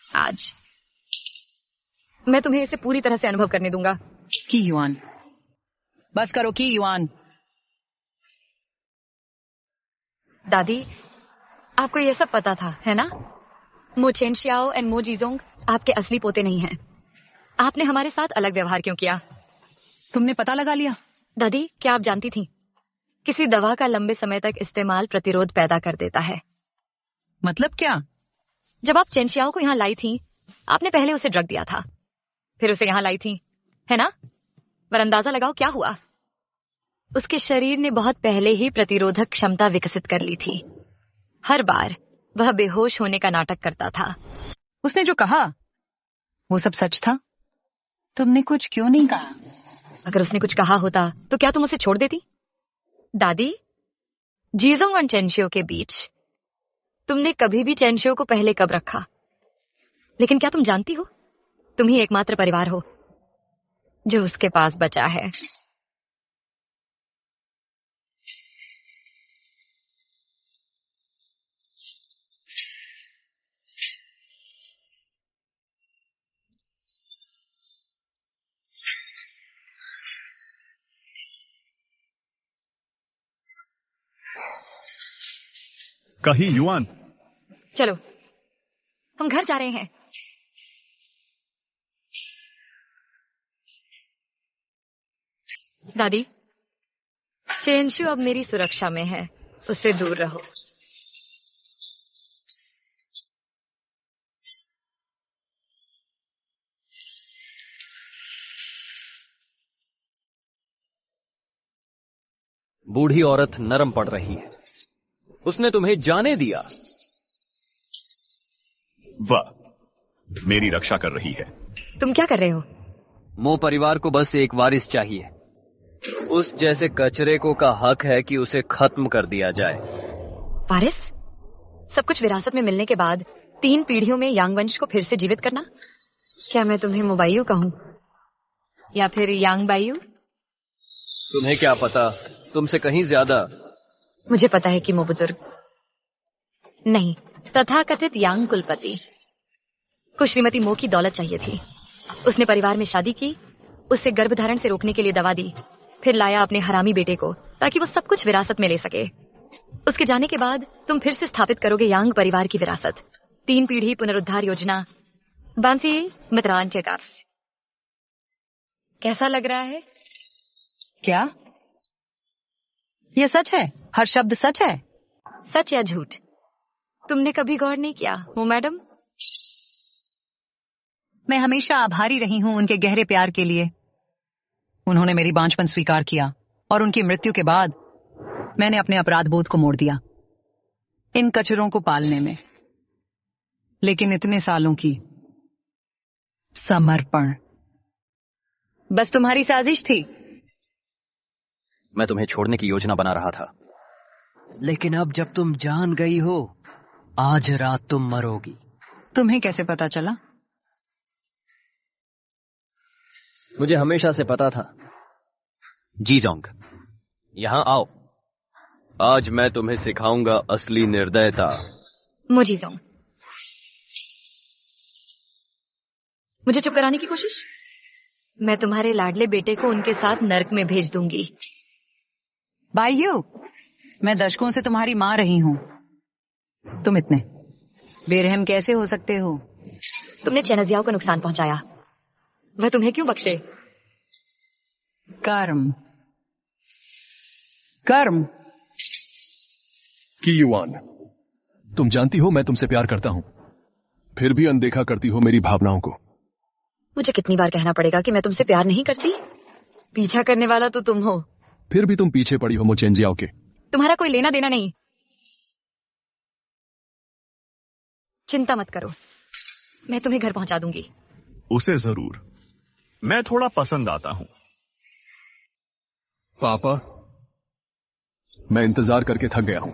आज मैं तुम्हें इसे पूरी तरह से अनुभव करने दूंगा। की युआन, बस करो की युआन। दादी, आपको यह सब पता था, है ना? मो चेनशियाओ एंड मो जीजोंग आपके असली पोते नहीं हैं। आपने हमारे साथ अलग व्यवहार क्यों किया? तुमने पता लगा लिया? दादी, क्या आप जानती थीं? किसी दवा का लंबे समय तक इस्तेमाल प्रतिरोध पैदा कर देता है। मतलब क्या? जब आप चेन शियाओ को यहाँ लाई थी, आपने पहले उसे ड्रग दिया था, फिर उसे यहाँ लाई थी, है ना? पर अंदाजा लगाओ क्या हुआ? उसके शरीर ने बहुत पहले ही प्रतिरोधक क्षमता विकसित कर ली थी। हर बार वह बेहोश होने का नाटक करता था। उसने जो कहा वो सब सच था? तुमने कुछ क्यों नहीं कहा? अगर उसने कुछ कहा होता तो क्या तुम उसे छोड़ देती? दादी, जीजोंग और चेनशियो के बीच तुमने कभी भी चेनशियो को पहले कब रखा? लेकिन क्या तुम जानती हो, तुम ही एकमात्र परिवार हो जो उसके पास बचा है। कहीं युआन। चलो, हम घर जा रहे हैं। दादी, चेनशियो अब मेरी सुरक्षा में है, उससे दूर रहो। बूढ़ी औरत नरम पड़ रही है। उसने तुम्हें जाने दिया। वाह, मेरी रक्षा कर रही है। तुम क्या कर रहे हो? मो परिवार को बस एक वारिस चाहिए। उस जैसे कचरे को का हक है कि उसे खत्म कर दिया जाए। वारिस? सब कुछ विरासत में मिलने के बाद 3 पीढ़ियों में यांग वंश को फिर से जीवित करना? क्या मैं तुम्हें मोबाइयू कहूं या फिर यांग बाइयू? तुम्हें क्या पता, तुमसे कहीं ज्यादा। मुझे पता है कि मो बुजुर्ग नहीं, तथाकथित यांग कुलपति को श्रीमती मो की दौलत चाहिए थी। उसने परिवार में शादी की, उससे गर्भधारण से रोकने के लिए दवा दी, फिर लाया अपने हरामी बेटे को ताकि वो सब कुछ विरासत में ले सके। उसके जाने के बाद तुम फिर से स्थापित करोगे यांग परिवार की विरासत। 3 पीढ़ी पुनरुद्धार योजना बांसी मित्रान के कार्य। कैसा लग रहा है? क्या ये सच है? हर शब्द सच है? सच या झूठ? तुमने कभी गौर नहीं किया वो मैडम? मैं हमेशा आभारी रही हूं उनके गहरे प्यार के लिए। उन्होंने मेरी बांझपन स्वीकार किया और उनकी मृत्यु के बाद मैंने अपने अपराध बोध को मोड़ दिया इन कचरों को पालने में। लेकिन इतने सालों की समर्पण बस तुम्हारी साजिश थी। मैं तुम्हें छोड़ने की योजना बना रहा था। लेकिन अब जब तुम जान गई हो, आज रात तुम मरोगी। तुम्हें कैसे पता चला? मुझे हमेशा से पता था। जीजोंग, यहां आओ। आज मैं तुम्हें सिखाऊंगा असली निर्दयता। मोजीजोंग, मुझे चुप कराने की कोशिश? मैं तुम्हारे लाडले बेटे को उनके साथ नर्क में भेज दूंगी। बाइयू, मैं दशकों से तुम्हारी मां रही हूं। तुम इतने बेरहम कैसे हो सकते हो? तुमने चेनजियाओ को नुकसान पहुंचाया, वह तुम्हें क्यों बख्शे? कर्म कर्म। कि युआन, तुम जानती हो मैं तुमसे प्यार करता हूं, फिर भी अनदेखा करती हो मेरी भावनाओं को। मुझे कितनी बार कहना पड़ेगा कि मैं तुमसे प्यार नहीं करती? पीछा करने वाला तो तुम हो। फिर भी तुम पीछे पड़ी हो मो चेनजियाओ के। तुम्हारा कोई लेना देना नहीं। चिंता मत करो, मैं तुम्हें घर पहुंचा दूंगी। उसे जरूर। मैं थोड़ा पसंद आता हूं। पापा, मैं इंतजार करके थक गया हूं।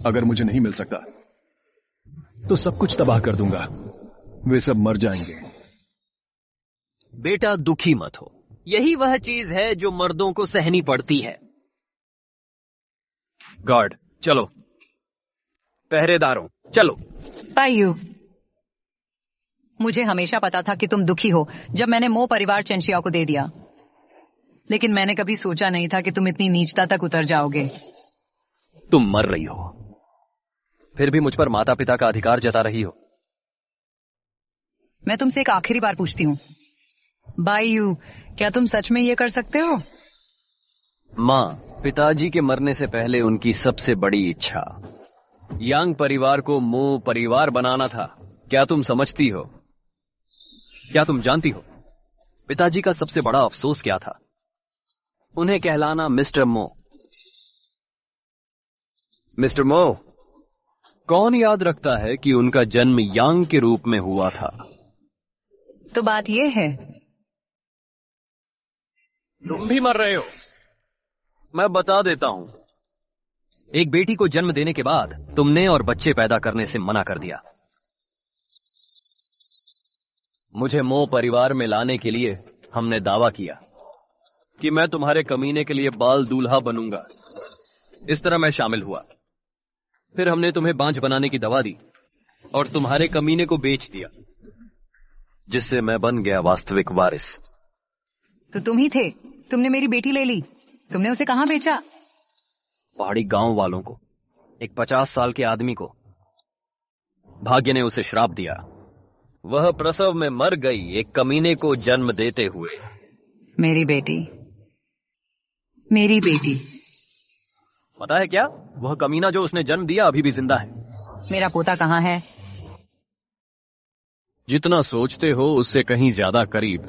अगर मुझे नहीं मिल सकता तो सब कुछ तबाह कर दूंगा। वे सब मर जाएंगे। बेटा, दुखी मत हो। यही वह चीज है जो मर्दों को सहनी पड़ती है। गार्ड, चलो। पहरेदारों, चलो। बाइयू, मुझे हमेशा पता था कि तुम दुखी हो जब मैंने मो परिवार चेनशियाओ को दे दिया। लेकिन मैंने कभी सोचा नहीं था कि तुम इतनी नीचता तक उतर जाओगे। तुम मर रही हो, फिर भी मुझ पर माता पिता का अधिकार जता रही हो। मैं तुमसे एक आखिरी बार पूछती हूँ, बायू, क्या तुम सच में ये कर सकते हो? माँ, पिताजी के मरने से पहले उनकी सबसे बड़ी इच्छा यांग परिवार को मो परिवार बनाना था। क्या तुम समझती हो? क्या तुम जानती हो पिताजी का सबसे बड़ा अफसोस क्या था? उन्हें कहलाना मिस्टर मो। मिस्टर मो, कौन याद रखता है कि उनका जन्म यांग के रूप में हुआ था? तो बात ये है, तुम भी मर रहे हो। मैं बता देता हूं। एक बेटी को जन्म देने के बाद तुमने और बच्चे पैदा करने से मना कर दिया। मुझे मो परिवार में लाने के लिए हमने दावा किया कि मैं तुम्हारे कमीने के लिए बाल दूल्हा बनूंगा। इस तरह मैं शामिल हुआ। फिर हमने तुम्हें बांझ बनाने की दवा दी और तुम्हारे कमीने को बेच दिया, जिससे मैं बन गया वास्तविक वारिस। तो तुम ही थे। तुमने मेरी बेटी ले ली। तुमने उसे कहां बेचा? पहाड़ी गांव वालों को, एक 50 साल के आदमी को। भाग्य ने उसे श्राप दिया। वह प्रसव में मर गई, एक कमीने को जन्म देते हुए। मेरी बेटी, मेरी बेटी। पता है क्या, वह कमीना जो उसने जन्म दिया अभी भी जिंदा है। मेरा पोता कहाँ है? जितना सोचते हो उससे कहीं ज्यादा करीब।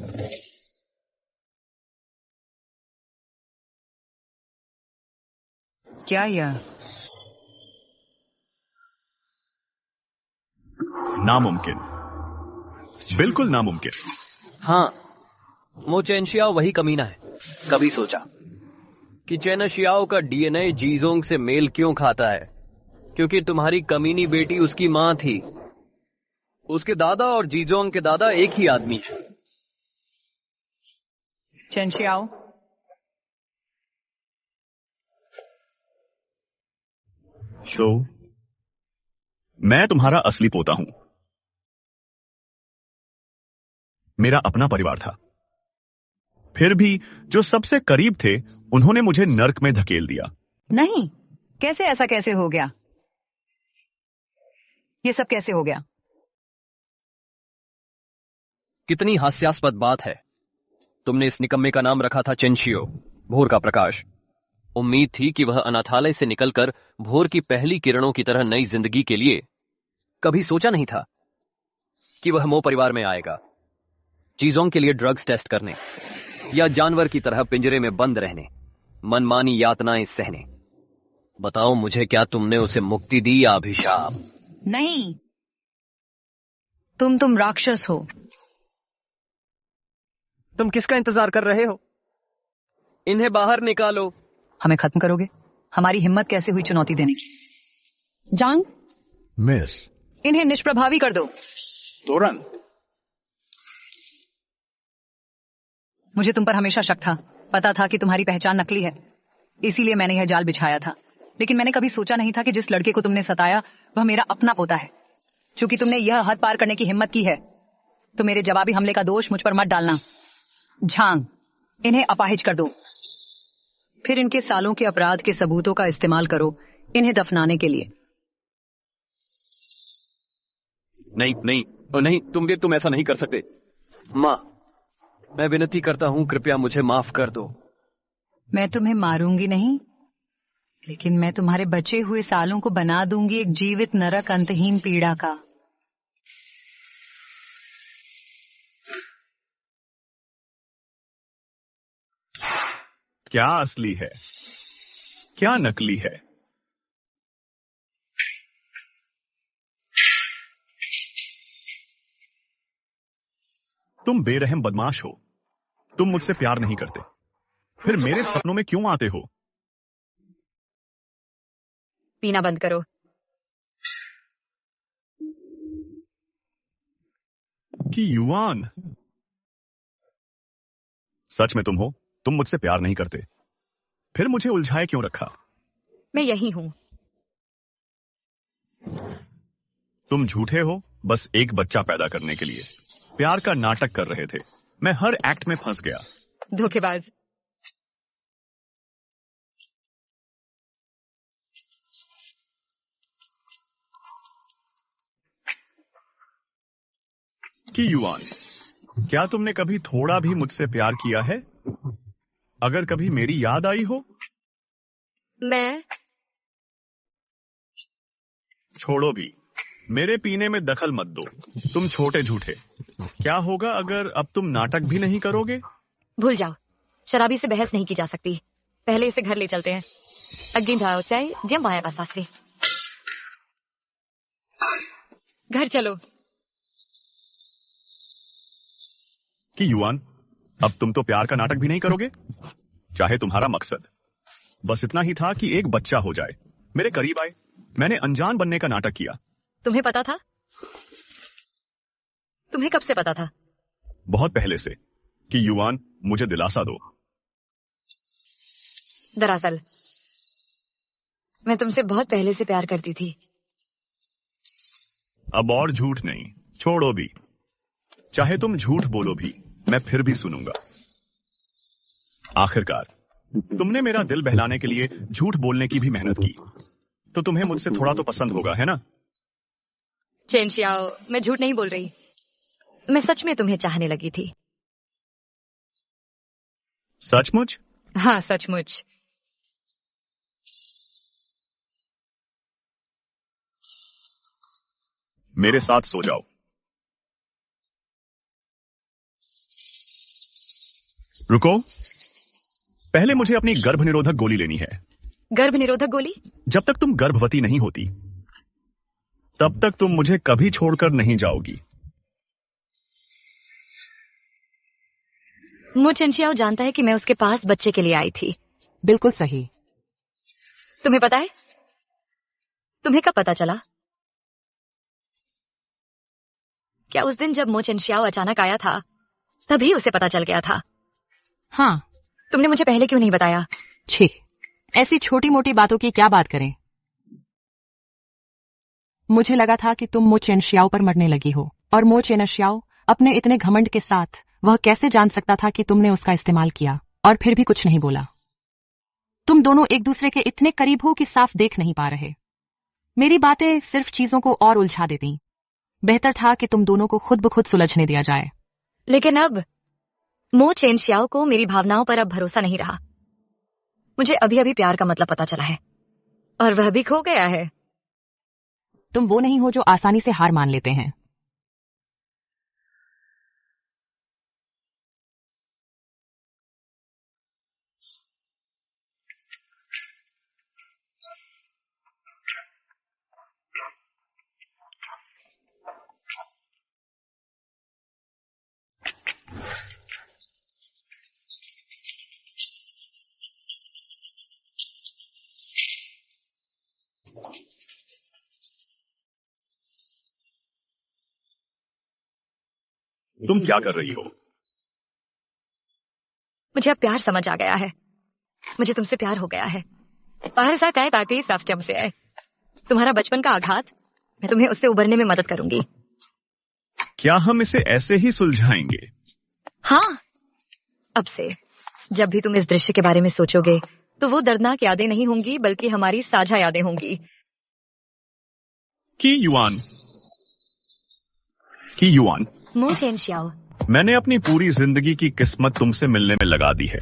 क्या यह? नामुमकिन, बिल्कुल नामुमकिन। हाँ, मो चेनशियाओ वही कमीना है। कभी सोचा कि चेनशियाओ का डीएनए जीजोंग से मेल क्यों खाता है? क्योंकि तुम्हारी कमीनी बेटी उसकी मां थी। उसके दादा और जीजोंग के दादा एक ही आदमी है। चेनशियाओ, तो मैं तुम्हारा असली पोता हूं। मेरा अपना परिवार था। फिर भी जो सबसे करीब थे उन्होंने मुझे नर्क में धकेल दिया। नहीं, कैसे? ऐसा कैसे हो गया? ये सब कैसे हो गया? कितनी हास्यास्पद बात है। तुमने इस निकम्मे का नाम रखा था चेनशियो, भोर का प्रकाश। उम्मीद थी कि वह अनाथालय से निकलकर भोर की पहली किरणों की तरह नई जिंदगी के लिए। कभी सोचा नहीं था कि वह मो परिवार में आएगा, चीजों के लिए ड्रग्स टेस्ट करने या जानवर की तरह पिंजरे में बंद रहने, मनमानी यातनाएं सहने। बताओ मुझे, क्या तुमने उसे मुक्ति दी या अभिशाप? नहीं, तुम राक्षस हो। तुम किसका इंतजार कर रहे हो? इन्हें बाहर निकालो। हमें खत्म करोगे? हमारी हिम्मत कैसे हुई चुनौती देने की? जांग, मिस, इन्हें निष्प्रभावी कर दो। तुरंत। मुझे तुम पर हमेशा शक था। पता था कि तुम्हारी पहचान नकली है, इसीलिए मैंने यह जाल बिछाया था। लेकिन मैंने कभी सोचा नहीं था कि जिस लड़के को तुमने सताया वह मेरा अपना पोता है। चूंकि तुमने यह हद पार करने की हिम्मत की है, तो मेरे जवाबी हमले का दोष मुझ पर मत डालना। झांग, इन्हें अपाहिज कर दो। फिर इनके सालों के अपराध के सबूतों का इस्तेमाल करो इन्हें दफनाने के लिए। नहीं नहीं नहीं, तुम ऐसा नहीं कर सकते। माँ, मैं विनती करता हूं, कृपया मुझे माफ कर दो। मैं तुम्हें मारूंगी नहीं, लेकिन मैं तुम्हारे बचे हुए सालों को बना दूंगी एक जीवित नरक, अंतहीन पीड़ा का। क्या असली है, क्या नकली है? तुम बेरहम बदमाश हो। तुम मुझसे प्यार नहीं करते, फिर मेरे सपनों में क्यों आते हो? पीना बंद करो। कि युआन, सच में तुम हो? तुम मुझसे प्यार नहीं करते, फिर मुझे उलझाए क्यों रखा? मैं यही हूं। तुम झूठे हो, बस एक बच्चा पैदा करने के लिए प्यार का नाटक कर रहे थे। मैं हर एक्ट में फंस गया। धोखेबाज। कि युआन, क्या तुमने कभी थोड़ा भी मुझसे प्यार किया है? अगर कभी मेरी याद आई हो? मैं छोड़ो भी, मेरे पीने में दखल मत दो। तुम छोटे झूठे। क्या होगा अगर अब तुम नाटक भी नहीं करोगे? भूल जाओ, शराबी से बहस नहीं की जा सकती। पहले इसे घर ले चलते हैं। घर चलो। कि युआन, अब तुम तो प्यार का नाटक भी नहीं करोगे? चाहे तुम्हारा मकसद बस इतना ही था कि एक बच्चा हो जाए, मेरे करीब आए, मैंने अनजान बनने का नाटक किया। तुम्हें पता था? तुम्हें कब से पता था? बहुत पहले से कि युआन मुझे दिलासा दो। दरअसल मैं तुमसे बहुत पहले से प्यार करती थी। अब और झूठ नहीं, छोड़ो भी। चाहे तुम झूठ बोलो भी, मैं फिर भी सुनूंगा। आखिरकार तुमने मेरा दिल बहलाने के लिए झूठ बोलने की भी मेहनत की, तो तुम्हें मुझसे थोड़ा तो पसंद होगा, है ना? चेन शियाओ, मैं झूठ नहीं बोल रही। मैं सच में तुम्हें चाहने लगी थी। सचमुच? हाँ, सचमुच। मेरे साथ सो जाओ। रुको, पहले मुझे अपनी गर्भ निरोधक गोली लेनी है। गर्भ निरोधक गोली? जब तक तुम गर्भवती नहीं होती, तब तक तुम मुझे कभी छोड़कर नहीं जाओगी। मो चेनशियाओ जानता है कि मैं उसके पास बच्चे के लिए आई थी। बिल्कुल सही। तुम्हें पता है? तुम्हें कब पता चला? क्या उस दिन जब मो चेनशियाओ अचानक आया था, तभी उसे पता चल गया था? हाँ। तुमने मुझे पहले क्यों नहीं बताया? छी, ऐसी छोटी मोटी बातों की क्या बात करें। मुझे लगा था कि तुम मो चेनशियाओ पर मरने लगी हो, और मो चेनशियाओ अपने इतने घमंड के साथ वह कैसे जान सकता था कि तुमने उसका इस्तेमाल किया, और फिर भी कुछ नहीं बोला। तुम दोनों एक दूसरे के इतने करीब हो कि साफ देख नहीं पा रहे। मेरी बातें सिर्फ चीजों को और उलझा देती। बेहतर था कि तुम दोनों को खुद ब खुद सुलझने दिया जाए। लेकिन अब मो चेनशियाओ को मेरी भावनाओं पर अब भरोसा नहीं रहा। मुझे अभी अभी प्यार का मतलब पता चला है, और वह भी खो गया है। तुम वो नहीं हो जो आसानी से हार मान लेते हैं। तुम क्या कर रही हो? मुझे अब प्यार समझ आ गया है। मुझे तुमसे प्यार हो गया है। बाहर सा काय ताकि साफ चम से आए। तुम्हारा बचपन का आघात, मैं तुम्हें उससे उबरने में मदद करूंगी। क्या हम इसे ऐसे ही सुलझाएंगे? हाँ, अब से जब भी तुम इस दृश्य के बारे में सोचोगे, तो वो दर्दनाक यादें नहीं होंगी, बल्कि हमारी साझा यादें होंगी। कि युआन, मो चेनशियाओ, मैंने अपनी पूरी जिंदगी की किस्मत तुमसे मिलने में लगा दी है।